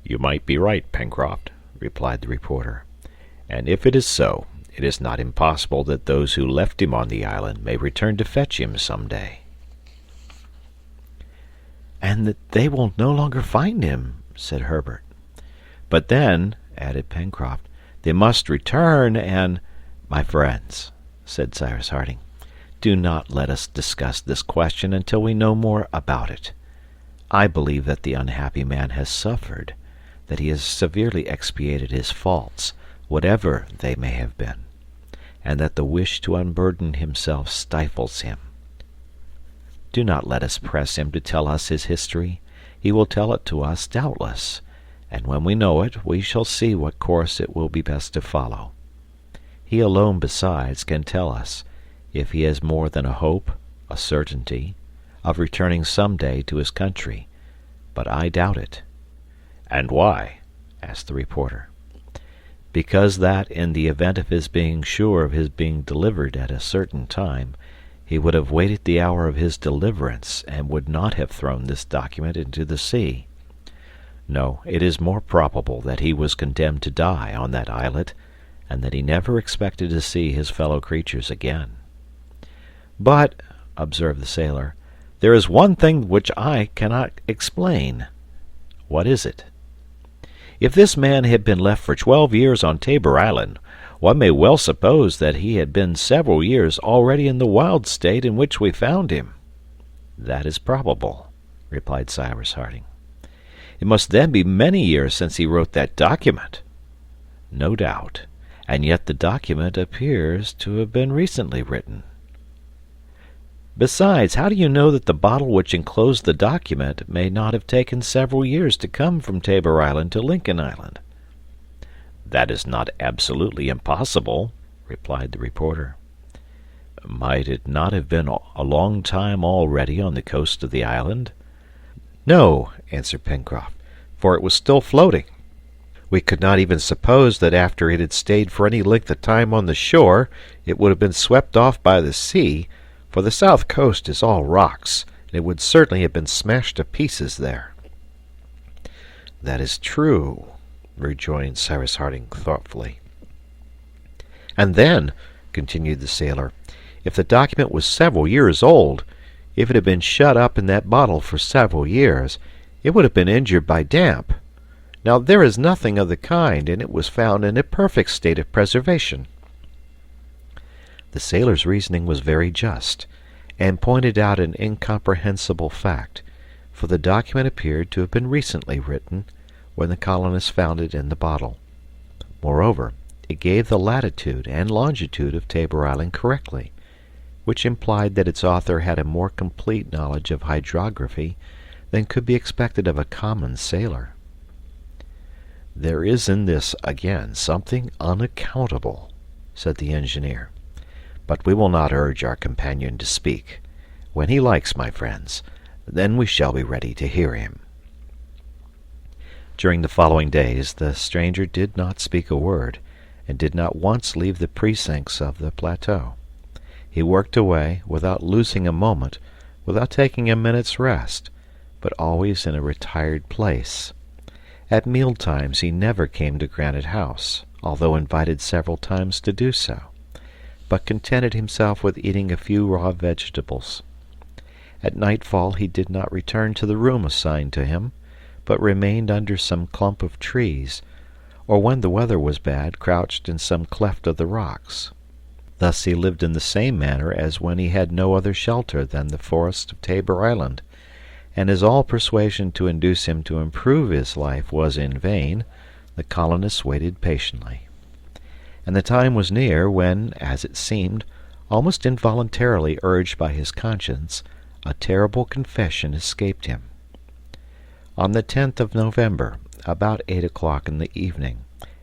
"You might be right, Pencroft," replied the reporter, "and if it is so, it is not impossible that those who left him on the island may return to fetch him some day." "And that they will no longer find him," said Herbert. "But then," added Pencroft, "they must return and—" "My friends," said Cyrus Harding, "do not let us discuss this question until we know more about it. I believe that the unhappy man has suffered, that he has severely expiated his faults, whatever they may have been, and that the wish to unburden himself stifles him. Do not let us press him to tell us his history. He will tell it to us, doubtless, and when we know it, we shall see what course it will be best to follow. He alone, besides, can tell us, if he has more than a hope, a certainty, of returning some day to his country, but I doubt it. "And why?" asked the reporter. "Because that, in the event of his being sure of his being delivered at a certain time, he would have waited the hour of his deliverance, and would not have thrown this document into the sea. No, it is more probable that he was condemned to die on that islet, and that he never expected to see his fellow creatures again." "But," observed the sailor, "there is one thing which I cannot explain." "What is it?" "If this man had been left for 12 years on Tabor Island, one may well suppose that he had been several years already in the wild state in which we found him." "That is probable," replied Cyrus Harding. "It must then be many years since he wrote that document." "No doubt, and yet the document appears to have been recently written." "Besides, how do you know that the bottle which enclosed the document may not have taken several years to come from Tabor Island to Lincoln Island?" "That is not absolutely impossible," replied the reporter. "Might it not have been a long time already on the coast of the island?" "No," answered Pencroft, "for it was still floating. We could not even suppose that after it had stayed for any length of time on the shore it would have been swept off by the sea, for the south coast is all rocks, and it would certainly have been smashed to pieces there." "That is true," rejoined Cyrus Harding thoughtfully. "And then," continued the sailor, "if the document was several years old, if it had been shut up in that bottle for several years, it would have been injured by damp. Now there is nothing of the kind, and it was found in a perfect state of preservation." The sailor's reasoning was very just, and pointed out an incomprehensible fact, for the document appeared to have been recently written, when the colonists found it in the bottle. Moreover, it gave the latitude and longitude of Tabor Island correctly, which implied that its author had a more complete knowledge of hydrography than could be expected of a common sailor. "There is in this, again, something unaccountable," said the engineer. "But we will not urge our companion to speak. When he likes, my friends, then we shall be ready to hear him." During the following days the stranger did not speak a word, and did not once leave the precincts of the plateau. He worked away, without losing a moment, without taking a minute's rest, but always in a retired place. At meal-times he never came to Granite House, although invited several times to do so, but contented himself with eating a few raw vegetables. At nightfall he did not return to the room assigned to him, but remained under some clump of trees, or when the weather was bad crouched in some cleft of the rocks. Thus he lived in the same manner as when he had no other shelter than the forest of Tabor Island, and as all persuasion to induce him to improve his life was in vain, the colonists waited patiently. And the time was near when, as it seemed, almost involuntarily urged by his conscience, a terrible confession escaped him. On the 10th of November, about 8 o'clock in the evening,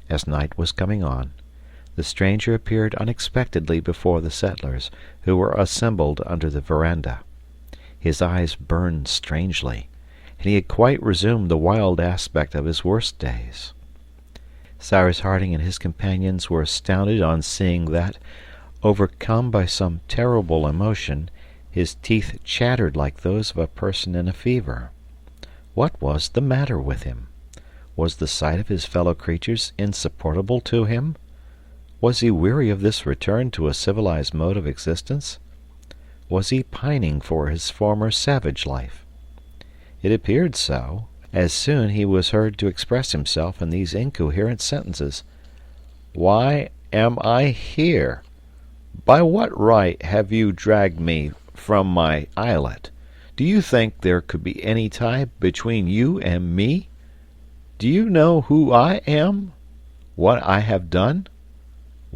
as night was coming on, the stranger appeared unexpectedly before the settlers, who were assembled under the veranda. His eyes burned strangely, and he had quite resumed the wild aspect of his worst days. Cyrus Harding and his companions were astounded on seeing that, overcome by some terrible emotion, his teeth chattered like those of a person in a fever. What was the matter with him? Was the sight of his fellow creatures insupportable to him? Was he weary of this return to a civilized mode of existence? Was he pining for his former savage life? It appeared so, as soon he was heard to express himself in these incoherent sentences. "Why am I here? By what right have you dragged me from my islet? Do you think there could be any tie between you and me? Do you know who I am? What I have done?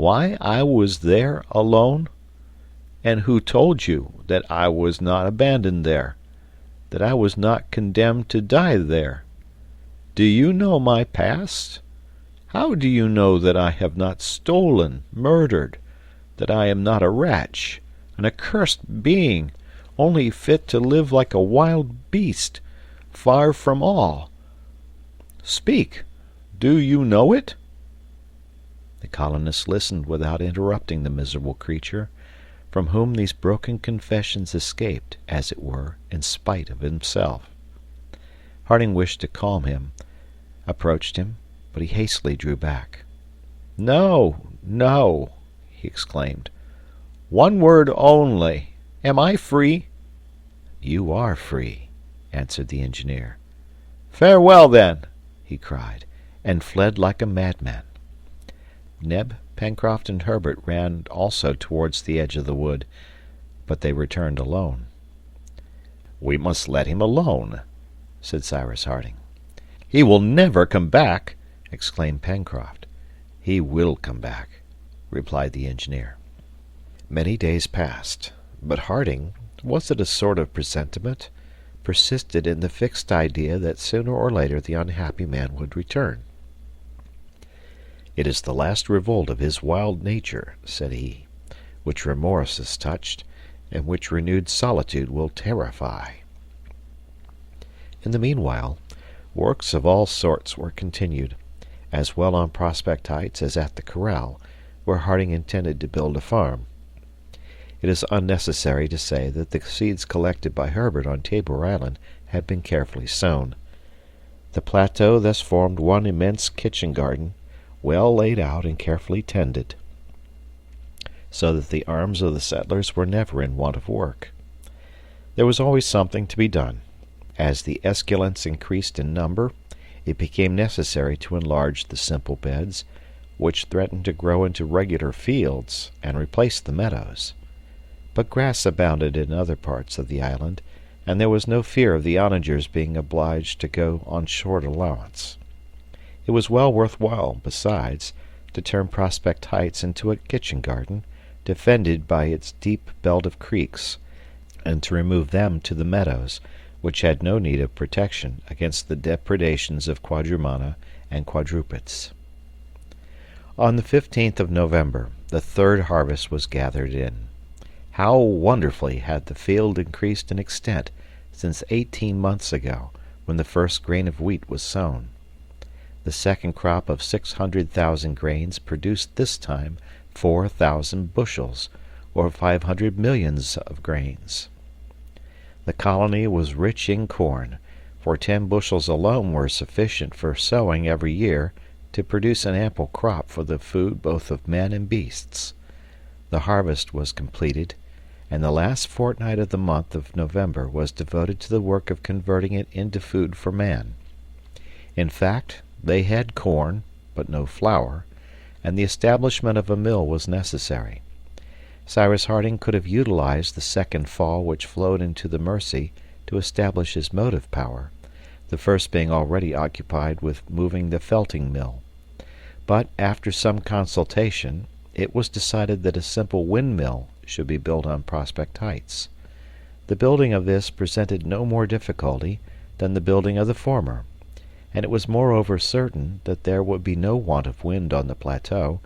Why I was there alone? And who told you that I was not abandoned there? That I was not condemned to die there? Do you know my past? How do you know that I have not stolen, murdered, that I am not a wretch, an accursed being, only fit to live like a wild beast, far from all? Speak! Do you know it?" The colonist listened without interrupting the miserable creature, from whom these broken confessions escaped, as it were, in spite of himself. Harding wished to calm him, approached him, but he hastily drew back. "No, no," he exclaimed. "One word only. Am I free?" "You are free," answered the engineer. "Farewell, then," he cried, and fled like a madman. Neb, Pencroft, and Herbert ran also towards the edge of the wood, but they returned alone. "We must let him alone," said Cyrus Harding. "He will never come back!" exclaimed Pencroft. "He will come back," replied the engineer. Many days passed, but Harding, was it a sort of presentiment, persisted in the fixed idea that sooner or later the unhappy man would return. "It is the last revolt of his wild nature," said he, "which remorse has touched, and which renewed solitude will terrify." In the meanwhile, works of all sorts were continued, as well on Prospect Heights as at the corral, where Harding intended to build a farm. It is unnecessary to say that the seeds collected by Herbert on Tabor Island had been carefully sown. The plateau thus formed one immense kitchen garden, well laid out and carefully tended, so that the arms of the settlers were never in want of work. There was always something to be done. As the esculents increased in number, it became necessary to enlarge the simple beds, which threatened to grow into regular fields and replace the meadows. But grass abounded in other parts of the island, and there was no fear of the onagers being obliged to go on short allowance. It was well worth while, besides, to turn Prospect Heights into a kitchen garden, defended by its deep belt of creeks, and to remove them to the meadows, which had no need of protection against the depredations of quadrumana and quadrupeds. On the 15th of November, the third harvest was gathered in. How wonderfully had the field increased in extent since 18 months ago, when the first grain of wheat was sown! The second crop of 600,000 grains produced this time 4,000 bushels, or 500 millions of grains. The colony was rich in corn, for 10 bushels alone were sufficient for sowing every year to produce an ample crop for the food both of men and beasts. The harvest was completed, and the last fortnight of the month of November was devoted to the work of converting it into food for man. In fact, they had corn, but no flour, and the establishment of a mill was necessary. Cyrus Harding could have utilized the second fall which flowed into the Mersey to establish his motive power, the first being already occupied with moving the felting mill. But after some consultation, it was decided that a simple windmill should be built on Prospect Heights. The building of this presented no more difficulty than the building of the former, and it was moreover certain that there would be no want of wind on the plateau,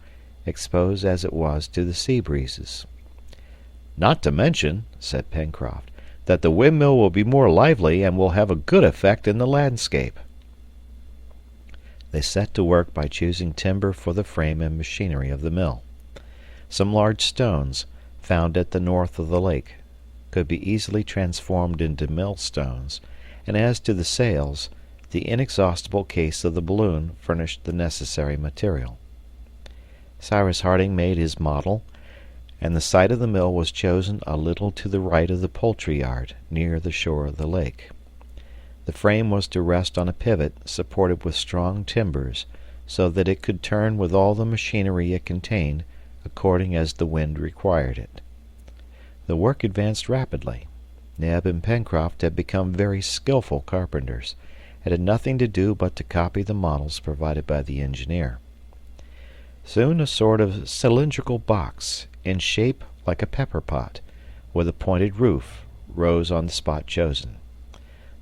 exposed as it was to the sea breezes. "Not to mention," said Pencroft, "that the windmill will be more lively and will have a good effect in the landscape." They set to work by choosing timber for the frame and machinery of the mill. Some large stones, found at the north of the lake, could be easily transformed into millstones, and as to the sails, the inexhaustible case of the balloon furnished the necessary material. Cyrus Harding made his model, and the site of the mill was chosen a little to the right of the poultry yard, near the shore of the lake. The frame was to rest on a pivot supported with strong timbers, so that it could turn with all the machinery it contained, according as the wind required it. The work advanced rapidly. Neb and Pencroft had become very skilful carpenters, and had nothing to do but to copy the models provided by the engineer.
Soon a sort of cylindrical box, in shape like a pepper pot, with a pointed roof, rose on the spot chosen.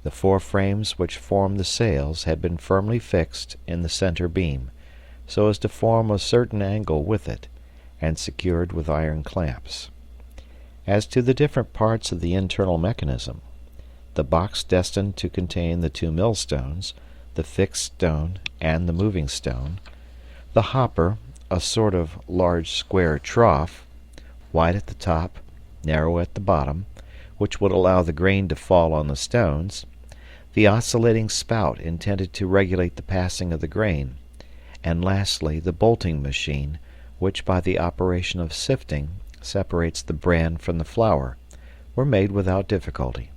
The 4 frames which formed the sails had been firmly fixed in the center beam, so as to form a certain angle with it, and secured with iron clamps. As to the different parts of the internal mechanism, the box destined to contain the 2 millstones, the fixed stone and the moving stone, the hopper, a sort of large square trough, wide at the top, narrow at the bottom, which would allow the grain to fall on the stones, the oscillating spout intended to regulate the passing of the grain, and lastly the bolting machine, which by the operation of sifting separates the bran from the flour, were made without difficulty.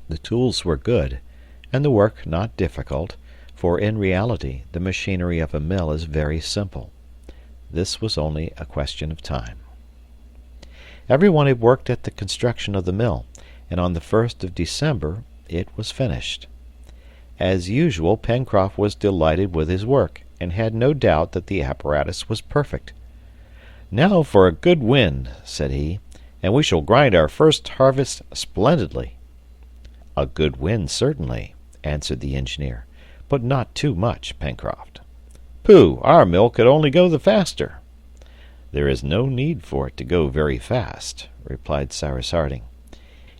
The tools were good, and the work not difficult, for in reality the machinery of a mill is very simple. This was only a question of time. Everyone had worked at the construction of the mill, and on the 1st of December it was finished. As usual, Pencroft was delighted with his work, and had no doubt that the apparatus was perfect. "Now for a good wind," said he, "and we shall grind our first harvest splendidly." "A good wind, certainly," answered the engineer, "but not too much, Pencroft." "Pooh! Our mill could only go the faster." "There is no need for it to go very fast," replied Cyrus Harding.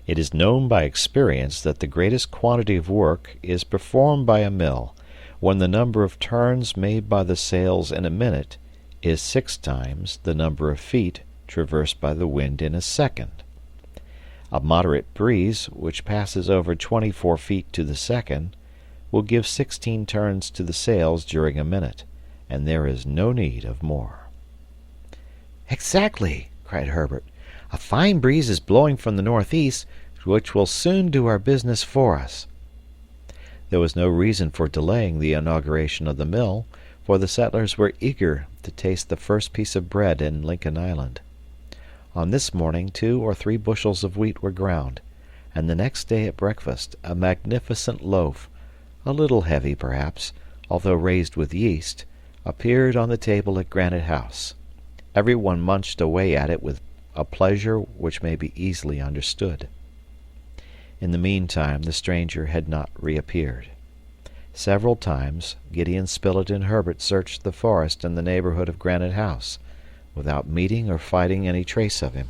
"It is known by experience that the greatest quantity of work is performed by a mill when the number of turns made by the sails in a minute is 6 times the number of feet traversed by the wind in a second. A moderate breeze, which passes over 24 feet to the second, will give 16 turns to the sails during a minute, and there is no need of more." "Exactly," cried Herbert. "A fine breeze is blowing from the northeast, which will soon do our business for us." There was no reason for delaying the inauguration of the mill, for the settlers were eager to taste the first piece of bread in Lincoln Island. On this morning 2 or 3 bushels of wheat were ground, and the next day at breakfast a magnificent loaf, a little heavy perhaps, although raised with yeast, appeared on the table at Granite House. Every one munched away at it with a pleasure which may be easily understood. In the meantime the stranger had not reappeared. Several times Gideon Spilett and Herbert searched the forest in the neighborhood of Granite House, without meeting or finding any trace of him.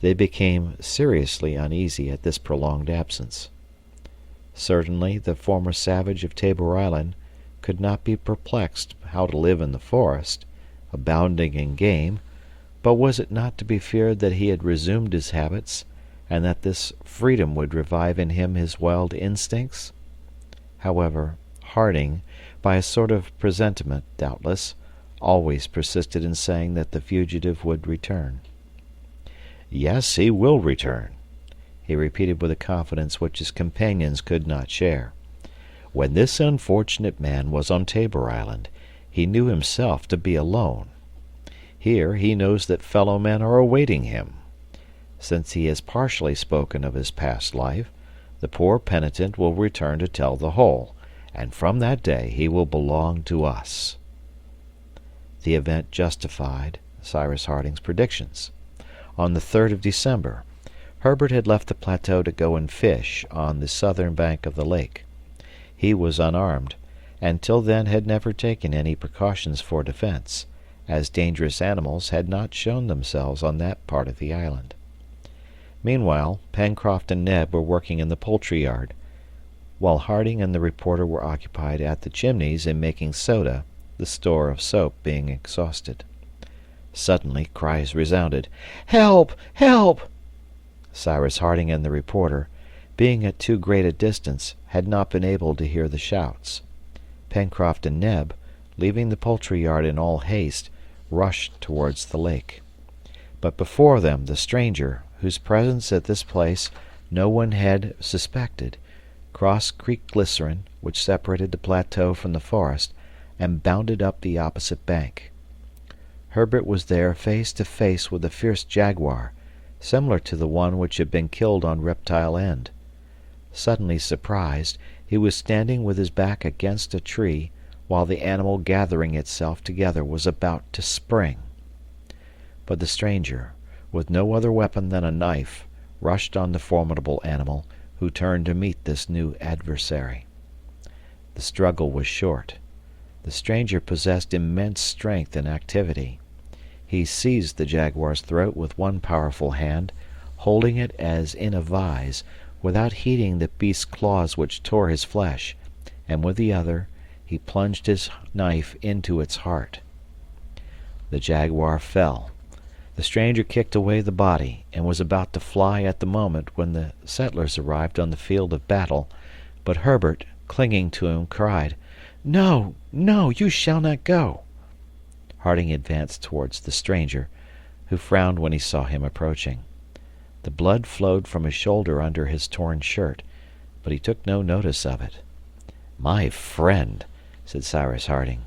They became seriously uneasy at this prolonged absence. Certainly the former savage of Tabor Island could not be perplexed how to live in the forest, abounding in game, but was it not to be feared that he had resumed his habits, and that this freedom would revive in him his wild instincts? However, Harding, by a sort of presentiment, doubtless, always persisted in saying that the fugitive would return. "Yes, he will return," he repeated with a confidence which his companions could not share. "When this unfortunate man was on Tabor Island, he knew himself to be alone. Here he knows that fellow men are awaiting him. Since he has partially spoken of his past life, the poor penitent will return to tell the whole, and from that day he will belong to us." The event justified Cyrus Harding's predictions. On the 3rd of December, Herbert had left the plateau to go and fish on the southern bank of the lake. He was unarmed, and till then had never taken any precautions for defense, as dangerous animals had not shown themselves on that part of the island. Meanwhile, Pencroft and Neb were working in the poultry yard, while Harding and the reporter were occupied at the chimneys in making soda, the store of soap being exhausted. Suddenly cries resounded, "Help! Help!" Cyrus Harding and the reporter, being at too great a distance, had not been able to hear the shouts. Pencroft and Neb, leaving the poultry yard in all haste, rushed towards the lake. But before them the stranger, whose presence at this place no one had suspected, crossed Creek Glycerine, which separated the plateau from the forest, and bounded up the opposite bank. Herbert was there face to face with a fierce jaguar, similar to the one which had been killed on Reptile End. Suddenly surprised, he was standing with his back against a tree, while the animal gathering itself together was about to spring. But the stranger, with no other weapon than a knife, rushed on the formidable animal, who turned to meet this new adversary. The struggle was short. The stranger possessed immense strength and activity. He seized the jaguar's throat with one powerful hand, holding it as in a vise, without heeding the beast's claws which tore his flesh, and with the other he plunged his knife into its heart. The jaguar fell. The stranger kicked away the body, and was about to fly at the moment when the settlers arrived on the field of battle, but Herbert, clinging to him, cried, "No, no, you shall not go." Harding advanced towards the stranger, who frowned when he saw him approaching. The blood flowed from his shoulder under his torn shirt, but he took no notice of it. "My friend," said Cyrus Harding,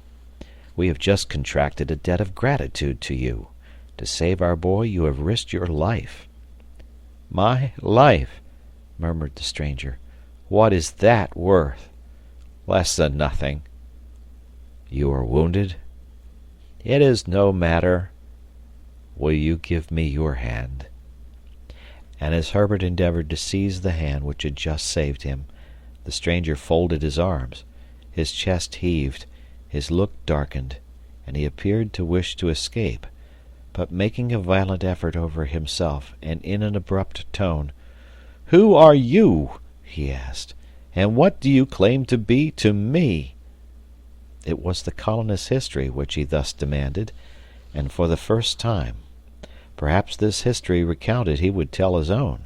"we have just contracted a debt of gratitude to you. To save our boy you have risked your life." "My life," murmured the stranger. "What is that worth?" "Less than nothing." "You are wounded?" "It is no matter." "Will you give me your hand?" And as Herbert endeavored to seize the hand which had just saved him, the stranger folded his arms, his chest heaved, his look darkened, and he appeared to wish to escape, but making a violent effort over himself, and in an abrupt tone, "Who are you?" he asked, "and what do you claim to be to me?" It was the colonist's history which he thus demanded, and for the first time. Perhaps this history recounted he would tell his own.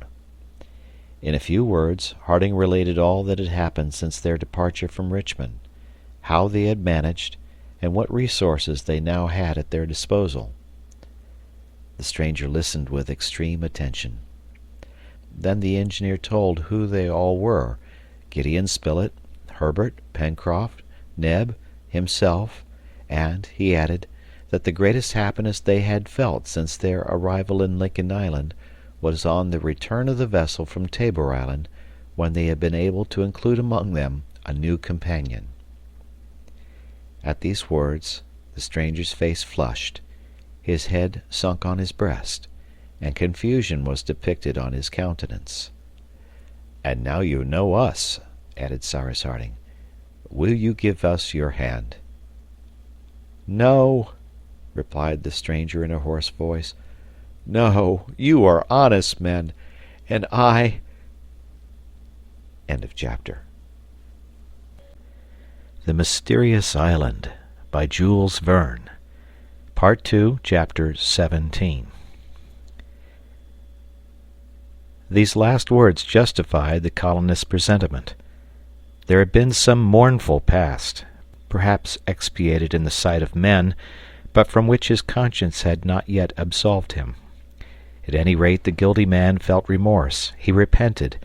In a few words Harding related all that had happened since their departure from Richmond, how they had managed, and what resources they now had at their disposal. The stranger listened with extreme attention. Then the engineer told who they all were: Gideon Spilett, Herbert, Pencroft, Neb, himself, and, he added, that the greatest happiness they had felt since their arrival in Lincoln Island was on the return of the vessel from Tabor Island, when they had been able to include among them a new companion. At these words the stranger's face flushed, his head sunk on his breast, and confusion was depicted on his countenance. "And now you know us," added Cyrus Harding. "Will you give us your hand?" "No," replied the stranger in a hoarse voice. "No, you are honest men, and I—" End of chapter. The Mysterious Island, by Jules Verne. Part 2, Chapter 17. These last words justified the colonist's presentiment. There had been some mournful past, perhaps expiated in the sight of men, but from which his conscience had not yet absolved him. At any rate, the guilty man felt remorse, he repented,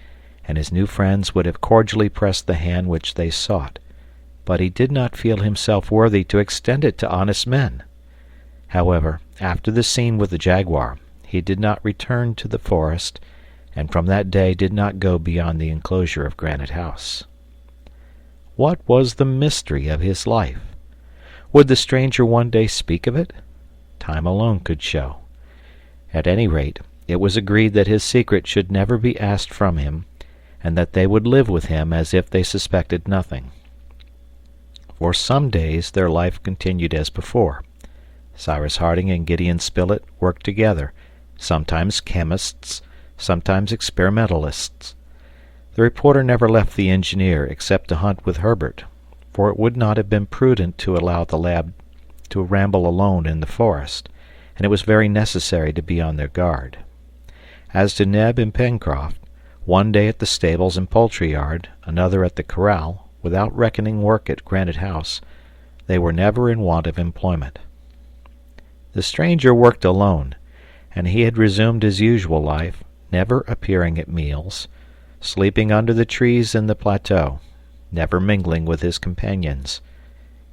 and his new friends would have cordially pressed the hand which they sought, but he did not feel himself worthy to extend it to honest men. However, after the scene with the jaguar, he did not return to the forest, and from that day did not go beyond the enclosure of Granite House. What was the mystery of his life? Would the stranger one day speak of it? Time alone could show. At any rate, it was agreed that his secret should never be asked from him, and that they would live with him as if they suspected nothing. For some days their life continued as before. Cyrus Harding and Gideon Spilett worked together, sometimes chemists, sometimes experimentalists. The reporter never left the engineer except to hunt with Herbert, for it would not have been prudent to allow the lad to ramble alone in the forest, and it was very necessary to be on their guard. As to Neb and Pencroft, one day at the stables and poultry yard, another at the corral, without reckoning work at Granite House, they were never in want of employment. The stranger worked alone, and he had resumed his usual life, never appearing at meals, sleeping under the trees in the plateau, never mingling with his companions.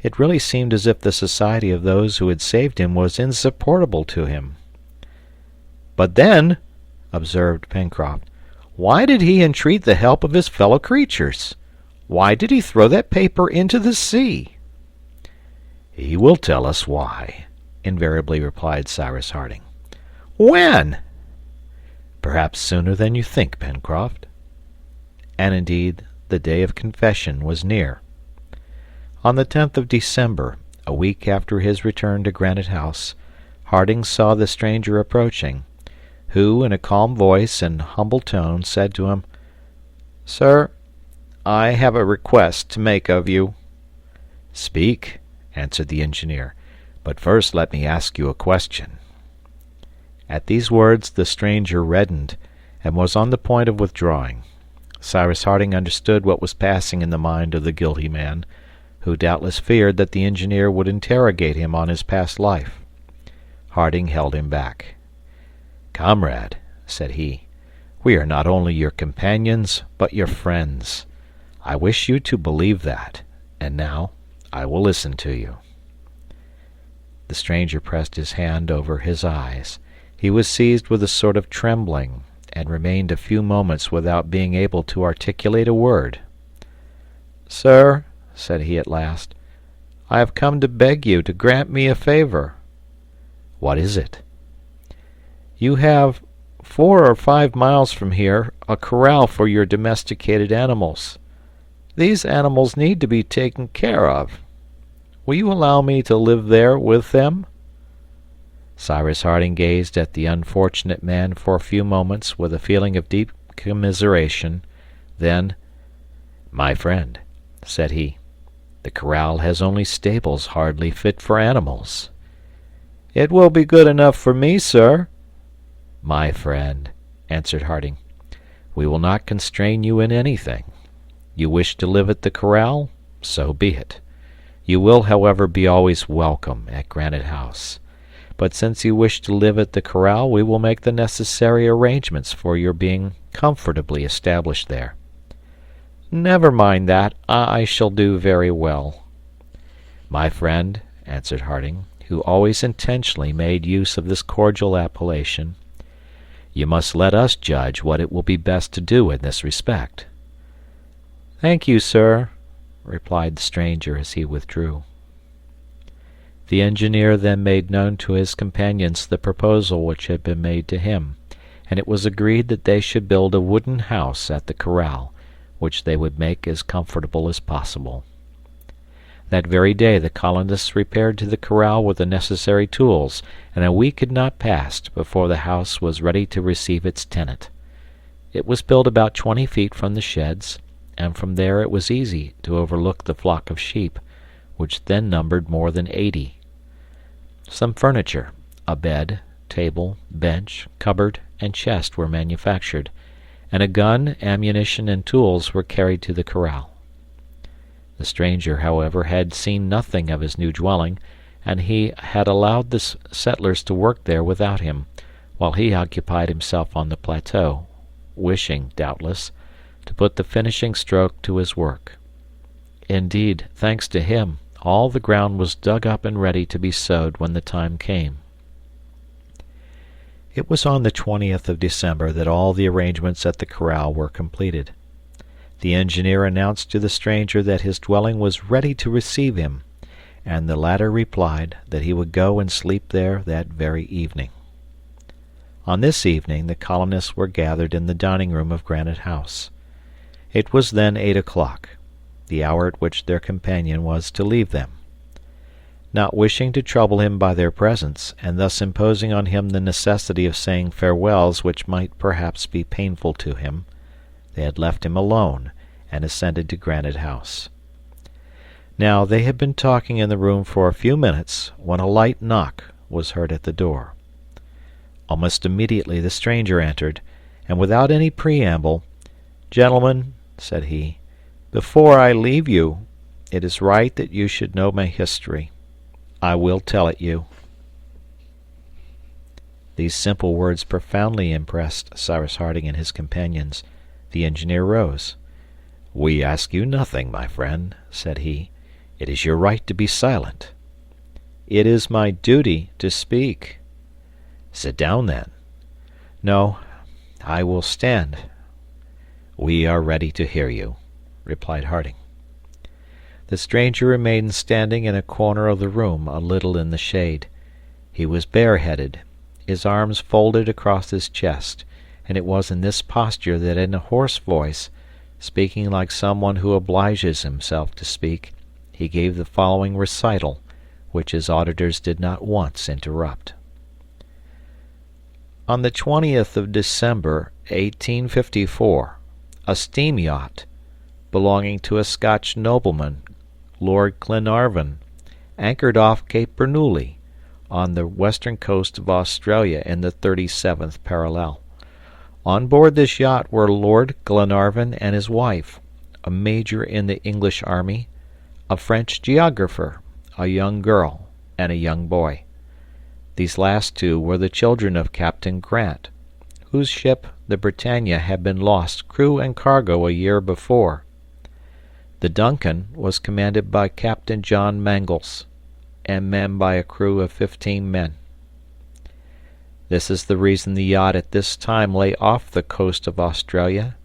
It really seemed as if the society of those who had saved him was insupportable to him. "But then," observed Pencroft, "why did he entreat the help of his fellow creatures? Why did he throw that paper into the sea?"
"He will tell us why," invariably replied Cyrus Harding.
When?
"Perhaps sooner than you think, Pencroft." And indeed the day of confession was near. On the 10th of December, a week after his return to Granite House, Harding saw the stranger approaching, who, in a calm voice and humble tone, said to him, "Sir, I have a request to make of you." "Speak," answered the engineer, "but first let me ask you a question." At these words the stranger reddened, and was on the point of withdrawing. Cyrus Harding understood what was passing in the mind of the guilty man, who doubtless feared that the engineer would interrogate him on his past life. Harding held him back. "Comrade," said he, "we are not only your companions, but your friends. I wish you to believe that, and now I will listen to you." The stranger pressed his hand over his eyes. He was seized with a sort of trembling, and remained a few moments without being able to articulate a word.
"Sir," said he at last, "I have come to beg you to grant me a favor."
"What is it?"
"You have, 4 or 5 miles from here, a corral for your domesticated animals. These animals need to be taken care of. Will you allow me to live there with them?"
Cyrus Harding gazed at the unfortunate man for a few moments with a feeling of deep commiseration. Then, "My friend," said he, "the corral has only stables hardly fit for animals."
"It will be good enough for me, sir."
"My friend," answered Harding, "we will not constrain you in anything. You wish to live at the corral? So be it. You will, however, be always welcome at Granite House. But since you wish to live at the corral, we will make the necessary arrangements for your being comfortably established there."
"Never mind that. I shall do very well."
"My friend," answered Harding, who always intentionally made use of this cordial appellation, "you must let us judge what it will be best to do in this respect."
"Thank you, sir," replied the stranger as he withdrew.
The engineer then made known to his companions the proposal which had been made to him, and it was agreed that they should build a wooden house at the corral, which they would make as comfortable as possible. That very day the colonists repaired to the corral with the necessary tools, and a week had not passed before the house was ready to receive its tenant. It was built about 20 feet from the sheds, and from there it was easy to overlook the flock of sheep, which then numbered more than 80. Some furniture, a bed, table, bench, cupboard, and chest were manufactured, and a gun, ammunition, and tools were carried to the corral. The stranger, however, had seen nothing of his new dwelling, and he had allowed the settlers to work there without him, while he occupied himself on the plateau, wishing, doubtless, to put the finishing stroke to his work. Indeed, thanks to him, all the ground was dug up and ready to be sowed when the time came. It was on the 20th of December that all the arrangements at the corral were completed. The engineer announced to the stranger that his dwelling was ready to receive him, and the latter replied that he would go and sleep there that very evening. On this evening the colonists were gathered in the dining room of Granite House. It was then 8 o'clock, the hour at which their companion was to leave them. Not wishing to trouble him by their presence, and thus imposing on him the necessity of saying farewells which might perhaps be painful to him, they had left him alone and ascended to Granite House. Now they had been talking in the room for a few minutes when a light knock was heard at the door. Almost immediately the stranger entered, and without any preamble, "Gentlemen," said he, "before I leave you, it is right that you should know my history. I will tell it you." These simple words profoundly impressed Cyrus Harding and his companions. The engineer rose. "We ask you nothing, my friend," said he. "It is your right to be silent."
"It is my duty to speak."
"Sit down, then."
"No, I will stand."
"We are ready to hear you," replied Harding.
The stranger remained standing in a corner of the room, a little in the shade. He was bareheaded, his arms folded across his chest, and it was in this posture that in a hoarse voice, speaking like someone who obliges himself to speak, he gave the following recital, which his auditors did not once interrupt. On the 20th of December, 1854, a steam yacht, belonging to a Scotch nobleman, Lord Glenarvan, anchored off Cape Bernouilli, on the western coast of Australia in the 37th parallel. On board this yacht were Lord Glenarvan and his wife, a major in the English army, a French geographer, a young girl, and a young boy. These last two were the children of Captain Grant, whose ship, the Britannia, had been lost, crew and cargo, a year before. The Duncan was commanded by Captain John Mangles, and manned by a crew of 15 men. This is the reason the yacht at this time lay off the coast of Australia.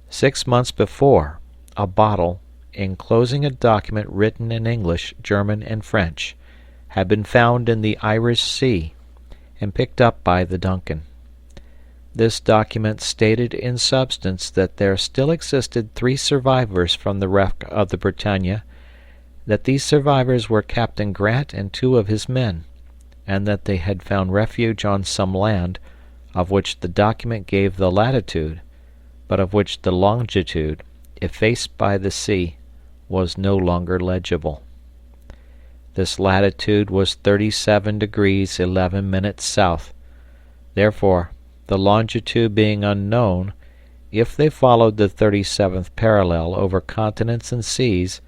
6 months before, a bottle, enclosing a document written in English, German, and French, had been found in the Irish Sea and picked up by the Duncan. This document stated in substance that there still existed 3 survivors from the wreck of the Britannia, that these survivors were Captain Grant and 2 of his men, and that they had found refuge on some land, of which the document gave the latitude, but of which the longitude, effaced by the sea, was no longer legible. This latitude was 37 degrees 11 minutes south. Therefore, the longitude being unknown, if they followed the 37th parallel over continents and seas,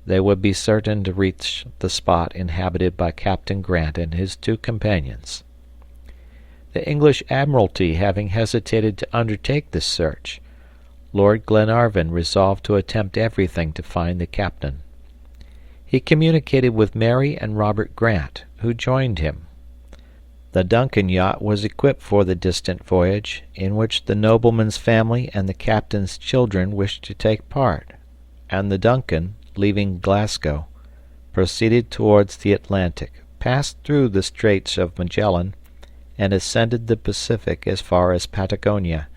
they would be certain to reach the spot inhabited by Captain Grant and his 2 companions. The English Admiralty having hesitated to undertake this search, Lord Glenarvan resolved to attempt everything to find the captain. He communicated with Mary and Robert Grant, who joined him. The Duncan yacht was equipped for the distant voyage, in which the nobleman's family and the captain's children wished to take part, and the Duncan, leaving Glasgow, proceeded towards the Atlantic, passed through the Straits of Magellan, and ascended the Pacific as far as Patagonia,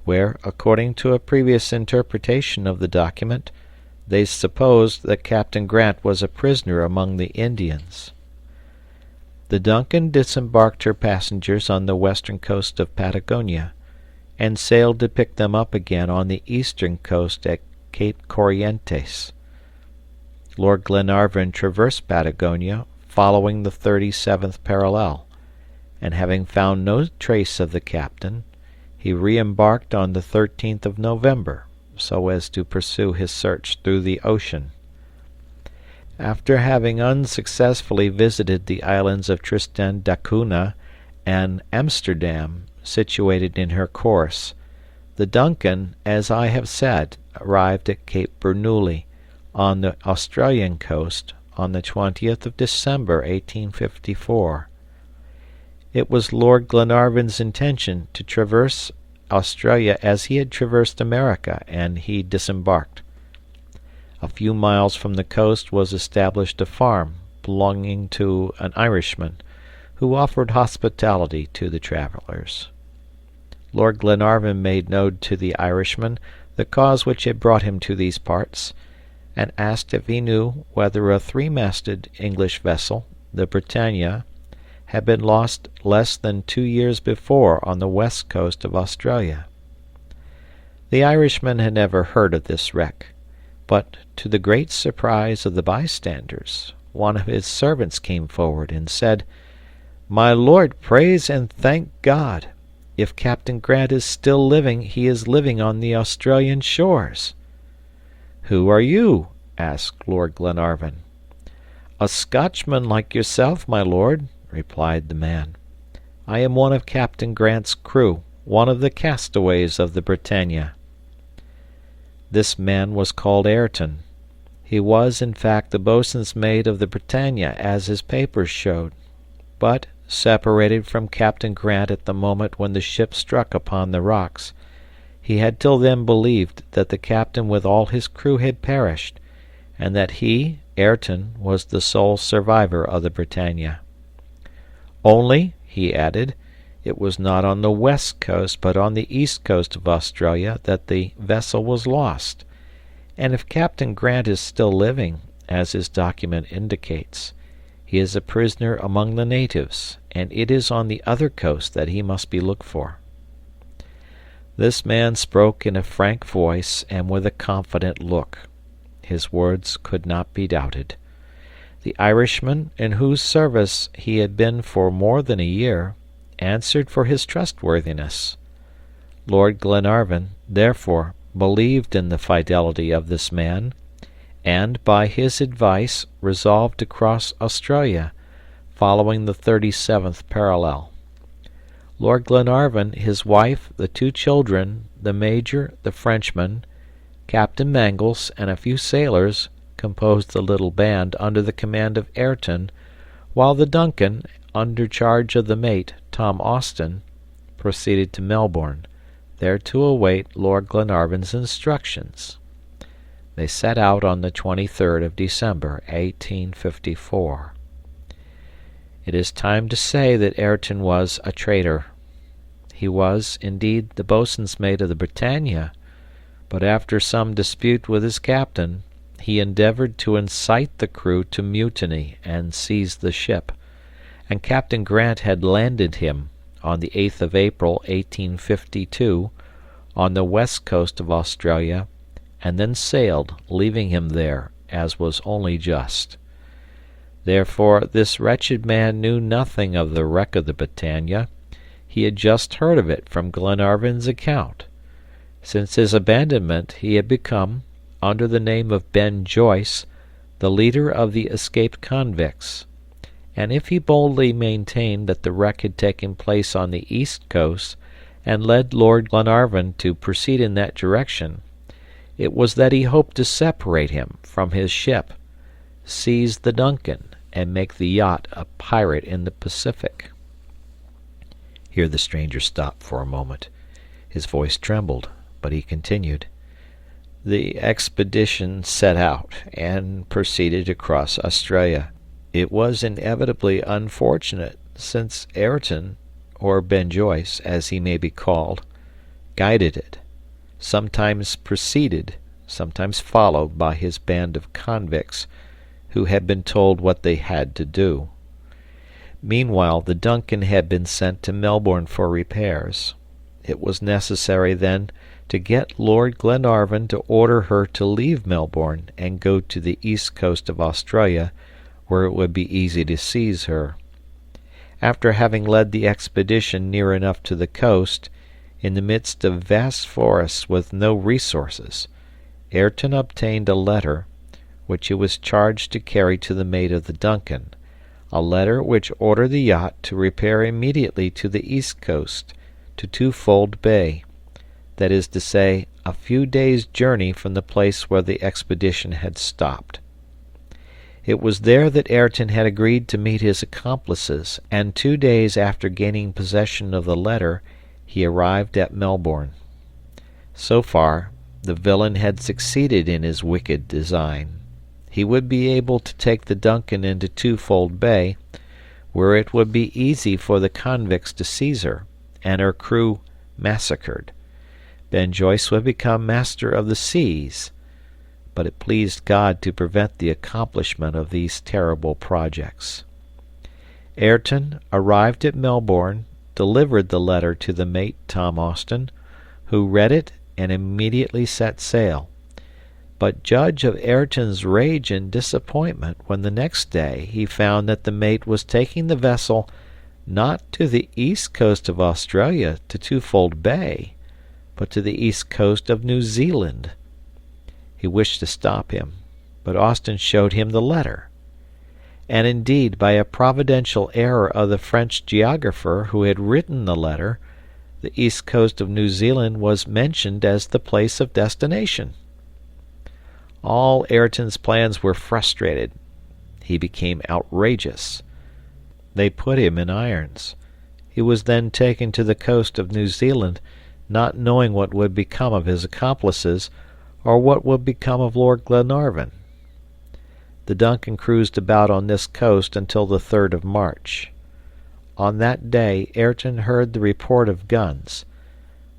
where, according to a previous interpretation of the document, they supposed that Captain Grant was a prisoner among the Indians. The Duncan disembarked her passengers on the western coast of Patagonia, and sailed to pick them up again on the eastern coast at Cape Corrientes. Lord Glenarvan traversed Patagonia, following the 37th parallel, and having found no trace of the captain, he re-embarked on the 13th of November, so as to pursue his search through the ocean. After having unsuccessfully visited the islands of Tristan d'Acunha and Amsterdam, situated in her course, the Duncan, as I have said, arrived at Cape Bernouilli, on the Australian coast, on the 20th of December, 1854. It was Lord Glenarvan's intention to traverse Australia as he had traversed America, and he disembarked. A few miles from the coast was established a farm belonging to an Irishman, who offered hospitality to the travelers. Lord Glenarvan made known to the Irishman the cause which had brought him to these parts, and asked if he knew whether a 3-masted English vessel, the Britannia, had been lost less than 2 years before on the west coast of Australia. The Irishman had never heard of this wreck, but, to the great surprise of the bystanders, one of his servants came forward and said, "My lord, praise and thank God! If Captain Grant is still living, he is living on the Australian shores." "Who are you?" asked Lord Glenarvan. "A Scotchman like yourself, my lord," replied the man. "I am one of Captain Grant's crew, one of the castaways of the Britannia." This man was called Ayrton. He was, in fact, the boatswain's mate of the Britannia, as his papers showed, but, separated from Captain Grant at the moment when the ship struck upon the rocks, he had till then believed that the captain with all his crew had perished, and that he, Ayrton, was the sole survivor of the Britannia. Only, he added, it was not on the west coast but on the east coast of Australia that the vessel was lost, and if Captain Grant is still living, as his document indicates, he is a prisoner among the natives, and it is on the other coast that he must be looked for. This man spoke in a frank voice and with a confident look. His words could not be doubted. The Irishman, in whose service he had been for more than a year, answered for his trustworthiness. Lord Glenarvan, therefore, believed in the fidelity of this man, and, by his advice, resolved to cross Australia, following the 37th parallel. Lord Glenarvan, his wife, the 2 children, the Major, the Frenchman, Captain Mangles, and a few sailors composed the little band under the command of Ayrton, while the Duncan, under charge of the mate, Tom Austin, proceeded to Melbourne, there to await Lord Glenarvan's instructions. They set out on the 23rd of December, 1854. It is time to say that Ayrton was a traitor. He was, indeed, the boatswain's mate of the Britannia, but after some dispute with his captain, he endeavored to incite the crew to mutiny and seize the ship, and Captain Grant had landed him on the 8th of April, 1852, on the west coast of Australia, and then sailed, leaving him there, as was only just. Therefore this wretched man knew nothing of the wreck of the Britannia. He had just heard of it from Glenarvan's account. Since his abandonment he had become, under the name of Ben Joyce, the leader of the escaped convicts, and if he boldly maintained that the wreck had taken place on the east coast, and led Lord Glenarvan to proceed in that direction, it was that he hoped to separate him from his ship, seize the Duncan, and make the yacht a pirate in the Pacific. Here the stranger stopped for a moment. His voice trembled, but he continued. The expedition set out, and proceeded across Australia. It was inevitably unfortunate, since Ayrton, or Ben Joyce, as he may be called, guided it, sometimes preceded, sometimes followed by his band of convicts, who had been told what they had to do. Meanwhile the Duncan had been sent to Melbourne for repairs. It was necessary, then, to get Lord Glenarvan to order her to leave Melbourne and go to the east coast of Australia, where it would be easy to seize her. After having led the expedition near enough to the coast, in the midst of vast forests with no resources, Ayrton obtained a letter, which he was charged to carry to the mate of the Duncan, a letter which ordered the yacht to repair immediately to the east coast, to Twofold Bay, that is to say, a few days' journey from the place where the expedition had stopped. It was there that Ayrton had agreed to meet his accomplices, and 2 days after gaining possession of the letter, he arrived at Melbourne. So far, the villain had succeeded in his wicked design. He would be able to take the Duncan into Twofold Bay, where it would be easy for the convicts to seize her, and her crew massacred. Ben Joyce would become master of the seas, but it pleased God to prevent the accomplishment of these terrible projects. Ayrton arrived at Melbourne, delivered the letter to the mate, Tom Austin, who read it and immediately set sail. But judge of Ayrton's rage and disappointment when the next day he found that the mate was taking the vessel not to the east coast of Australia, to Twofold Bay, but to the east coast of New Zealand. He wished to stop him, but Austin showed him the letter. And indeed, by a providential error of the French geographer who had written the letter, the east coast of New Zealand was mentioned as the place of destination. All Ayrton's plans were frustrated. He became outrageous. They put him in irons. He was then taken to the coast of New Zealand, not knowing what would become of his accomplices, or what would become of Lord Glenarvan. The Duncan cruised about on this coast until the 3rd of March. On that day Ayrton heard the report of guns.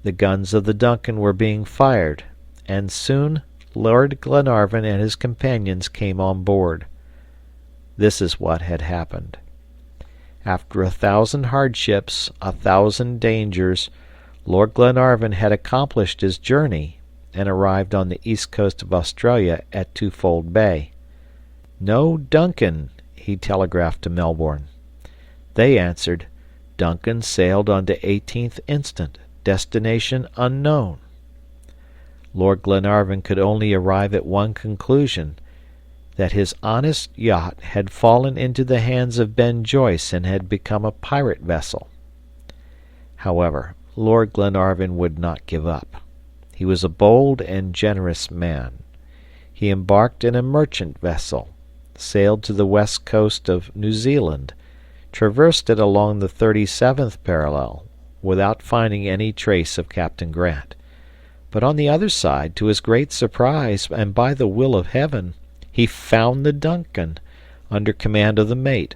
The guns of the Duncan were being fired, and soon Lord Glenarvan and his companions came on board. This is what had happened. After 1,000 hardships, 1,000 dangers, Lord Glenarvan had accomplished his journey and arrived on the east coast of Australia at Twofold Bay. "No Duncan," he telegraphed to Melbourne. They answered, "Duncan sailed on the 18th instant, destination unknown." Lord Glenarvan could only arrive at one conclusion, that his honest yacht had fallen into the hands of Ben Joyce and had become a pirate vessel. However, Lord Glenarvan would not give up. He was a bold and generous man. He embarked in a merchant vessel, sailed to the west coast of New Zealand, traversed it along the 37th parallel, without finding any trace of Captain Grant. But on the other side, to his great surprise, and by the will of heaven, he found the Duncan, under command of the mate,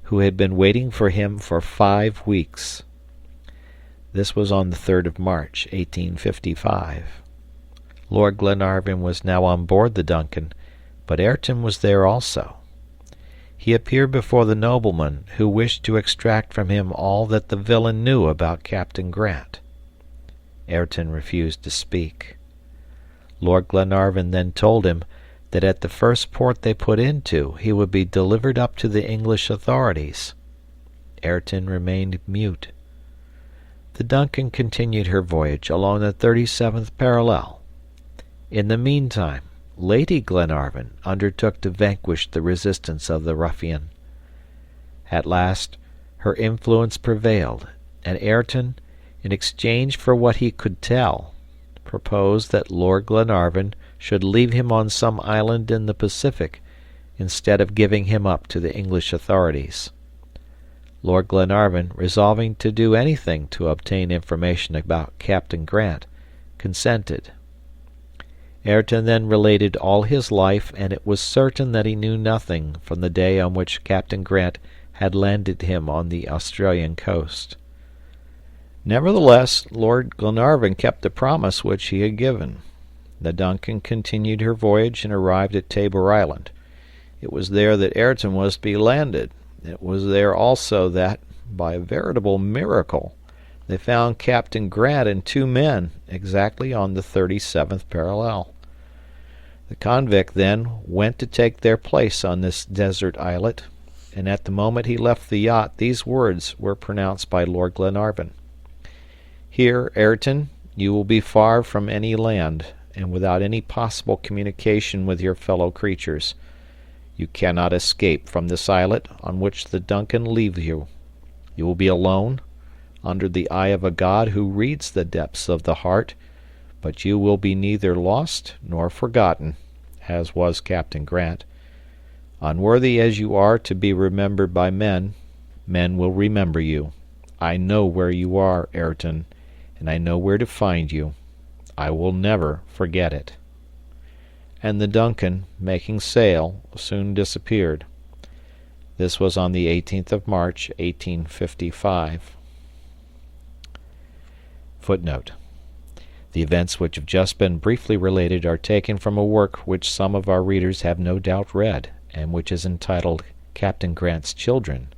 who had been waiting for him for 5 weeks. This was on the 3rd of March, 1855. Lord Glenarvan was now on board the Duncan, but Ayrton was there also. He appeared before the nobleman, who wished to extract from him all that the villain knew about Captain Grant. Ayrton refused to speak. Lord Glenarvan then told him that at the first port they put into he would be delivered up to the English authorities. Ayrton remained mute. The Duncan continued her voyage along the 37th parallel. In the meantime, Lady Glenarvan undertook to vanquish the resistance of the ruffian. At last her influence prevailed, and Ayrton, in exchange for what he could tell, proposed that Lord Glenarvan should leave him on some island in the Pacific, instead of giving him up to the English authorities. Lord Glenarvan, resolving to do anything to obtain information about Captain Grant, consented. Ayrton then related all his life, and it was certain that he knew nothing from the day on which Captain Grant had landed him on the Australian coast. Nevertheless, Lord Glenarvan kept the promise which he had given. The Duncan continued her voyage and arrived at Tabor Island. It was there that Ayrton was to be landed. It was there also that, by a veritable miracle, they found Captain Grant and 2 men exactly on the 37th parallel. The convict then went to take their place on this desert islet, and at the moment he left the yacht these words were pronounced by Lord Glenarvan: "Here, Ayrton, you will be far from any land, and without any possible communication with your fellow creatures. You cannot escape from this islet on which the Duncan leaves you. You will be alone, under the eye of a God who reads the depths of the heart, but you will be neither lost nor forgotten, as was Captain Grant. Unworthy as you are to be remembered by men, men will remember you. I know where you are, Ayrton, and I know where to find you. I will never forget it." And the Duncan, making sail, soon disappeared. This was on the 18th of March, 1855. Footnote: the events which have just been briefly related are taken from a work which some of our readers have no doubt read, and which is entitled Captain Grant's Children.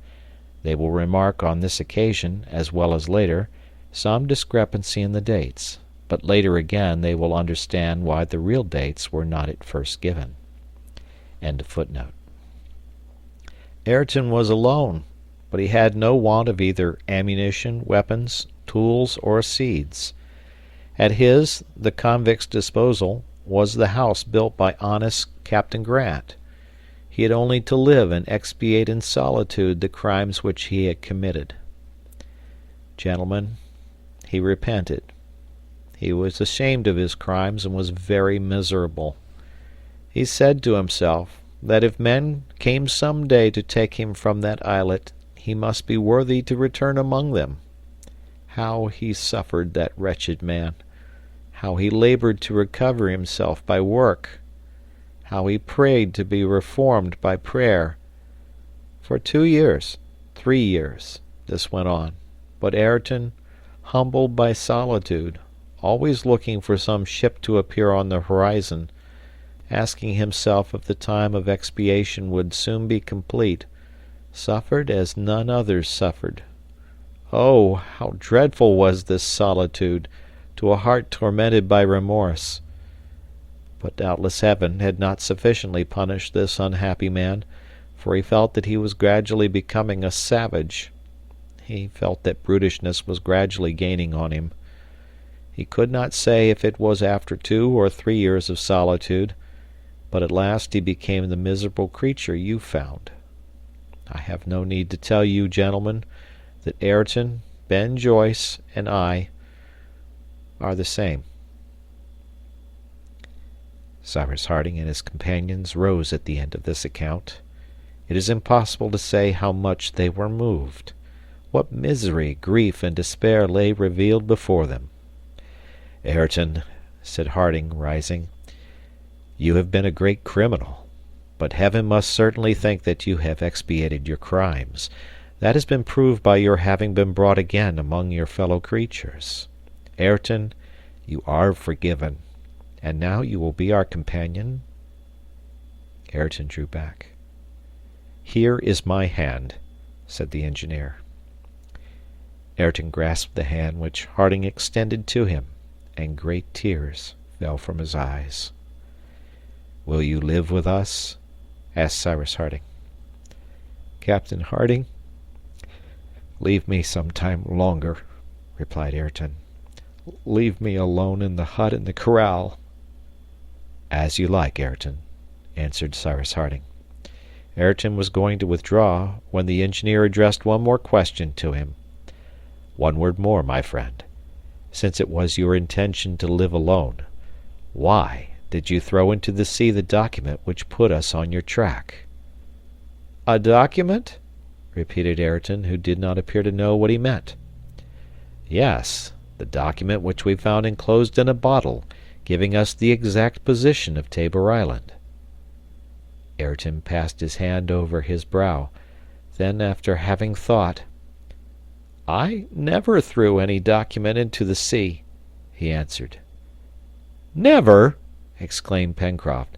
They will remark on this occasion, as well as later, some discrepancy in the dates, but later again they will understand why the real dates were not at first given. End of footnote. Ayrton was alone, but he had no want of either ammunition, weapons, tools, or seeds. At his, the convict's disposal, was the house built by honest Captain Grant. He had only to live and expiate in solitude the crimes which he had committed. Gentlemen, he repented. He was ashamed of his crimes and was very miserable. He said to himself that if men came some day to take him from that islet, he must be worthy to return among them. How he suffered, that wretched man! How he labored to recover himself by work!
how he prayed to be reformed by prayer. For 2 years, 3 years, this went on, but Ayrton, humbled by solitude, always looking for some ship to appear on the horizon, asking himself if the time of expiation would soon be complete, suffered as none others suffered. Oh, how dreadful was this solitude to a heart tormented by remorse! But doubtless heaven had not sufficiently punished this unhappy man, for he felt that he was gradually becoming a savage. He felt that brutishness was gradually gaining on him. He could not say if it was after 2 or 3 years of solitude, but at last he became the miserable creature you found. I have no need to tell you, gentlemen, that Ayrton, Ben Joyce, and I are the same. Cyrus Harding and his companions rose at the end of this account. It is impossible to say how much they were moved. What misery, grief, and despair lay revealed before them. "Ayrton," said Harding, rising, "you have been a great criminal, but heaven must certainly think that you have expiated your crimes. That has been proved by your having been brought again among your fellow creatures. Ayrton, you are forgiven, and now you will be our companion." Ayrton drew back. "Here is my hand," said the engineer. Ayrton grasped the hand which Harding extended to him, and great tears fell from his eyes. "Will you live with us?" asked Cyrus Harding. "Captain Harding, leave me some time longer," replied Ayrton. "Leave me alone in the hut in the corral." "As you like, Ayrton," answered Cyrus Harding. Ayrton was going to withdraw, when the engineer addressed one more question to him. "One word more, my friend. Since it was your intention to live alone, why did you throw into the sea the document which put us on your track?" "A document?" repeated Ayrton, who did not appear to know what he meant. "Yes, the document which we found enclosed in a bottle, giving us the exact position of Tabor Island." Ayrton passed his hand over his brow. Then, after having thought, "I never threw any document into the sea," he answered. "Never!" exclaimed Pencroft.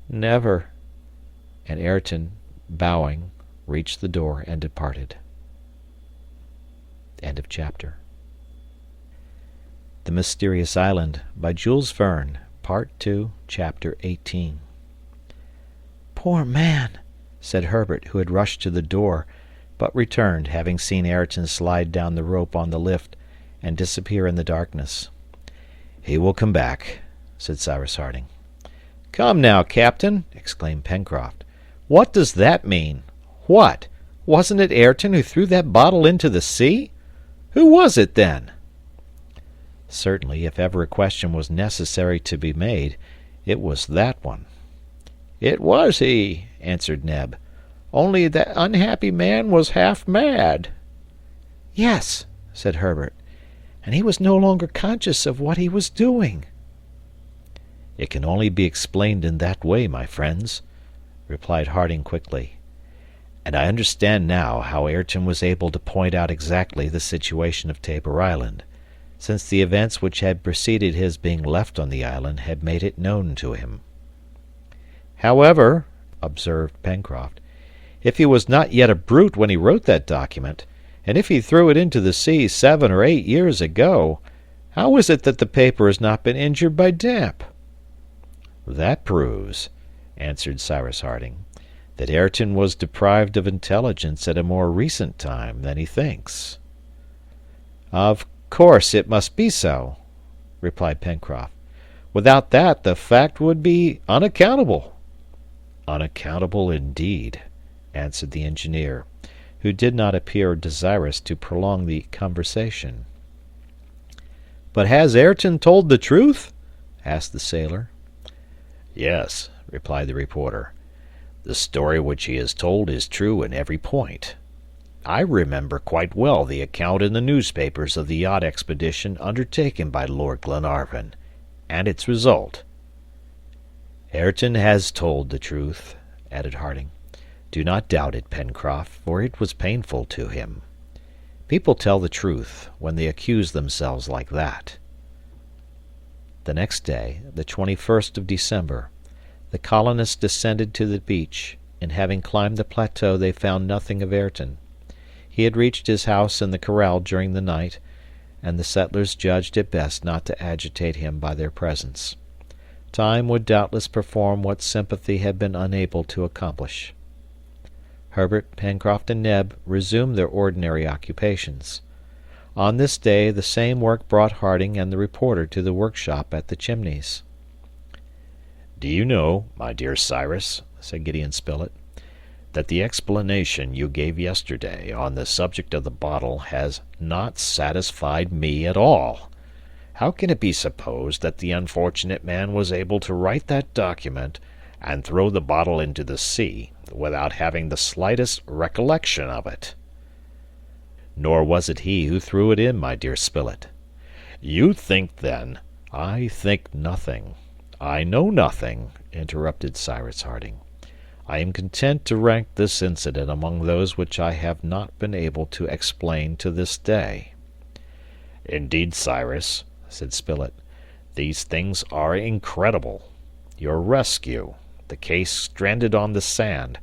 "Never." And Ayrton, bowing, reached the door and departed. End of chapter. The Mysterious Island by Jules Verne, Part 2, Chapter 18. "Poor man!" said Herbert, who had rushed to the door, but returned, having seen Ayrton slide down the rope on the lift and disappear in the darkness. "He will come back," said Cyrus Harding. "Come now, Captain," exclaimed Pencroft. "What does that mean? What? Wasn't it Ayrton who threw that bottle into the sea? Who was it, then?" Certainly, if ever a question was necessary to be made, it was that one. "It was he," answered Neb. "Only that unhappy man was half mad."
"Yes," said Herbert, "and he was no longer conscious of what he was doing."
"It can only be explained in that way, my friends," replied Harding quickly. "And I understand now how Ayrton was able to point out exactly the situation of Tabor Island, since the events which had preceded his being left on the island had made it known to him." "However," observed Pencroft, "if he was not yet a brute when he wrote that document, and if he threw it into the sea 7 or 8 years ago, how is it that the paper has not been injured by damp?" "That proves," answered Cyrus Harding, "that Ayrton was deprived of intelligence at a more recent time than he thinks." "Of course it must be so," replied Pencroft. "Without that the fact would be unaccountable." "Unaccountable indeed," answered the engineer, who did not appear desirous to prolong the conversation. "But has Ayrton told the truth?" asked the sailor. "Yes," replied the reporter. "The story which he has told is true in every point. I remember quite well the account in the newspapers of the yacht expedition undertaken by Lord Glenarvan, and its result."
"Ayrton has told the truth," added Harding. "Do not doubt it, Pencroft, for it was painful to him. People tell the truth when they accuse themselves like that." The next day, the 21st of December, the colonists descended to the beach, and having climbed the plateau they found nothing of Ayrton. He had reached his house in the corral during the night, and the settlers judged it best not to agitate him by their presence. Time would doubtless perform what sympathy had been unable to accomplish. Herbert, Pencroft, and Neb resumed their ordinary occupations. On this day the same work brought Harding and the reporter to the workshop at the Chimneys. "Do you know, my dear Cyrus," said Gideon Spilett, "that the explanation you gave yesterday on the subject of the bottle has not satisfied me at all. How can it be supposed that the unfortunate man was able to write that document and throw the bottle into the sea without having the slightest recollection of it?" "Nor was it he who threw it in, my dear Spilett." "You think, then—" "I think nothing. I know nothing," interrupted Cyrus Harding. "I am content to rank this incident among those which I have not been able to explain to this day." "Indeed, Cyrus," said Spilett, "these things are incredible. Your rescue, the case stranded on the sand,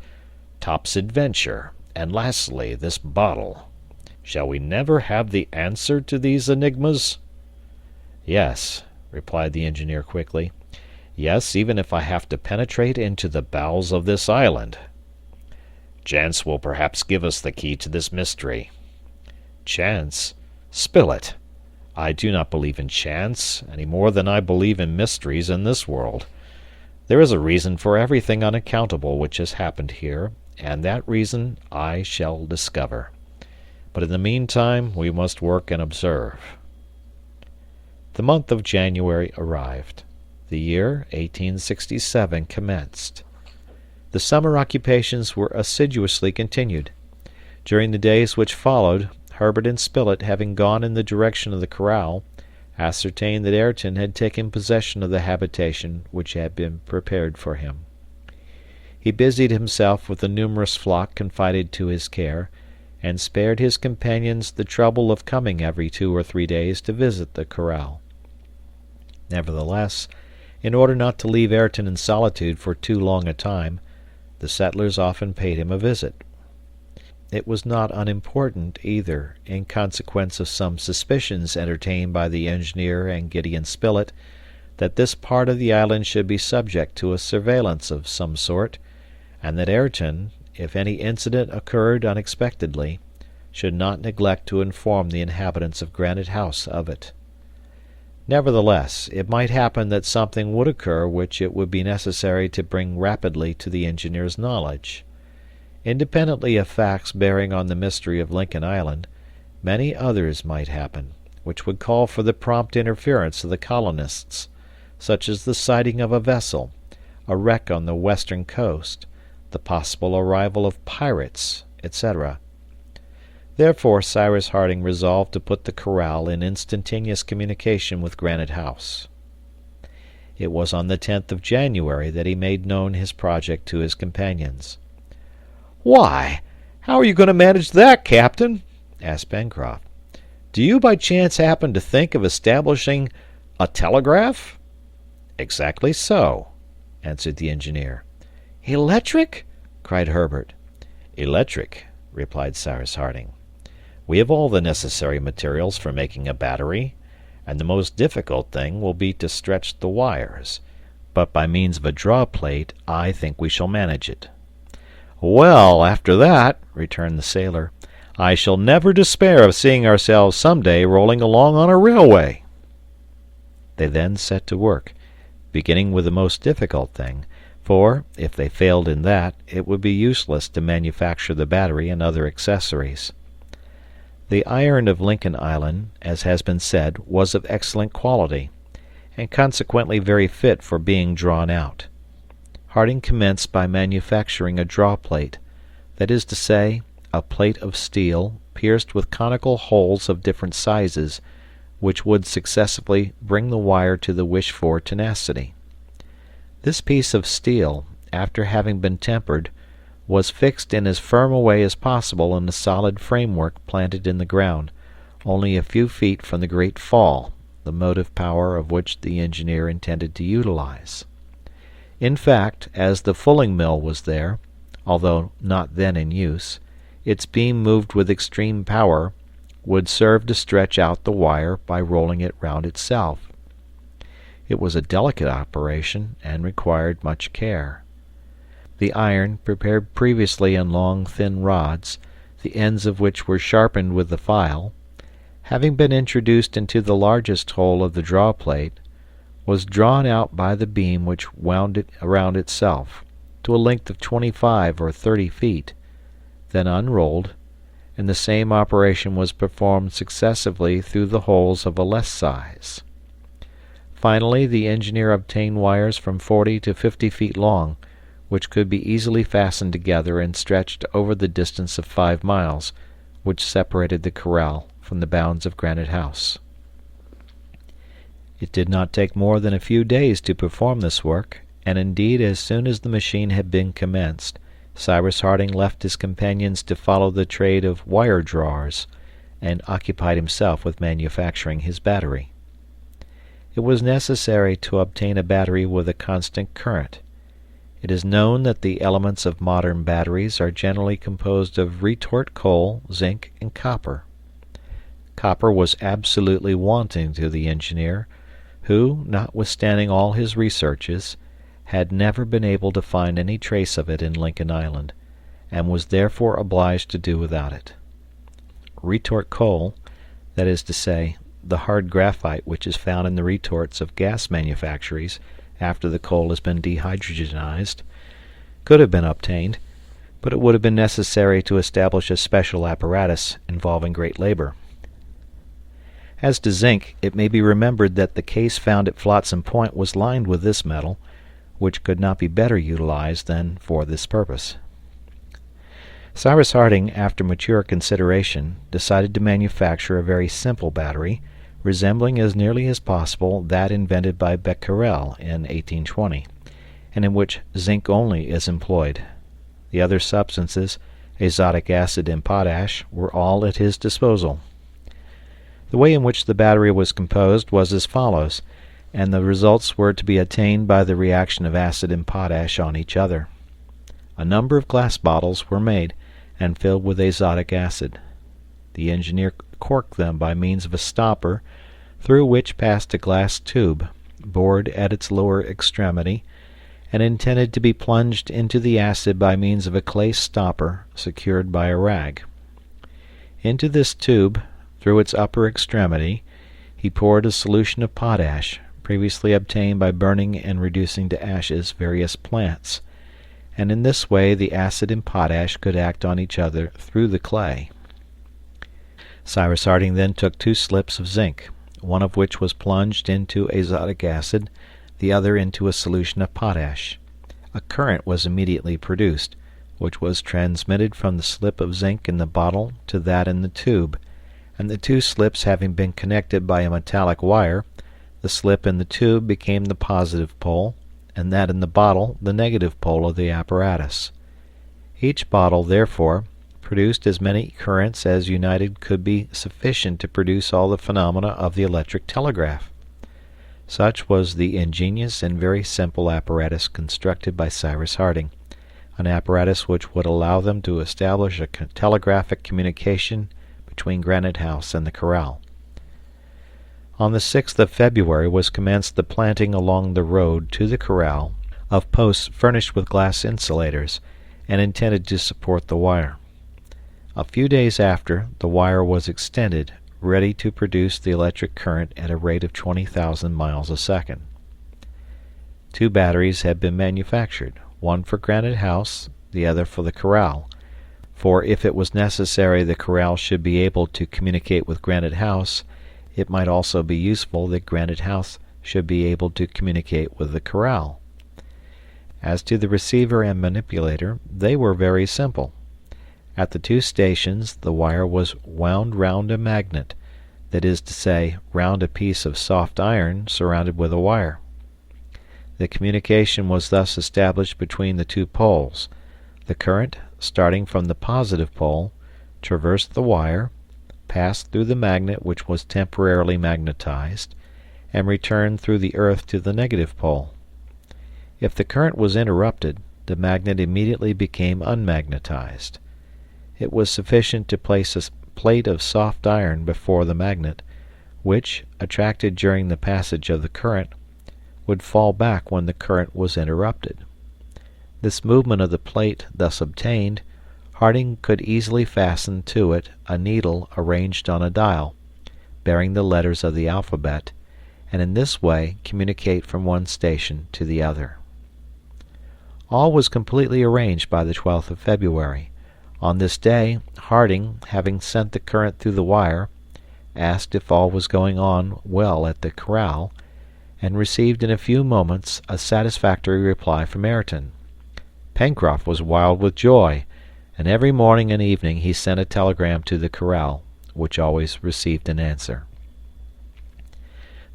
Top's adventure, and lastly this bottle. Shall we never have the answer to these enigmas?" "Yes," replied the engineer quickly. "Yes, even if I have to penetrate into the bowels of this island." "Chance will perhaps give us the key to this mystery." "Chance? Spilett! I do not believe in chance, any more than I believe in mysteries in this world. There is a reason for everything unaccountable which has happened here, and that reason I shall discover. But in the meantime we must work and observe." The month of January arrived. The year 1867 commenced. The summer occupations were assiduously continued. During the days which followed, Herbert and Spilett, having gone in the direction of the corral, ascertained that Ayrton had taken possession of the habitation which had been prepared for him. He busied himself with the numerous flock confided to his care, and spared his companions the trouble of coming every 2 or 3 days to visit the corral. Nevertheless, in order not to leave Ayrton in solitude for too long a time, the settlers often paid him a visit. It was not unimportant, either, in consequence of some suspicions entertained by the engineer and Gideon Spilett, that this part of the island should be subject to a surveillance of some sort, and that Ayrton, if any incident occurred unexpectedly, should not neglect to inform the inhabitants of Granite House of it. Nevertheless, it might happen that something would occur which it would be necessary to bring rapidly to the engineer's knowledge. Independently of facts bearing on the mystery of Lincoln Island, many others might happen, which would call for the prompt interference of the colonists, such as the sighting of a vessel, a wreck on the western coast, the possible arrival of pirates, etc. Therefore Cyrus Harding resolved to put the corral in instantaneous communication with Granite House. It was on the 10th of January that he made known his project to his companions. "Why, how are you going to manage that, Captain?" asked Pencroft. "Do you by chance happen to think of establishing a telegraph?" "Exactly so," answered the engineer.
"Electric?" cried Herbert.
"Electric," replied Cyrus Harding. "We have all the necessary materials for making a battery, and the most difficult thing will be to stretch the wires, but by means of a draw plate I think we shall manage it." "Well, after that," returned the sailor, "I shall never despair of seeing ourselves some day rolling along on a railway." They then set to work, beginning with the most difficult thing, for, if they failed in that, it would be useless to manufacture the battery and other accessories. The iron of Lincoln Island, as has been said, was of excellent quality, and consequently very fit for being drawn out. Harding commenced by manufacturing a draw plate, that is to say, a plate of steel pierced with conical holes of different sizes, which would successively bring the wire to the wished-for tenacity.
This piece of steel, after having been tempered, was fixed in as firm a way as possible in a solid framework planted in the ground, only a few feet from the great fall, the motive power of which the engineer intended to utilize. In fact, as the fulling mill was there, although not then in use, its beam moved with extreme power would serve to stretch out the wire by rolling it round itself. It was a delicate operation and required much care. The iron, prepared previously in long thin rods, the ends of which were sharpened with the file, having been introduced into the largest hole of the draw plate, was drawn out by the beam which wound it around itself, to a length of 25 or 30 feet, then unrolled, and the same operation was performed successively through the holes of a less size. Finally, the engineer obtained wires from 40 to 50 feet long, which could be easily fastened together and stretched over the distance of 5 miles, which separated the corral from the bounds of Granite House. It did not take more than a few days to perform this work, and indeed as soon as the machine had been commenced, Cyrus Harding left his companions to follow the trade of wire drawers, and occupied himself with manufacturing his battery. It was necessary to obtain a battery with a constant current. It is known that the elements of modern batteries are generally composed of retort coal, zinc, and copper. Copper was absolutely wanting to the engineer, who, notwithstanding all his researches, had never been able to find any trace of it in Lincoln Island, and was therefore obliged to do without it. Retort coal, that is to say, the hard graphite which is found in the retorts of gas manufactories after the coal has been dehydrogenized, could have been obtained, but it would have been necessary to establish a special apparatus involving great labor. As to zinc, it may be remembered that the case found at Flotsam Point was lined with this metal, which could not be better utilized than for this purpose. Cyrus Harding, after mature consideration, decided to manufacture a very simple battery, resembling as nearly as possible that invented by Becquerel in 1820, and in which zinc only is employed. The other substances, azotic acid and potash, were all at his disposal. The way in which the battery was composed was as follows, and the results were to be attained by the reaction of acid and potash on each other. A number of glass bottles were made and filled with azotic acid. The engineer corked them by means of a stopper, through which passed a glass tube, bored at its lower extremity, and intended to be plunged into the acid by means of a clay stopper secured by a rag. Into this tube, through its upper extremity, he poured a solution of potash, previously obtained by burning and reducing to ashes various plants, and in this way the acid and potash could act on each other through the clay. Cyrus Harding then took 2 slips of zinc, one of which was plunged into azotic acid, the other into a solution of potash. A current was immediately produced, which was transmitted from the slip of zinc in the bottle to that in the tube, and the 2 slips having been connected by a metallic wire, the slip in the tube became the positive pole, and that in the bottle the negative pole of the apparatus. Each bottle, therefore, produced as many currents as united could be sufficient to produce all the phenomena of the electric telegraph. Such was the ingenious and very simple apparatus constructed by Cyrus Harding, an apparatus which would allow them to establish a telegraphic communication between Granite House and the corral. On the 6th of February was commenced the planting along the road to the corral of posts furnished with glass insulators and intended to support the wire. A few days after, the wire was extended, ready to produce the electric current at a rate of 20,000 miles a second. 2 batteries had been manufactured, one for Granite House, the other for the corral, for if it was necessary the corral should be able to communicate with Granite House, it might also be useful that Granite House should be able to communicate with the corral. As to the receiver and manipulator, they were very simple. At the 2 stations the wire was wound round a magnet, that is to say, round a piece of soft iron surrounded with a wire. The communication was thus established between the two poles. The current, starting from the positive pole, traversed the wire, passed through the magnet which was temporarily magnetized, and returned through the earth to the negative pole. If the current was interrupted, the magnet immediately became unmagnetized. It was sufficient to place a plate of soft iron before the magnet, which, attracted during the passage of the current, would fall back when the current was interrupted. This movement of the plate thus obtained, Harding could easily fasten to it a needle arranged on a dial, bearing the letters of the alphabet, and in this way communicate from one station to the other. All was completely arranged by the 12th of February. On this day, Harding, having sent the current through the wire, asked if all was going on well at the corral, and received in a few moments a satisfactory reply from Ayrton. Pencroft was wild with joy, and every morning and evening he sent a telegram to the corral, which always received an answer.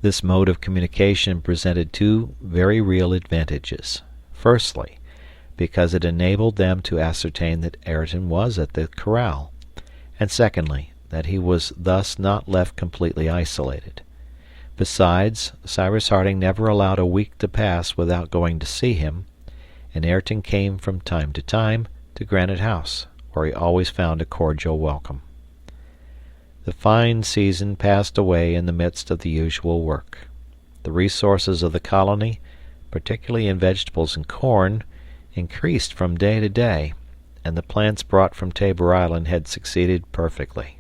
This mode of communication presented two very real advantages. Firstly, because it enabled them to ascertain that Ayrton was at the corral, and secondly, that he was thus not left completely isolated. Besides, Cyrus Harding never allowed a week to pass without going to see him, and Ayrton came from time to Granite House, where he always found a cordial welcome. The fine season passed away in the midst of the usual work. The resources of the colony, particularly in vegetables and corn, increased from day to day, and the plants brought from Tabor Island had succeeded perfectly.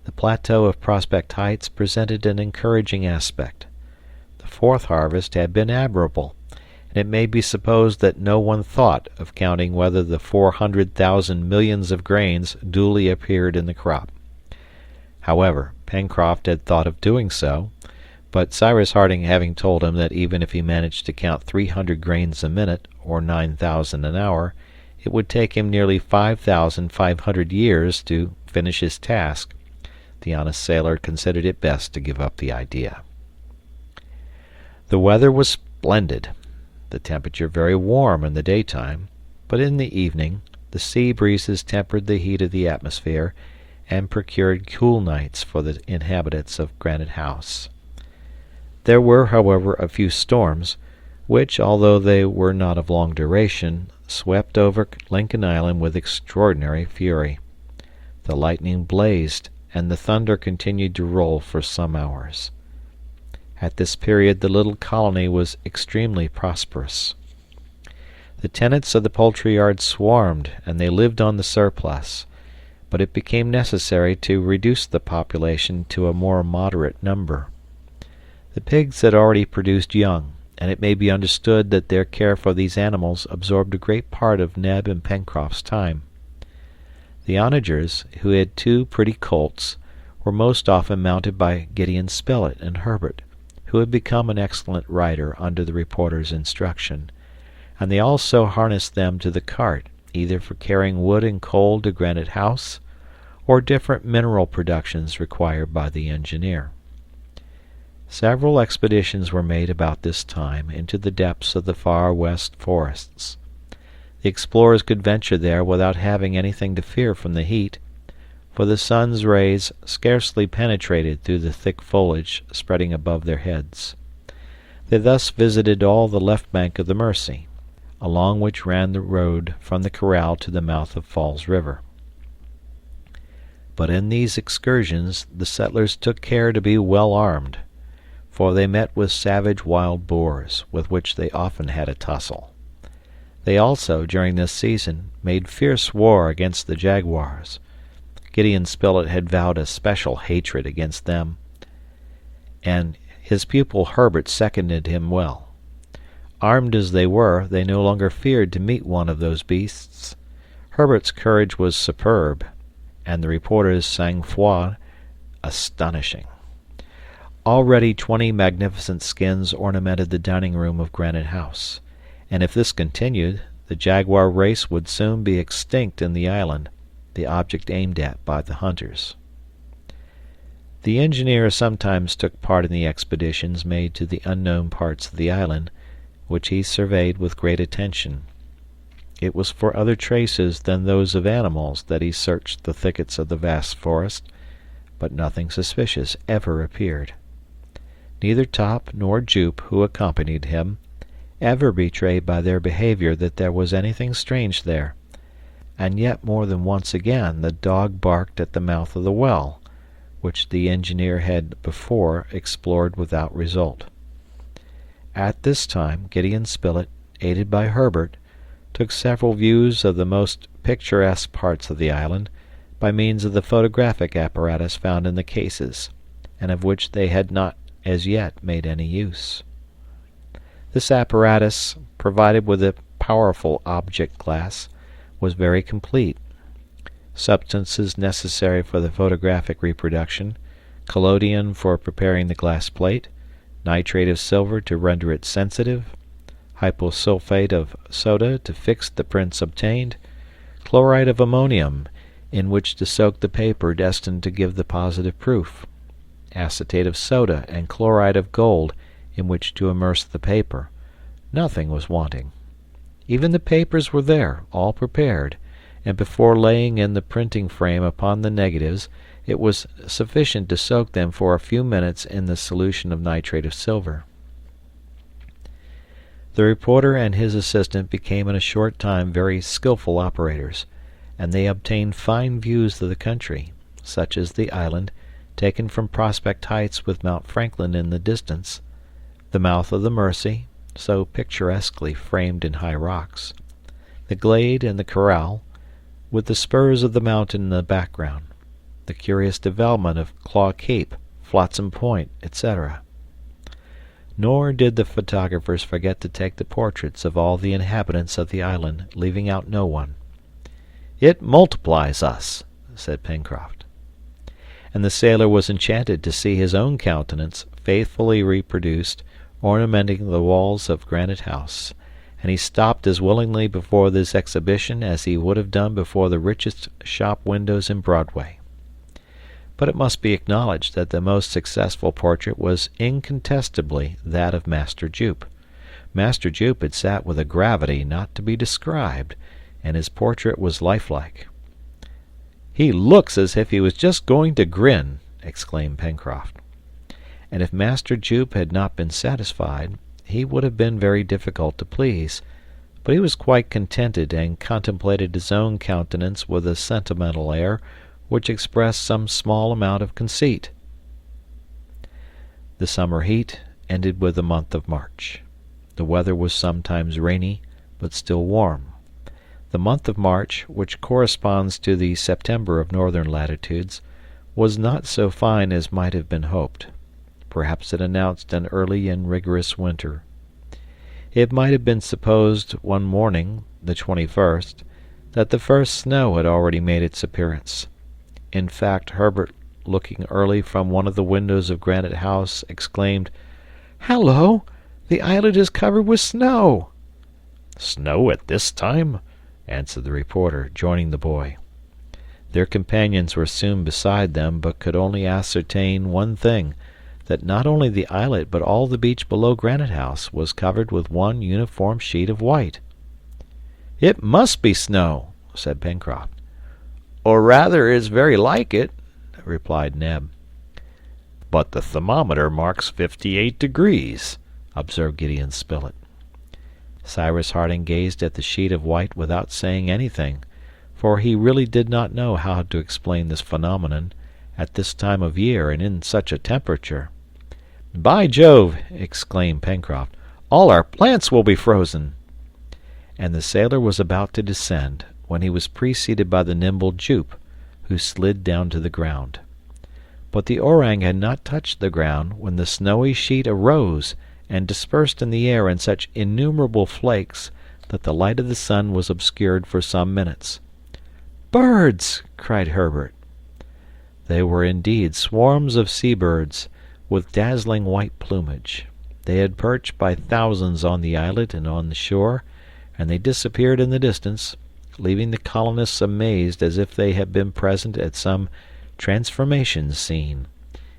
The plateau of Prospect Heights presented an encouraging aspect. The fourth harvest had been admirable, and it may be supposed that no one thought of counting whether the 400,000 millions of grains duly appeared in the crop. However, Pencroft had thought of doing so, but Cyrus Harding having told him that even if he managed to count 300 grains a minute, or 9,000 an hour, it would take him nearly 5,500 years to finish his task, the honest sailor considered it best to give up the idea. The weather was splendid, the temperature very warm in the daytime, but in the evening the sea breezes tempered the heat of the atmosphere and procured cool nights for the inhabitants of Granite House. There were, however, a few storms, which, although they were not of long duration, swept over Lincoln Island with extraordinary fury. The lightning blazed, and the thunder continued to roll for some hours. At this period the little colony was extremely prosperous. The tenants of the poultry yard swarmed, and they lived on the surplus, but it became necessary to reduce the population to a more moderate number. The pigs had already produced young, and it may be understood that their care for these animals absorbed a great part of Neb and Pencroft's time. The onagers, who had two pretty colts, were most often mounted by Gideon Spilett and Herbert, who had become an excellent rider under the reporter's instruction, and they also harnessed them to the cart, either for carrying wood and coal to Granite House, or different mineral productions required by the engineer. Several expeditions were made about this time into the depths of the far west forests. The explorers could venture there without having anything to fear from the heat, for the sun's rays scarcely penetrated through the thick foliage spreading above their heads. They thus visited all the left bank of the Mercy, along which ran the road from the corral to the mouth of Falls River. But in these excursions the settlers took care to be well armed, for they met with savage wild boars, with which they often had a tussle. They also, during this season, made fierce war against the jaguars. Gideon Spilett had vowed a special hatred against them, and his pupil Herbert seconded him well. Armed as they were, they no longer feared to meet one of those beasts. Herbert's courage was superb, and the reporter's sang-froid astonishing. Already 20 magnificent skins ornamented the dining room of Granite House, and if this continued, the jaguar race would soon be extinct in the island, the object aimed at by the hunters. The engineer sometimes took part in the expeditions made to the unknown parts of the island, which he surveyed with great attention. It was for other traces than those of animals that he searched the thickets of the vast forest, but nothing suspicious ever appeared. Neither Top nor Jup, who accompanied him, ever betrayed by their behavior that there was anything strange there, and yet more than once again the dog barked at the mouth of the well, which the engineer had before explored without result. At this time Gideon Spilett, aided by Herbert, took several views of the most picturesque parts of the island by means of the photographic apparatus found in the cases, and of which they had not as yet made any use. This apparatus, provided with a powerful object glass, was very complete. Substances necessary for the photographic reproduction, collodion for preparing the glass plate, nitrate of silver to render it sensitive, hyposulfate of soda to fix the prints obtained, chloride of ammonium in which to soak the paper destined to give the positive proof, acetate of soda and chloride of gold in which to immerse the paper. Nothing was wanting. Even the papers were there, all prepared, and before laying in the printing frame upon the negatives it was sufficient to soak them for a few minutes in the solution of nitrate of silver. The reporter and his assistant became in a short time very skillful operators, and they obtained fine views of the country, such as the island, taken from Prospect Heights with Mount Franklin in the distance, the mouth of the Mersey, so picturesquely framed in high rocks, the glade and the corral, with the spurs of the mountain in the background, the curious development of Claw Cape, Flotsam Point, etc. Nor did the photographers forget to take the portraits of all the inhabitants of the island, leaving out no one. "It multiplies us," said Pencroft. And the sailor was enchanted to see his own countenance faithfully reproduced, ornamenting the walls of Granite House, and he stopped as willingly before this exhibition as he would have done before the richest shop windows in Broadway. But it must be acknowledged that the most successful portrait was incontestably that of Master Jup. Master Jup had sat with a gravity not to be described, and his portrait was lifelike. "He looks as if he was just going to grin," exclaimed Pencroft. And if Master Jup had not been satisfied, he would have been very difficult to please, but he was quite contented and contemplated his own countenance with a sentimental air which expressed some small amount of conceit. The summer heat ended with the month of March. The weather was sometimes rainy, but still warm. The month of March, which corresponds to the September of northern latitudes, was not so fine as might have been hoped. Perhaps it announced an early and rigorous winter. It might have been supposed one morning, the 21st, that the first snow had already made its appearance. In fact, Herbert, looking early from one of the windows of Granite House, exclaimed, "Hallo! The island is covered with snow!" "Snow at this time?" answered the reporter, joining the boy. Their companions were soon beside them, but could only ascertain one thing, that not only the islet but all the beach below Granite House was covered with one uniform sheet of white. "It must be snow," said Pencroft. "Or rather is very like it," replied Neb. "But the thermometer marks 58 degrees," observed Gideon Spilett. Cyrus Harding gazed at the sheet of white without saying anything, for he really did not know how to explain this phenomenon, at this time of year and in such a temperature. "By Jove!" exclaimed Pencroft, "all our plants will be frozen!" And the sailor was about to descend, when he was preceded by the nimble Jup, who slid down to the ground. But the orang had not touched the ground when the snowy sheet arose and dispersed in the air in such innumerable flakes that the light of the sun was obscured for some minutes. "Birds!" cried Herbert. They were indeed swarms of sea-birds, with dazzling white plumage. They had perched by thousands on the islet and on the shore, and they disappeared in the distance, leaving the colonists amazed as if they had been present at some transformation scene,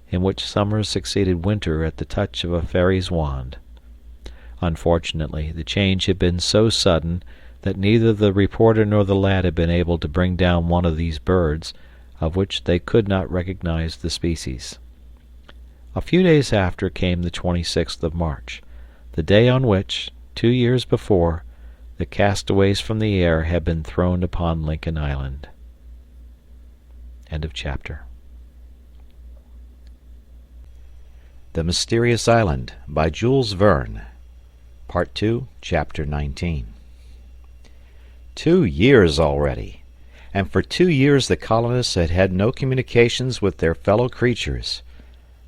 in which summer succeeded winter at the touch of a fairy's wand. Unfortunately, the change had been so sudden that neither the reporter nor the lad had been able to bring down one of these birds, of which they could not recognize the species. A few days after came the 26th of March, the day on which, 2 years before, the castaways from the air had been thrown upon Lincoln Island. End of chapter.
The Mysterious Island by Jules Verne. Part 2, Chapter 19. 2 years already, and for 2 years the colonists had had no communications with their fellow creatures.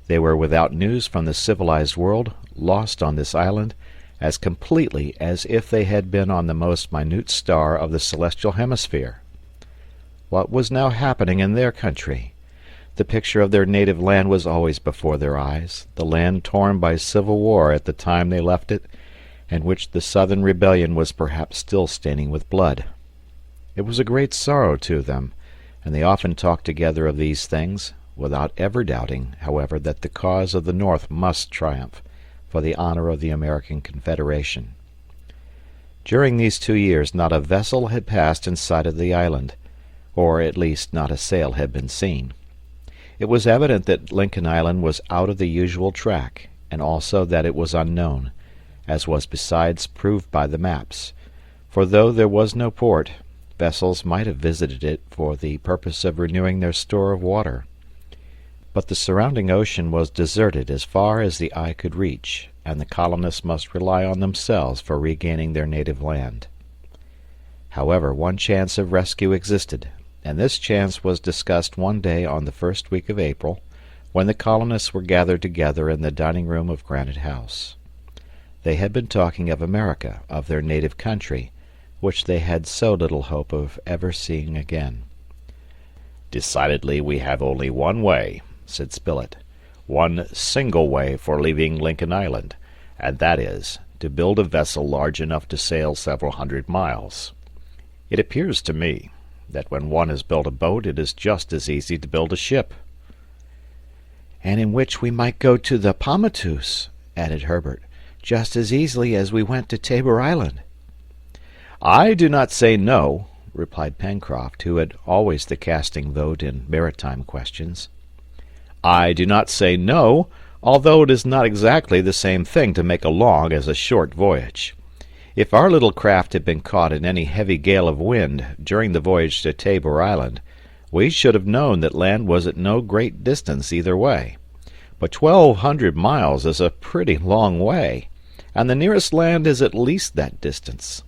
They were without news from the civilized world, lost on this island, as completely as if they had been on the most minute star of the celestial hemisphere. What was now happening in their country? The picture of their native land was always before their eyes, the land torn by civil war at the time they left it, and which the Southern rebellion was perhaps still staining with blood. It was a great sorrow to them, and they often talked together of these things, without ever doubting, however, that the cause of the North must triumph, for the honor of the American Confederation. During these 2 years not a vessel had passed in sight of the island, or at least not a sail had been seen. It was evident that Lincoln Island was out of the usual track, and also that it was unknown, as was besides proved by the maps, for though there was no port, vessels might have visited it for the purpose of renewing their store of water. But the surrounding ocean was deserted as far as the eye could reach, and the colonists must rely on themselves for regaining their native land. However, one chance of rescue existed, and this chance was discussed one day on the first week of April, when the colonists were gathered together in the dining-room of Granite House. They had been talking of America, of their native country, which they had so little hope of ever seeing again.
"Decidedly we have only one way," said Spilett, "one single way for leaving Lincoln Island, and that is, to build a vessel large enough to sail several hundred miles. It appears to me that when one has built a boat it is just as easy to build a ship."
"And in which we might go to the Pomotus," added Herbert, "just as easily as we went to Tabor Island."
"I do not say no," replied Pencroft, who had always the casting vote in maritime questions. "I do not say no, although it is not exactly the same thing to make a long as a short voyage. If our little craft had been caught in any heavy gale of wind during the voyage to Tabor Island, we should have known that land was at no great distance either way. But 1,200 miles is a pretty long way, and the nearest land is at least that distance."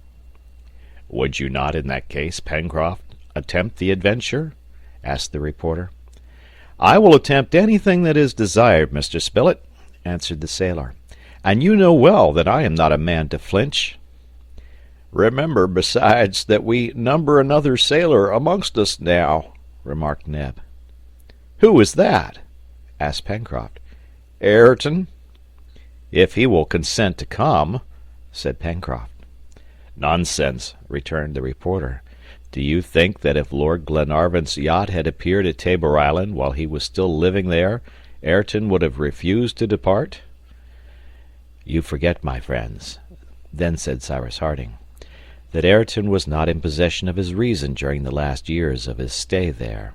"Would you not, in that case, Pencroft, attempt the adventure?" asked the reporter. "I will attempt anything that is desired, Mr. Spilett," answered the sailor, "and you know well that I am not a man to flinch." "Remember, besides, that we number another sailor amongst us now," remarked Neb. "Who is that?" asked Pencroft. "Ayrton." "If he will consent to come," said Pencroft. "Nonsense," returned the reporter. "Do you think that if Lord Glenarvan's yacht had appeared at Tabor Island while he was still living there, Ayrton would have refused to depart?" "You forget, my friends," then said Cyrus Harding, "that Ayrton was not in possession of his reason during the last years of his stay there.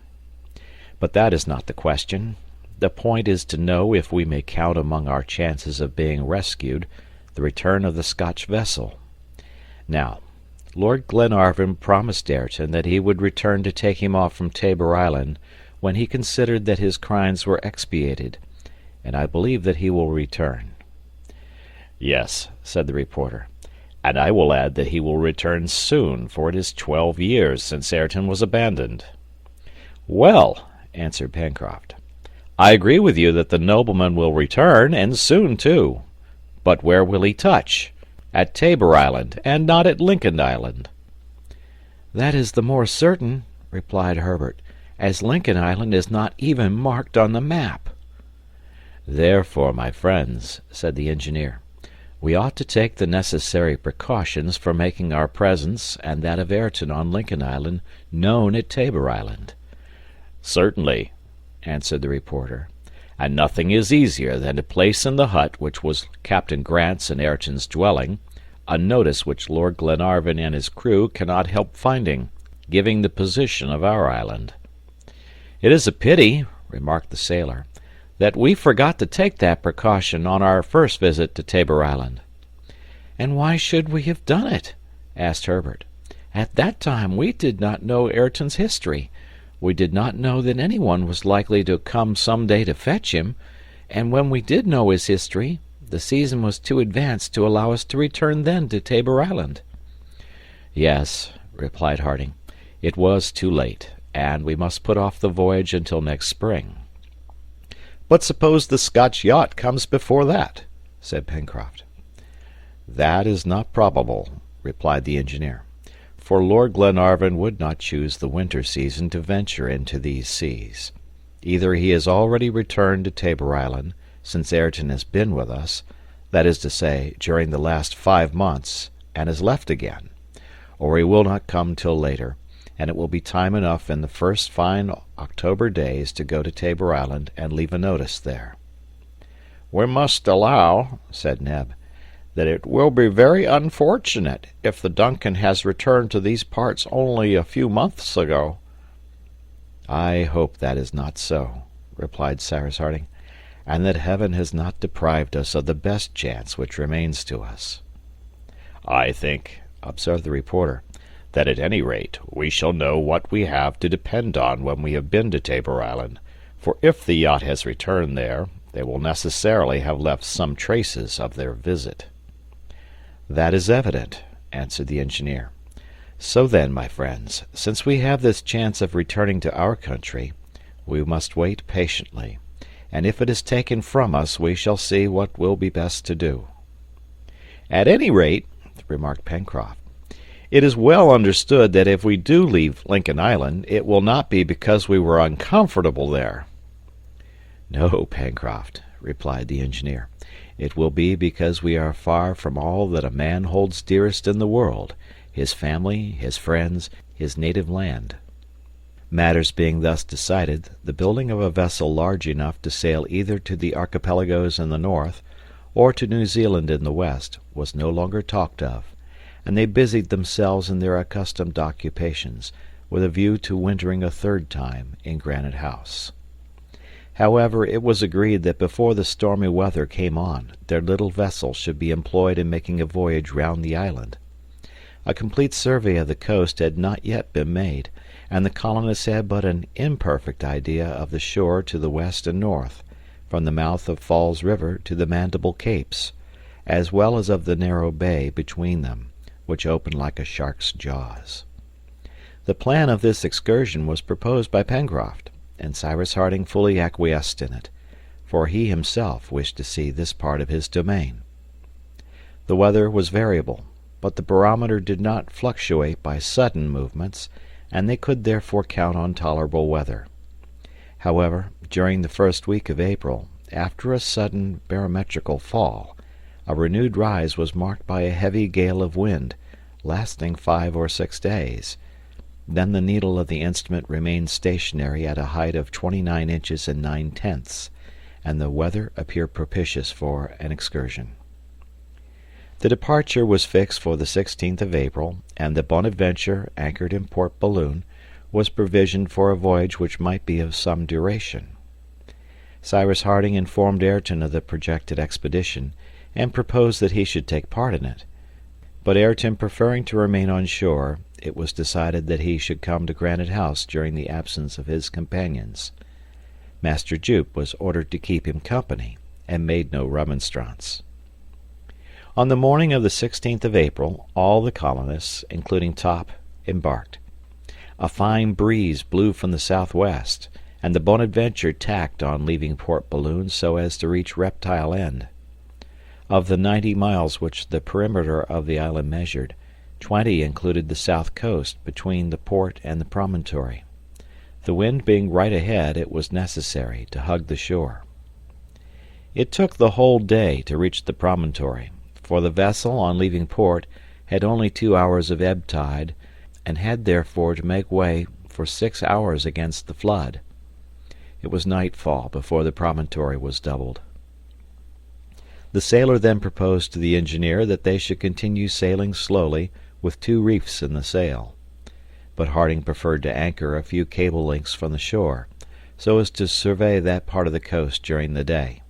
But that is not the question. The point is to know if we may count among our chances of being rescued the return of the Scotch vessel. Now, Lord Glenarvan promised Ayrton that he would return to take him off from Tabor Island when he considered that his crimes were expiated, and I believe that he will return." "Yes," said the reporter, "and I will add that he will return soon, for it is 12 years since Ayrton was abandoned." "Well," answered Pencroft, "I agree with you that the nobleman will return, and soon too. But where will he touch? At Tabor Island, and not at Lincoln Island."
"That is the more certain," replied Herbert, "as Lincoln Island is not even marked on the map."
"Therefore, my friends," said the engineer, "we ought to take the necessary precautions for making our presence and that of Ayrton on Lincoln Island known at Tabor Island." "Certainly," answered the reporter,
and nothing is easier than to place in the hut which was Captain Grant's and Ayrton's dwelling a notice which Lord Glenarvan and his crew cannot help finding, giving the position of our island." "It is a pity," remarked the sailor, "that we forgot to take that precaution on our first visit to Tabor Island." "And why should we have done it?" asked Herbert. "At that time we did not know Ayrton's history. We did not know that anyone was likely to come some day to fetch him, and when we did know his history, the season was too advanced to allow us to return then to Tabor Island." "Yes," replied Harding, "it was too late, and we must put off the voyage until next spring."
"But suppose the Scotch yacht comes before that?" said Pencroft. "That is not probable," replied the engineer, "for Lord Glenarvan would not choose the winter season to venture into these seas. Either he has already returned to Tabor Island, since Ayrton has been with us, that is to say, during the last 5 months, and has left again, or he will not come till later, and it will be time enough in the first fine October days to go to Tabor Island and leave a notice there." "We must allow," said Neb, "that it will be very unfortunate if the Duncan has returned to these parts only a few months ago." "I hope that is not so," replied Cyrus Harding, "and that heaven has not deprived us of the best chance which remains to us."
"I think," observed the reporter, "that at any rate we shall know what we have to depend on when we have been to Tabor Island, for if the yacht has returned there, they will necessarily have left some traces of their visit."
"That is evident," answered the engineer. "So then, my friends, since we have this chance of returning to our country, we must wait patiently, and if it is taken from us we shall see what will be best to do."
"At any rate," remarked Pencroft, "it is well understood that if we do leave Lincoln Island, it will not be because we were uncomfortable there."
"No, Pencroft," replied the engineer. "It will be because we are far from all that a man holds dearest in the world, his family, his friends, his native land." Matters being thus decided, the building of a vessel large enough to sail either to the archipelagos in the north, or to New Zealand in the west, was no longer talked of, and they busied themselves in their accustomed occupations, with a view to wintering a third time in Granite House. However, it was agreed that before the stormy weather came on, their little vessel should be employed in making a voyage round the island. A complete survey of the coast had not yet been made, and the colonists had but an imperfect idea of the shore to the west and north, from the mouth of Falls River to the Mandible Capes, as well as of the narrow bay between them, which opened like a shark's jaws. The plan of this excursion was proposed by Pencroft, and Cyrus Harding fully acquiesced in it, for he himself wished to see this part of his domain. The weather was variable, but the barometer did not fluctuate by sudden movements, and they could therefore count on tolerable weather. However, during the first week of April, after a sudden barometrical fall, a renewed rise was marked by a heavy gale of wind, lasting 5 or 6 days. Then the needle of the instrument remained stationary at a height of 29 inches and 9/10, and the weather appeared propitious for an excursion. The departure was fixed for the 16th of April, and the Bonadventure, anchored in Port Balloon, was provisioned for a voyage which might be of some duration. Cyrus Harding informed Ayrton of the projected expedition, and proposed that he should take part in it. But Ayrton preferring to remain on shore, it was decided that he should come to Granite House during the absence of his companions. Master Jup was ordered to keep him company, and made no remonstrance. On the morning of the 16th of April, all the colonists, including Top, embarked. A fine breeze blew from the southwest, and the Bonadventure tacked on leaving Port Balloon so as to reach Reptile End. Of the 90 miles which the perimeter of the island measured, 20 included the south coast between the port and the promontory. The wind being right ahead, it was necessary to hug the shore. It took the whole day to reach the promontory, for the vessel, on leaving port, had only 2 hours of ebb tide, and had therefore to make way for 6 hours against the flood. It It was nightfall before the promontory was doubled. The sailor then proposed to the engineer that they should continue sailing slowly with 2 reefs in the sail, but Harding preferred to anchor a few cable lengths from the shore, so as to survey that part of the coast during the day.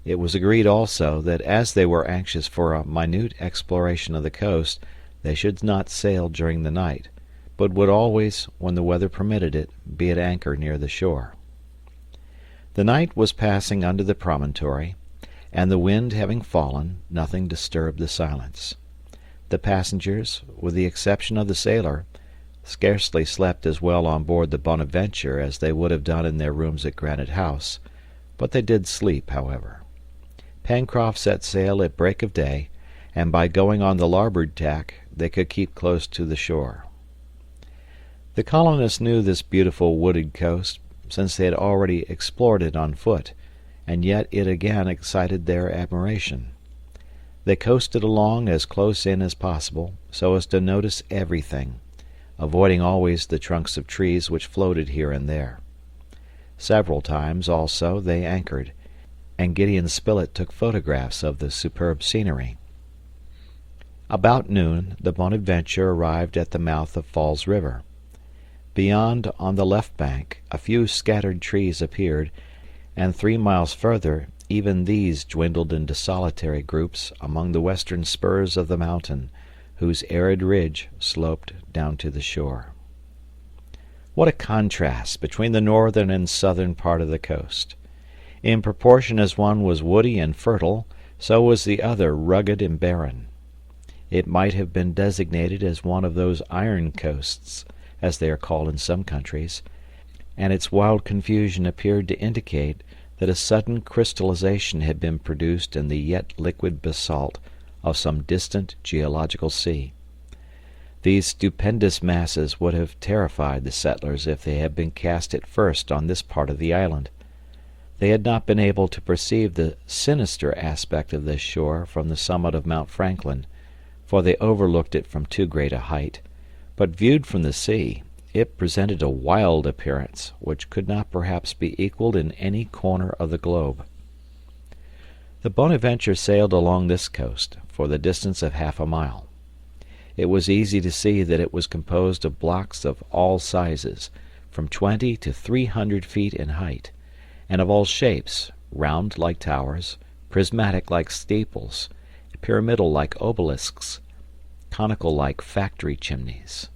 It was agreed also that as they were anxious for a minute exploration of the coast, they should not sail during the night, but would always, when the weather permitted it, be at anchor near the shore. The night was passing under the promontory, and the wind having fallen, nothing disturbed the silence. The passengers, with the exception of the sailor, scarcely slept as well on board the Bonadventure as they would have done in their rooms at Granite House, but they did sleep, however. Pencroft set sail at break of day, and by going on the larboard tack they could keep close to the shore. The colonists knew this beautiful wooded coast, since they had already explored it on foot, and yet it again excited their admiration. They coasted along as close in as possible, so as to notice everything, avoiding always the trunks of trees which floated here and there. Several times, also, they anchored, and Gideon Spilett took photographs of the superb scenery. About noon the Bonadventure arrived at the mouth of Falls River. Beyond, on the left bank, a few scattered trees appeared, and 3 miles further even these dwindled into solitary groups among the western spurs of the mountain, whose arid ridge sloped down to the shore. What a contrast between the northern and southern part of the coast! In proportion as one was woody and fertile, so was the other rugged and barren. It might have been designated as one of those iron coasts, as they are called in some countries, and its wild confusion appeared to indicate that a sudden crystallization had been produced in the yet liquid basalt of some distant geological sea. These stupendous masses would have terrified the settlers if they had been cast at first on this part of the island. They had not been able to perceive the sinister aspect of this shore from the summit of Mount Franklin, for they overlooked it from too great a height, but viewed from the sea, it presented a wild appearance which could not perhaps be equaled in any corner of the globe. The Bonadventure sailed along this coast for the distance of half a mile. It was easy to see that it was composed of blocks of all sizes, from 20 to 300 feet in height, and of all shapes, round like towers, prismatic like steeples, pyramidal like obelisks, conical like factory chimneys.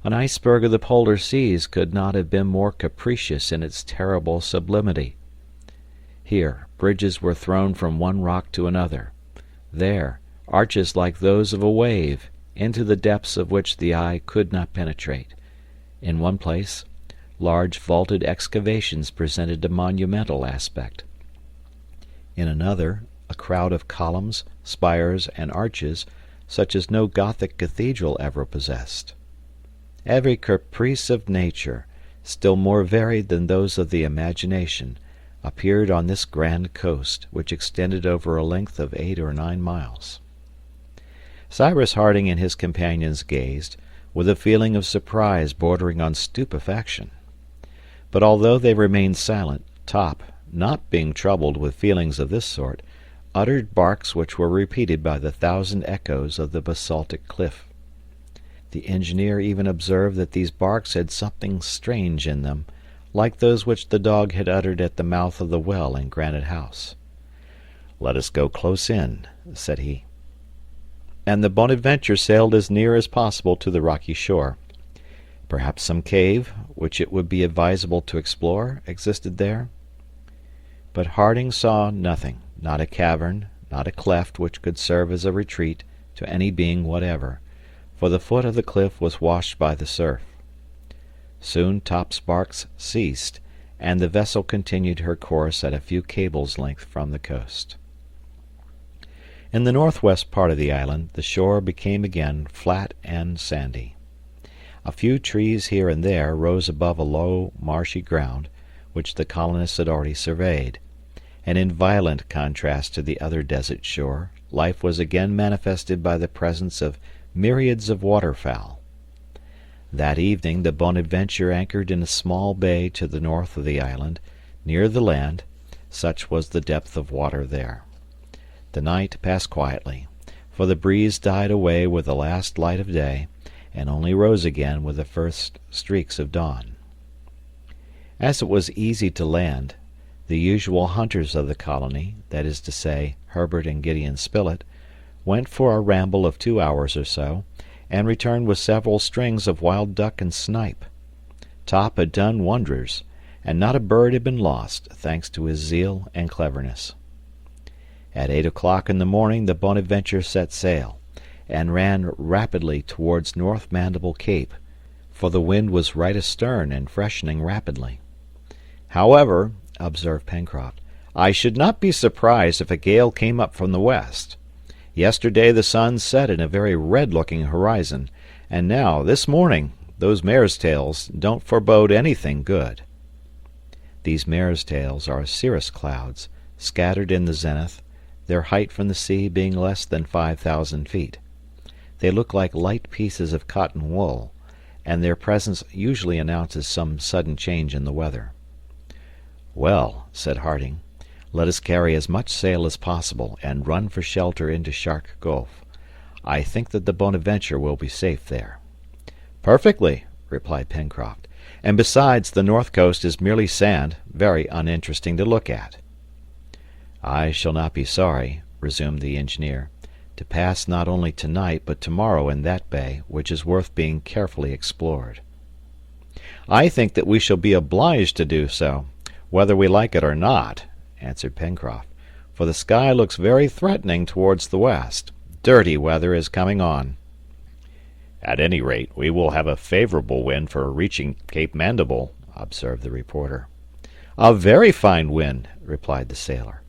An iceberg of the polar seas could not have been more capricious in its terrible sublimity. Here bridges were thrown from one rock to another, there arches like those of a wave, into the depths of which the eye could not penetrate. In one place, large vaulted excavations presented a monumental aspect. In another, a crowd of columns, spires, and arches, such as no Gothic cathedral ever possessed. Every caprice of nature, still more varied than those of the imagination, appeared on this grand coast, which extended over a length of 8 or 9 miles. Cyrus Harding and his companions gazed, with a feeling of surprise bordering on stupefaction. But although they remained silent, Top, not being troubled with feelings of this sort, uttered barks which were repeated by the 1,000 echoes of the basaltic cliff. The engineer even observed that these barks had something strange in them, like those which the dog had uttered at the mouth of the well in Granite House. "Let us go close in," said he. And the Bonadventure sailed as near as possible to the rocky shore. Perhaps some cave, which it would be advisable to explore, existed there. But Harding saw nothing, not a cavern, not a cleft which could serve as a retreat to any being whatever, for the foot of the cliff was washed by the surf. Soon Top's barks ceased, and the vessel continued her course at a few cables' length from the coast. In the northwest part of the island the shore became again flat and sandy. A few trees here and there rose above a low, marshy ground, which the colonists had already surveyed, and in violent contrast to the other desert shore, life was again manifested by the presence of myriads of waterfowl. That evening the Bonadventure anchored in a small bay to the north of the island, near the land, such was the depth of water there. The night passed quietly, for the breeze died away with the last light of day, and only rose again with the first streaks of dawn. As it was easy to land, the usual hunters of the colony, that is to say, Herbert and Gideon Spilett, went for a ramble of 2 hours or so, and returned with several strings of wild duck and snipe. Top had done wonders, and not a bird had been lost, thanks to his zeal and cleverness. At 8 o'clock in the morning the Bonadventure set sail, and ran rapidly towards North Mandible Cape, for the wind was right astern and freshening rapidly. "However," observed Pencroft, "I should not be surprised if a gale came up from the west. Yesterday the sun set in a very red-looking horizon, and now, this morning, those mare's tails don't forebode anything good." These mare's tails are cirrus clouds, scattered in the zenith, their height from the sea being less than 5,000 feet. They look like light pieces of cotton wool, and their presence usually announces some sudden change in the weather. "Well," said Harding, "let us carry as much sail as possible, and run for shelter into Shark Gulf. I think that the Bonadventure will be safe there." "Perfectly," replied Pencroft, "and besides, the north coast is merely sand, very uninteresting to look at." "I shall not be sorry," resumed the engineer, "to pass not only tonight but tomorrow in that bay, which is worth being carefully explored." "I think that we shall be obliged to do so, whether we like it or not," answered Pencroft, "for the sky looks very threatening towards the west. Dirty weather is coming on." "At any rate, we will have a favorable wind for reaching Cape Mandible," observed the reporter. "A very fine wind," replied the sailor.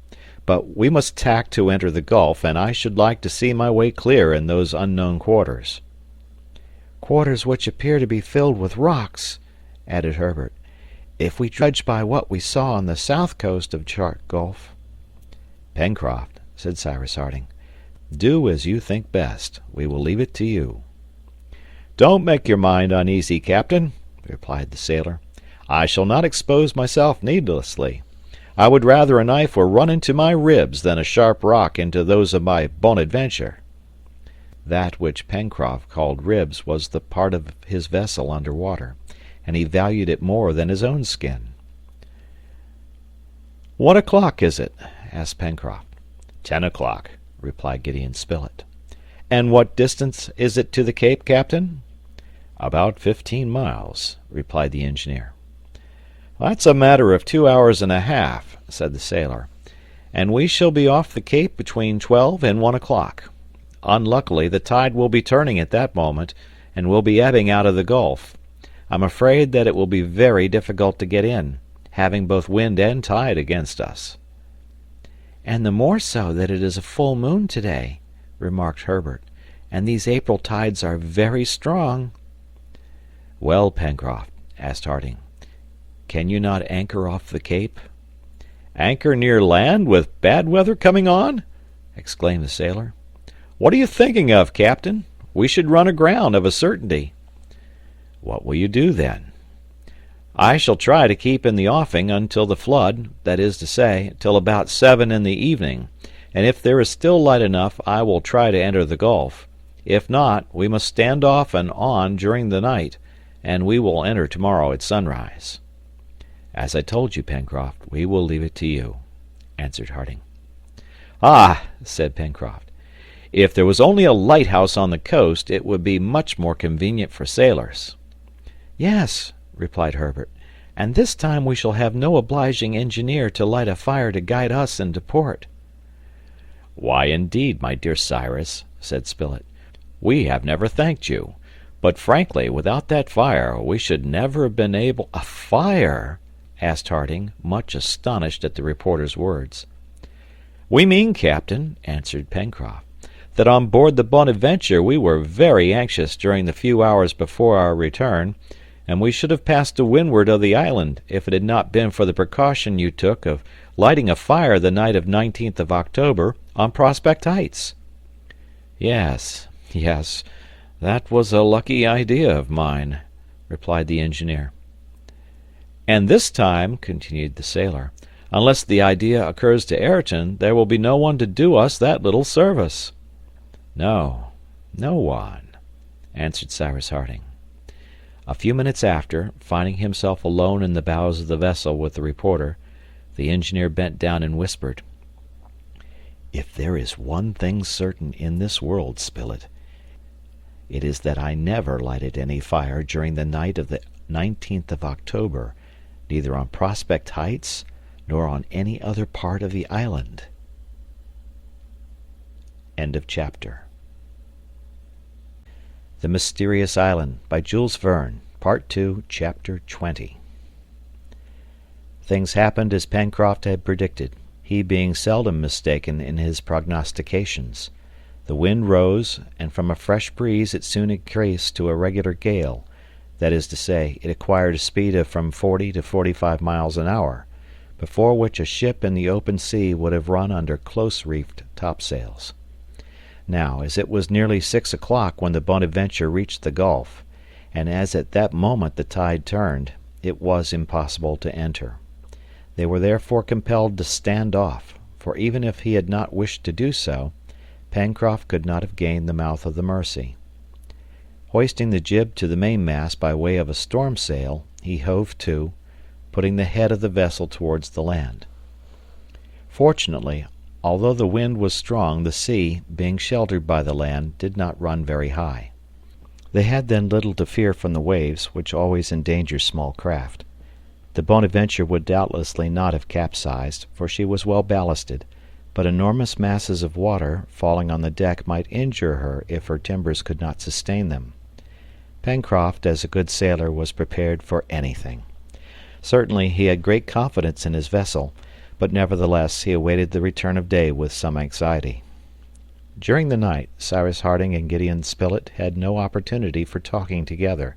"But we must tack to enter the Gulf, and I should like to see my way clear in those unknown quarters."
"Quarters which appear to be filled with rocks," added Herbert, "if we judge by what we saw on the south coast of Shark Gulf."
"Pencroft," said Cyrus Harding, "do as you think best. We will leave it to you." "Don't make your mind uneasy, captain," replied the sailor. "I shall not expose myself needlessly. I would rather a knife were run into my ribs than a sharp rock into those of my Bonadventure." That which Pencroft called ribs was the part of his vessel under water, and he valued it more than his own skin. "What o'clock is it?" asked Pencroft. 10 o'clock," replied Gideon Spilett. "And what distance is it to the Cape, captain?" "About 15 miles," replied the engineer. "That's a matter of 2 hours and a half," said the sailor, "and we shall be off the Cape between 12 and 1 o'clock. Unluckily, the tide will be turning at that moment, and will be ebbing out of the Gulf. I'm afraid that it will be very difficult to get in, having both wind and tide against us."
"And the more so that it is a full moon today," remarked Herbert, "and these April tides are very strong."
"Well, Pencroft," asked Harding, "can you not anchor off the Cape?" "Anchor near land with bad weather coming on?" exclaimed the sailor. "What are you thinking of, captain? We should run aground of a certainty." "What will you do then?" "I shall try to keep in the offing until the flood, that is to say, till about 7 in the evening, and if there is still light enough I will try to enter the Gulf. If not, we must stand off and on during the night, and we will enter tomorrow at sunrise." "As I told you, Pencroft, we will leave it to you," answered Harding. "Ah," said Pencroft, "if there was only a lighthouse on the coast, it would be much more convenient for sailors."
"Yes," replied Herbert, "and this time we shall have no obliging engineer to light a fire to guide us into port."
"Why, indeed, my dear Cyrus," said Spilett, "we have never thanked you. But frankly, without that fire, we should never have been able—" "A fire?" asked Harding, much astonished at the reporter's words. "We mean, captain," answered Pencroft, "that on board the Bonadventure we were very anxious during the few hours before our return, and we should have passed to windward of the island if it had not been for the precaution you took of lighting a fire the night of 19th of October on Prospect Heights." "Yes, yes, that was a lucky idea of mine," replied the engineer. "And this time," continued the sailor, "unless the idea occurs to Ayrton, there will be no one to do us that little service." "No, no one," answered Cyrus Harding. A few minutes after, finding himself alone in the bows of the vessel with the reporter, the engineer bent down and whispered, "If there is one thing certain in this world, Spilett, it is that I never lighted any fire during the night of the 19th of October, neither on Prospect Heights nor on any other part of the island." End of chapter. The Mysterious Island by Jules Verne, Part 2, Chapter 20. Things happened as Pencroft had predicted, he being seldom mistaken in his prognostications. The wind rose, and from a fresh breeze it soon increased to a regular gale, that is to say, it acquired a speed of from 40 to 45 miles an hour, before which a ship in the open sea would have run under close-reefed topsails. Now, as it was nearly 6 o'clock when the Bonadventure reached the Gulf, and as at that moment the tide turned, it was impossible to enter. They were therefore compelled to stand off, for even if he had not wished to do so, Pencroft could not have gained the mouth of the Mercy. Hoisting the jib to the mainmast by way of a storm sail, he hove to, putting the head of the vessel towards the land. Fortunately, although the wind was strong, the sea, being sheltered by the land, did not run very high. They had then little to fear from the waves, which always endanger small craft. The Bonadventure would doubtlessly not have capsized, for she was well ballasted, but enormous masses of water, falling on the deck, might injure her if her timbers could not sustain them. Pencroft, as a good sailor, was prepared for anything. Certainly he had great confidence in his vessel, but nevertheless he awaited the return of day with some anxiety. During the night, Cyrus Harding and Gideon Spilett had no opportunity for talking together,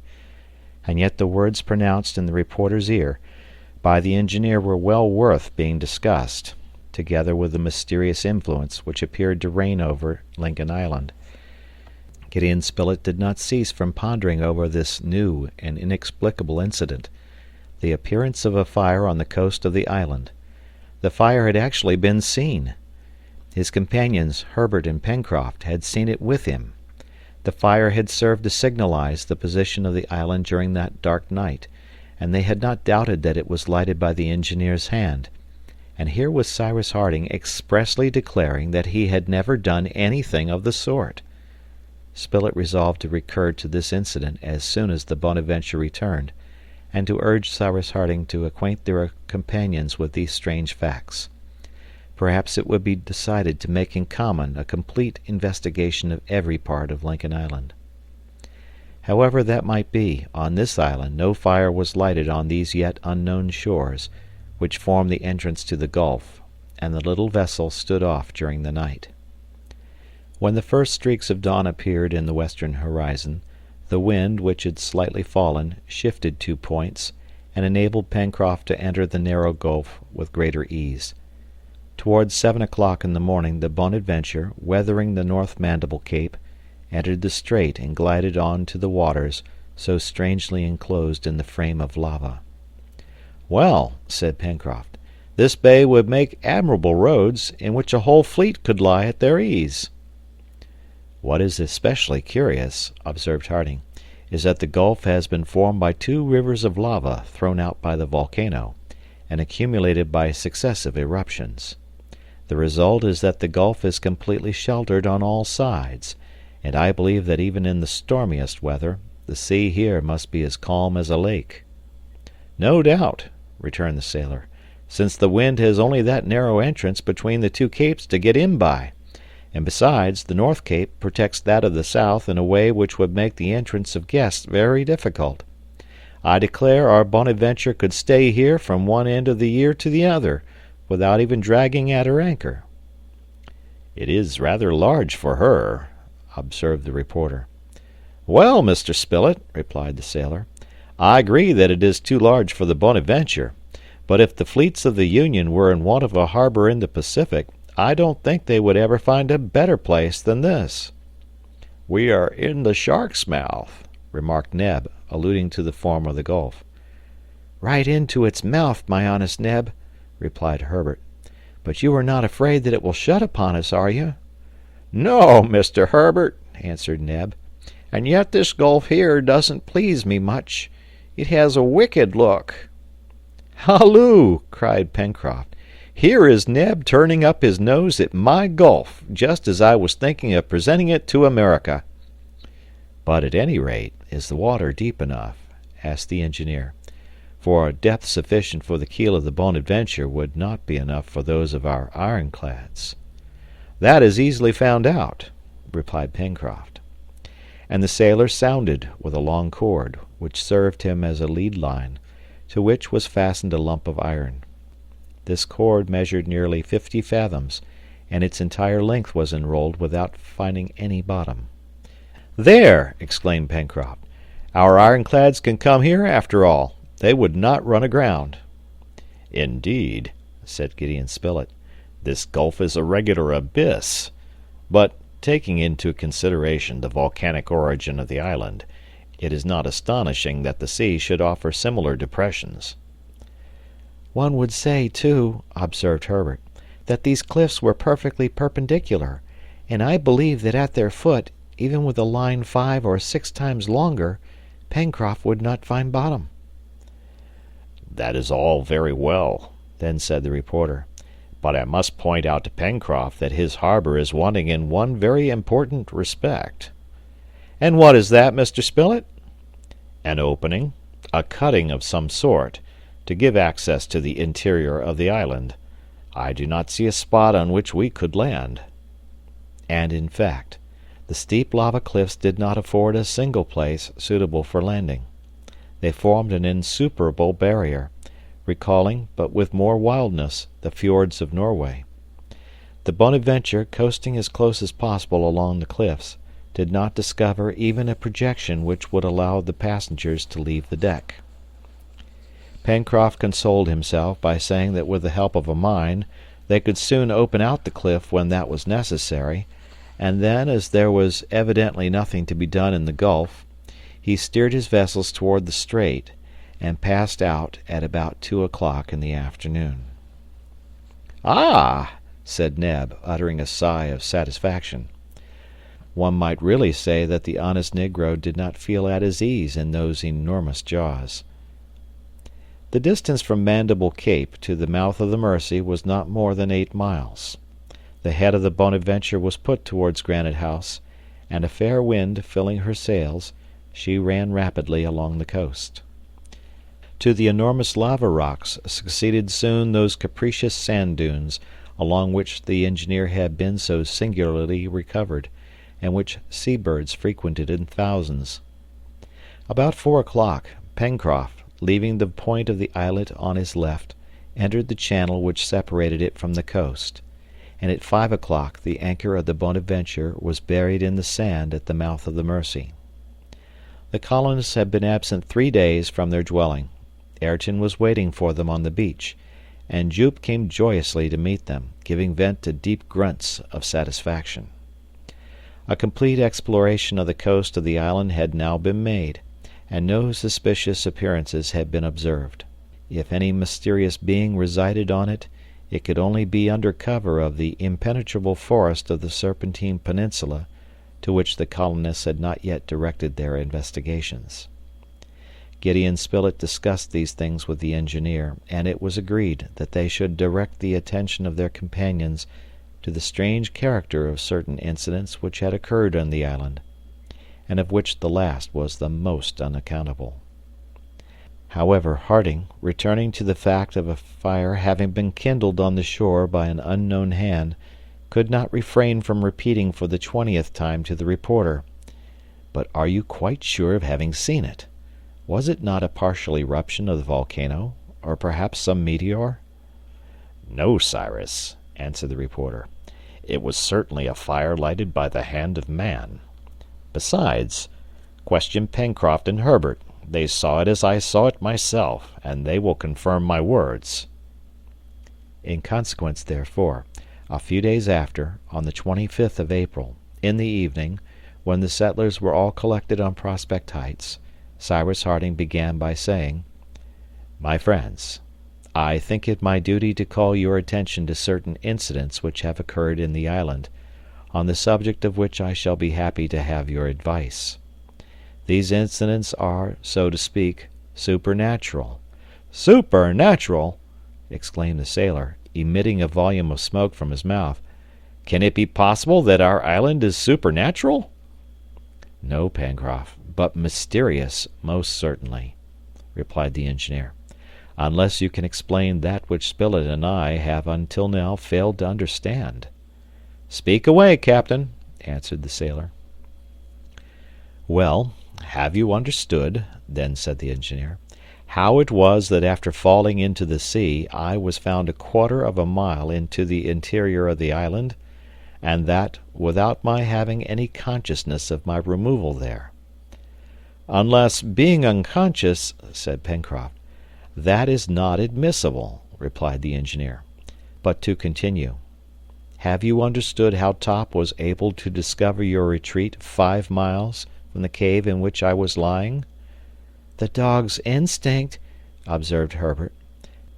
and yet the words pronounced in the reporter's ear by the engineer were well worth being discussed, together with the mysterious influence which appeared to reign over Lincoln Island. Gideon Spilett did not cease from pondering over this new and inexplicable incident, the appearance of a fire on the coast of the island. The fire had actually been seen. His companions, Herbert and Pencroft, had seen it with him. The fire had served to signalize the position of the island during that dark night, and they had not doubted that it was lighted by the engineer's hand. And here was Cyrus Harding expressly declaring that he had never done anything of the sort. Spilett resolved to recur to this incident as soon as the Bonadventure returned, and to urge Cyrus Harding to acquaint their companions with these strange facts. Perhaps it would be decided to make in common a complete investigation of every part of Lincoln Island. However that might be, on this island no fire was lighted on these yet unknown shores, which form the entrance to the Gulf, and the little vessel stood off during the night. When the first streaks of dawn appeared in the western horizon, the wind, which had slightly fallen, shifted 2 points, and enabled Pencroft to enter the narrow gulf with greater ease. Towards 7 o'clock in the morning the Bonadventure, weathering the North Mandible Cape, entered the strait and glided on to the waters so strangely enclosed in the frame of lava. "Well," said Pencroft, "this bay would make admirable roads, in which a whole fleet could lie at their ease." "What is especially curious," observed Harding, "is that the gulf has been formed by 2 rivers of lava thrown out by the volcano, and accumulated by successive eruptions. The result is that the gulf is completely sheltered on all sides, and I believe that even in the stormiest weather the sea here must be as calm as a lake." "No doubt," returned the sailor, "since the wind has only that narrow entrance between the 2 capes to get in by, and besides, the North Cape protects that of the south in a way which would make the entrance of guests very difficult. I declare our Bonadventure could stay here from one end of the year to the other, without even dragging at her anchor." "It is rather large for her," observed the reporter. "Well, Mr. Spilett," replied the sailor, "I agree that it is too large for the Bonadventure, but if the fleets of the Union were in want of a harbor in the Pacific, I don't think they would ever find a better place than this." "We are in the Shark's Mouth," remarked Neb, alluding to the form of the gulf.
"Right into its mouth, my honest Neb," replied Herbert. "But you are not afraid that it will shut upon us, are you?"
"No, Mr. Herbert," answered Neb. "And yet this gulf here doesn't please me much. It has a wicked look."
"Halloo!" cried Pencroft. "Here is Neb turning up his nose at my gulf, just as I was thinking of presenting it to America." "But at any rate, is the water deep enough?" asked the engineer. "For a depth sufficient for the keel of the Bonadventure would not be enough for those of our ironclads." "That is easily found out," replied Pencroft. And the sailor sounded with a long cord, which served him as a lead line, to which was fastened a lump of iron. This cord measured nearly 50 fathoms, and its entire length was enrolled without finding any bottom. "There!" exclaimed Pencroft. "Our ironclads can come here after all. They would not run aground."
"Indeed," said Gideon Spilett, "this gulf is a regular abyss. But, taking into consideration the volcanic origin of the island, it is not astonishing that the sea should offer similar depressions."
"One would say, too," observed Herbert, "that these cliffs were perfectly perpendicular, and I believe that at their foot, even with a line 5 or 6 times longer, Pencroft would not find bottom."
"That is all very well," then said the reporter, "but I must point out to Pencroft that his harbor is wanting in one very important respect."
"And what is that, Mr. Spilett?"
"An opening, a cutting of some sort, to give access to the interior of the island. I do not see a spot on which we could land."
And in fact, the steep lava cliffs did not afford a single place suitable for landing. They formed an insuperable barrier, recalling, but with more wildness, the fjords of Norway. The Bonadventure, coasting as close as possible along the cliffs, did not discover even a projection which would allow the passengers to leave the deck. Pencroft consoled himself by saying that with the help of a mine they could soon open out the cliff when that was necessary, and then, as there was evidently nothing to be done in the gulf, he steered his vessels toward the strait, and passed out at about 2 o'clock in the afternoon.
"Ah!"
said Neb, uttering a sigh of satisfaction. One might really say that the honest negro did not feel at his ease in those enormous jaws. The distance from Mandible Cape to the mouth of the Mercy was not more than 8 miles. The head of the Bonadventure was put towards Granite House, and a fair wind filling her sails, she ran rapidly along the coast. To the enormous lava rocks succeeded soon those capricious sand dunes, along which the engineer had been so singularly recovered, and which sea-birds frequented in thousands. About 4 o'clock, Pencroft, leaving the point of the islet on his left, entered the channel which separated it from the coast, and at 5 o'clock the anchor of the Bonadventure was buried in the sand at the mouth of the Mercy. The colonists had been absent 3 days from their dwelling. Ayrton was waiting for them on the beach, and Jup came joyously to meet them, giving vent to deep grunts of satisfaction. A complete exploration of the coast of the island had now been made, and no suspicious appearances had been observed. If any mysterious being resided on it, it could only be under cover of the impenetrable forest of the Serpentine Peninsula, to which the colonists had not yet directed their investigations. Gideon Spilett discussed these things with the engineer, and it was agreed that they should direct the attention of their companions to the strange character of certain incidents which had occurred on the island, and of which the last was the most unaccountable. However, Harding, returning to the fact of a fire having been kindled on the shore by an unknown hand, could not refrain from repeating for the 20th time to the reporter, "But are you quite sure of having seen it? Was it not a partial eruption of the volcano, or perhaps some meteor?"
"No, Cyrus," answered the reporter. "It was certainly a fire lighted by the hand of man. Besides, question Pencroft and Herbert. They saw it as I saw it myself, and they will confirm my words."
In consequence, therefore, a few days after, on the 25th of April, in the evening, when the settlers were all collected on Prospect Heights, Cyrus Harding began by saying, "My friends, I think it my duty to call your attention to certain incidents which have occurred in the island, on the subject of which I shall be happy to have your advice. These incidents are, so to speak, supernatural." "Supernatural!" exclaimed the sailor, emitting a volume of smoke from his mouth. "Can it be possible that our island is supernatural?" "No, Pencroft, but mysterious, most certainly," replied the engineer, "unless you can explain that which Spilett and I have until now failed to understand." "Speak away, captain," answered the sailor. "Well, have you understood," then said the engineer, "how it was that after falling into the sea I was found a quarter of a mile into the interior of the island, and that without my having any consciousness of my removal there?" "Unless, being unconscious," said Pencroft. "That is not admissible," replied the engineer. "But to continue. Have you understood how Top was able to discover your retreat 5 miles from the cave in which I was lying?" "The dog's instinct," observed Herbert.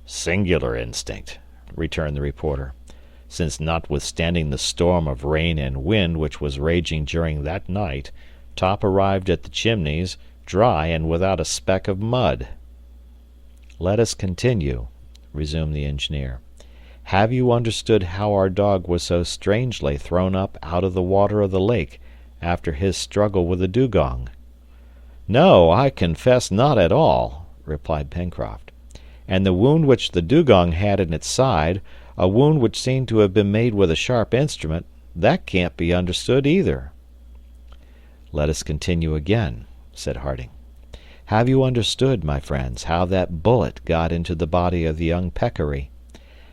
"Singular instinct," returned the reporter, "since notwithstanding the storm of rain and wind which was raging during that night, Top arrived at the Chimneys, dry and without a speck of mud." "Let us continue," resumed the engineer. "Have you understood how our dog was so strangely thrown up out of the water of the lake after his struggle with the dugong?" "No, I confess not at all," replied Pencroft. "And the wound which the dugong had in its side, a wound which seemed to have been made with a sharp instrument, that can't be understood either." "Let us continue again," said Harding. "Have you understood, my friends, how that bullet got into the body of the young peccary?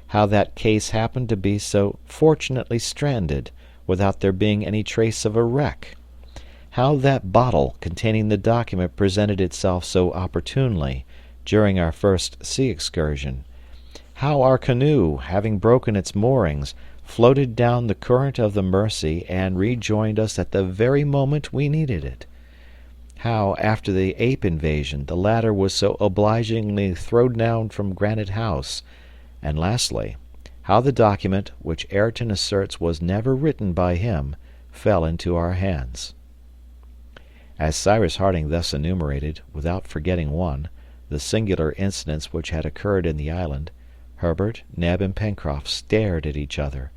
How that case happened to be so fortunately stranded, without there being any trace of a wreck? How that bottle containing the document presented itself so opportunely during our first sea excursion? How our canoe, having broken its moorings, floated down the current of the Mercy and rejoined us at the very moment we needed it? How, after the ape invasion, the latter was so obligingly thrown down from Granite House? And lastly, how the document, which Ayrton asserts was never written by him, fell into our hands." As Cyrus Harding thus enumerated, without forgetting one, the singular incidents which had occurred in the island, Herbert, Neb, and Pencroft stared at each other,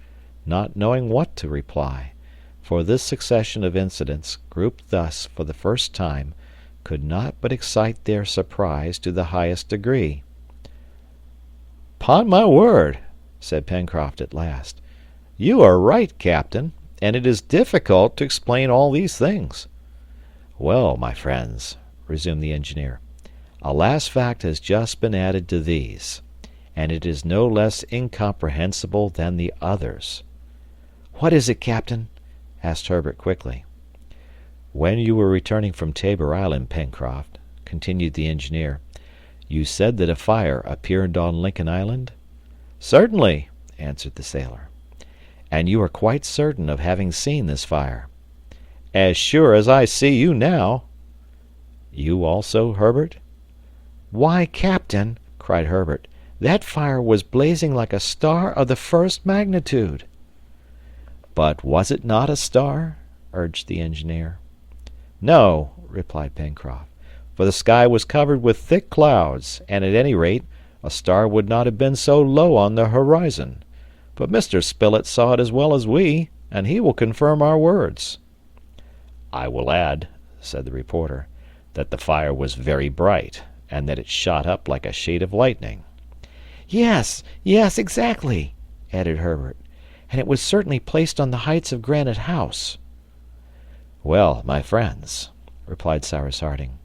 not knowing what to reply, for this succession of incidents, grouped thus for the first time, could not but excite their surprise to the highest degree. "'Pon my word," said Pencroft at last, "you are right, captain, and it is difficult to explain all these things." "Well, my friends," resumed the engineer, "a last fact has just been added to these, and it is no less incomprehensible than the others." "What is it, captain?" asked Herbert quickly. "When you were returning from Tabor Island, Pencroft," continued the engineer, "you said that a fire appeared on Lincoln Island?" "Certainly," answered the sailor. "And you are quite certain of having seen this fire?" "As sure as I see you now." "You also, Herbert?" "Why, captain," cried Herbert, "that fire was blazing like a star of the first magnitude." "But was it not a star?" urged the engineer. "No," replied Pencroft, "for the sky was covered with thick clouds, and at any rate a star would not have been so low on the horizon. But Mr. Spilett saw it as well as we, and he will confirm our words." "I will add," said the reporter, "that the fire was very bright, and that it shot up like a shade of lightning." "Yes, yes, exactly," added Herbert, "and it was certainly placed on the heights of Granite House." "Well, my friends," replied Cyrus Harding,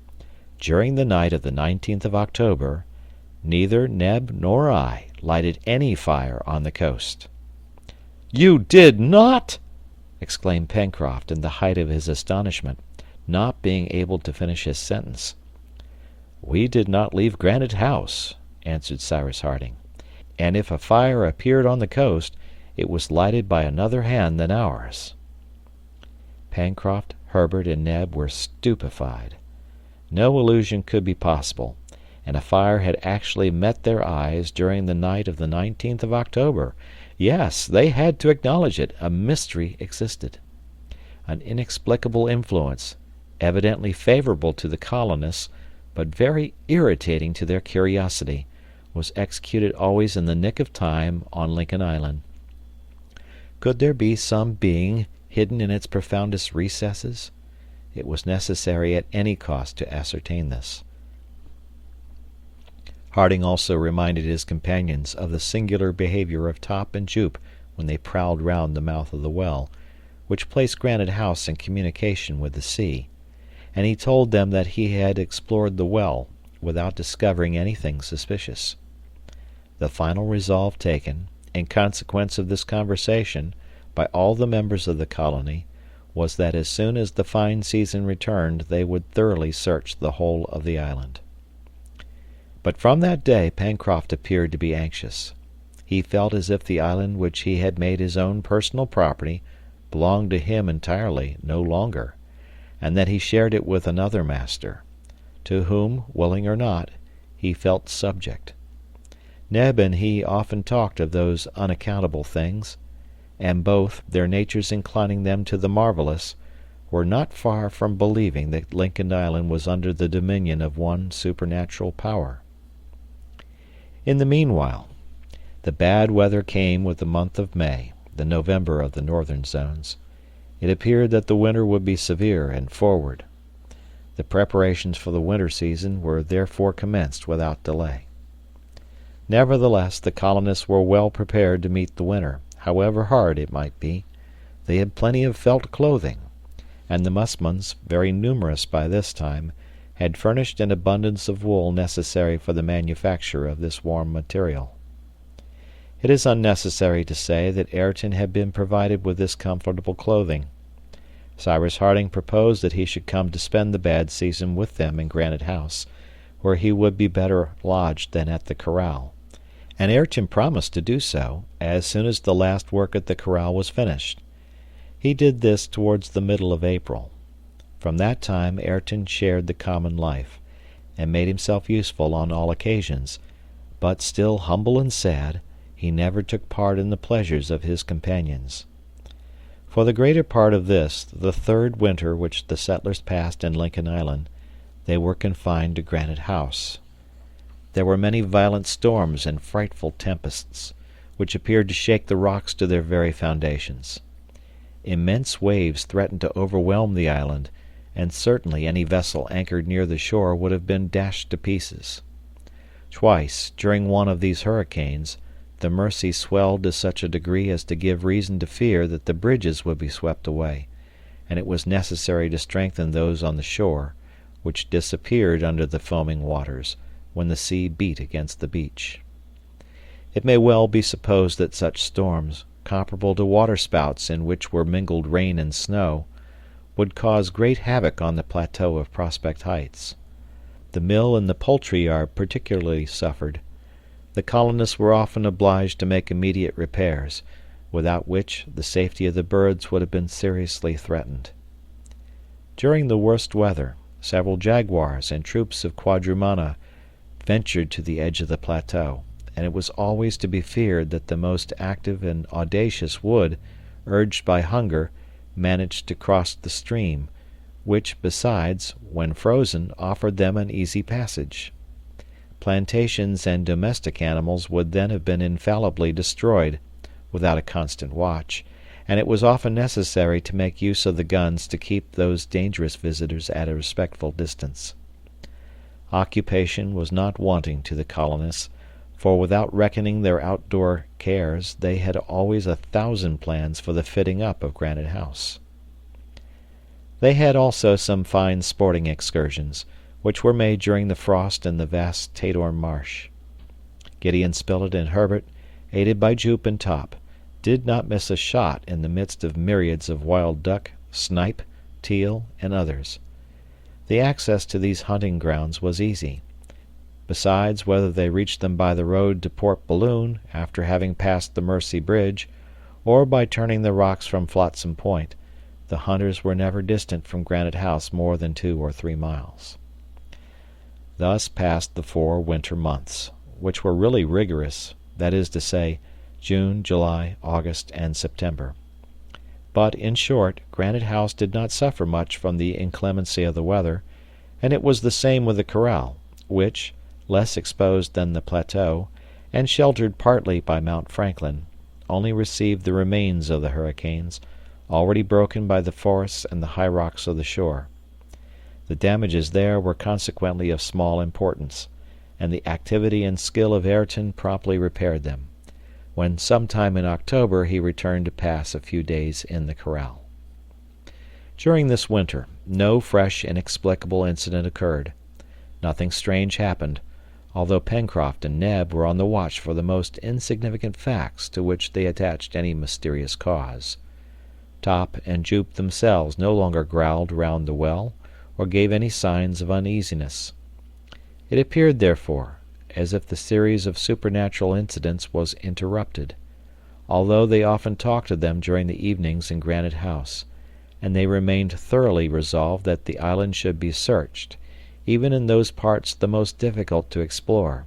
"during the night of the 19th of October, neither Neb nor I lighted any fire on the coast." "You did not!" exclaimed Pencroft in the height of his astonishment, not being able to finish his sentence. "We did not leave Granite House," answered Cyrus Harding, "and if a fire appeared on the coast, it was lighted by another hand than ours." Pencroft, Herbert, and Neb were stupefied. No illusion could be possible, and a fire had actually met their eyes during the night of the 19th of October. Yes, they had to acknowledge it. A mystery existed. An inexplicable influence, evidently favorable to the colonists, but very irritating to their curiosity, was executed always in the nick of time on Lincoln Island. Could there be some being hidden in its profoundest recesses? It was necessary at any cost to ascertain this. Harding also reminded his companions of the singular behavior of Top and Jupe when they prowled round the mouth of the well, which placed Granite House in communication with the sea, and he told them that he had explored the well without discovering anything suspicious. The final resolve taken, in consequence of this conversation, by all the members of the colony, was that as soon as the fine season returned they would thoroughly search the whole of the island. But from that day Pencroft appeared to be anxious. He felt as if the island which he had made his own personal property belonged to him entirely no longer, and that he shared it with another master, to whom, willing or not, he felt subject. Neb and he often talked of those unaccountable things, and both, their natures inclining them to the marvelous, were not far from believing that Lincoln Island was under the dominion of one supernatural power. In the meanwhile, the bad weather came with the month of May, the November of the northern zones. It appeared that the winter would be severe and forward. The preparations for the winter season were therefore commenced without delay. Nevertheless, the colonists were well prepared to meet the winter, however hard it might be. They had plenty of felt clothing, and the musmons, very numerous by this time, had furnished an abundance of wool necessary for the manufacture of this warm material. It is unnecessary to say that Ayrton had been provided with this comfortable clothing. Cyrus Harding proposed that he should come to spend the bad season with them in Granite House, where he would be better lodged than at the corral, and Ayrton promised to do so as soon as the last work at the corral was finished. He did this towards the middle of April. From that time Ayrton shared the common life, and made himself useful on all occasions, but still humble and sad, he never took part in the pleasures of his companions. For the greater part of this, the third winter which the settlers passed in Lincoln Island, they were confined to Granite House. There were many violent storms and frightful tempests, which appeared to shake the rocks to their very foundations. Immense waves threatened to overwhelm the island, and certainly any vessel anchored near the shore would have been dashed to pieces. Twice, during one of these hurricanes, the Mercy swelled to such a degree as to give reason to fear that the bridges would be swept away, and it was necessary to strengthen those on the shore, which disappeared under the foaming waters, when the sea beat against the beach. It may well be supposed that such storms, comparable to waterspouts in which were mingled rain and snow, would cause great havoc on the plateau of Prospect Heights. The mill and the poultry yard particularly suffered. The colonists were often obliged to make immediate repairs, without which the safety of the birds would have been seriously threatened. During the worst weather, several jaguars and troops of quadrumana ventured to the edge of the plateau, and it was always to be feared that the most active and audacious would, urged by hunger, manage to cross the stream, which, besides, when frozen, offered them an easy passage. Plantations and domestic animals would then have been infallibly destroyed, without a constant watch, and it was often necessary to make use of the guns to keep those dangerous visitors at a respectful distance. Occupation was not wanting to the colonists, for without reckoning their outdoor cares, they had always 1,000 plans for the fitting up of Granite House. They had also some fine sporting excursions, which were made during the frost in the vast Tadorn Marsh. Gideon Spilett and Herbert, aided by Jupe and Top, did not miss a shot in the midst of myriads of wild duck, snipe, teal, and others. The access to these hunting grounds was easy. Besides, whether they reached them by the road to Port Balloon, after having passed the Mercy Bridge, or by turning the rocks from Flotsam Point, the hunters were never distant from Granite House more than 2 or 3 miles. Thus passed the 4 winter months, which were really rigorous, that is to say, June, July, August, and September. But, in short, Granite House did not suffer much from the inclemency of the weather, and it was the same with the corral, which, less exposed than the plateau, and sheltered partly by Mount Franklin, only received the remains of the hurricanes, already broken by the forests and the high rocks of the shore. The damages there were consequently of small importance, and the activity and skill of Ayrton promptly repaired them, when sometime in October he returned to pass a few days in the corral. During this winter no fresh inexplicable incident occurred. Nothing strange happened, although Pencroft and Neb were on the watch for the most insignificant facts to which they attached any mysterious cause. Top and Jup themselves no longer growled round the well, or gave any signs of uneasiness. It appeared, therefore, as if the series of supernatural incidents was interrupted, although they often talked of them during the evenings in Granite House, and they remained thoroughly resolved that the island should be searched, even in those parts the most difficult to explore.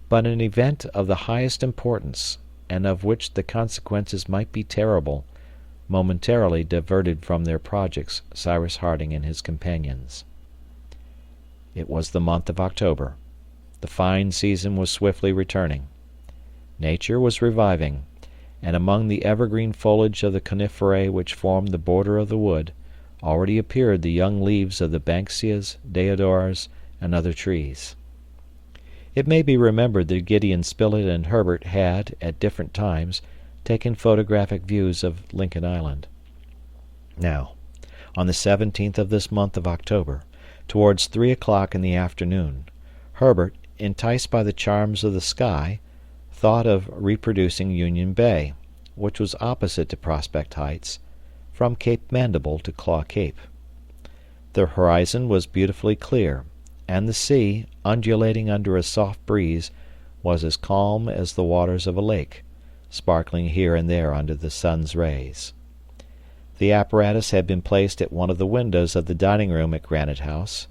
But an event of the highest importance, and of which the consequences might be terrible, momentarily diverted from their projects Cyrus Harding and his companions. It was the month of October. The fine season was swiftly returning. Nature was reviving, and among the evergreen foliage of the coniferae which formed the border of the wood already appeared the young leaves of the banksias, deodaras, and other trees. It may be remembered that Gideon Spilett and Herbert had, at different times, taken photographic views of Lincoln Island. Now, on the 17th of this month of October, towards 3 o'clock in the afternoon, Herbert, enticed by the charms of the sky, thought of reproducing Union Bay, which was opposite to Prospect Heights, from Cape Mandible to Claw Cape. The horizon was beautifully clear, and the sea, undulating under a soft breeze, was as calm as the waters of a lake, sparkling here and there under the sun's rays. The apparatus had been placed at one of the windows of the dining room at Granite House,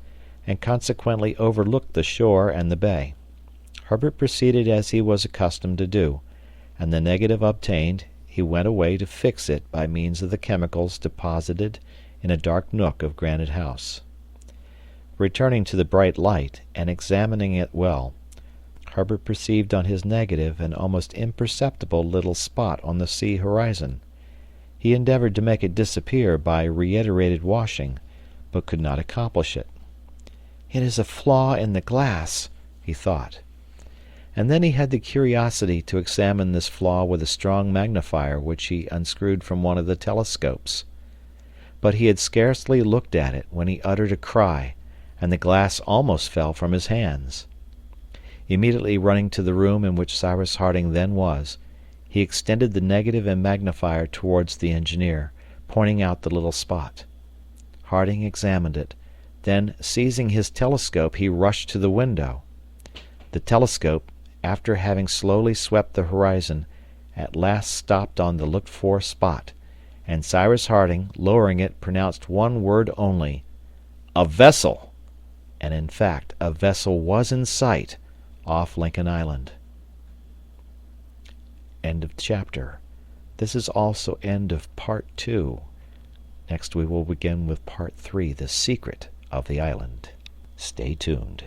and consequently overlooked the shore and the bay. Herbert proceeded as he was accustomed to do, and the negative obtained, he went away to fix it by means of the chemicals deposited in a dark nook of Granite House. Returning to the bright light, and examining it well, Herbert perceived on his negative an almost imperceptible little spot on the sea horizon. He endeavored to make it disappear by reiterated washing, but could not accomplish it. "It is a flaw in the glass," he thought. And then he had the curiosity to examine this flaw with a strong magnifier which he unscrewed from one of the telescopes. But he had scarcely looked at it when he uttered a cry, and the glass almost fell from his hands. Immediately running to the room in which Cyrus Harding then was, he extended the negative and magnifier towards the engineer, pointing out the little spot. Harding examined it. Then, seizing his telescope, he rushed to the window. The telescope, after having slowly swept the horizon, at last stopped on the looked-for spot, and Cyrus Harding, lowering it, pronounced one word only, "A vessel!" And in fact a vessel was in sight off Lincoln Island. End of chapter. This is also end of part 2. Next we will begin with part 3, The Secret of the Island. Stay tuned.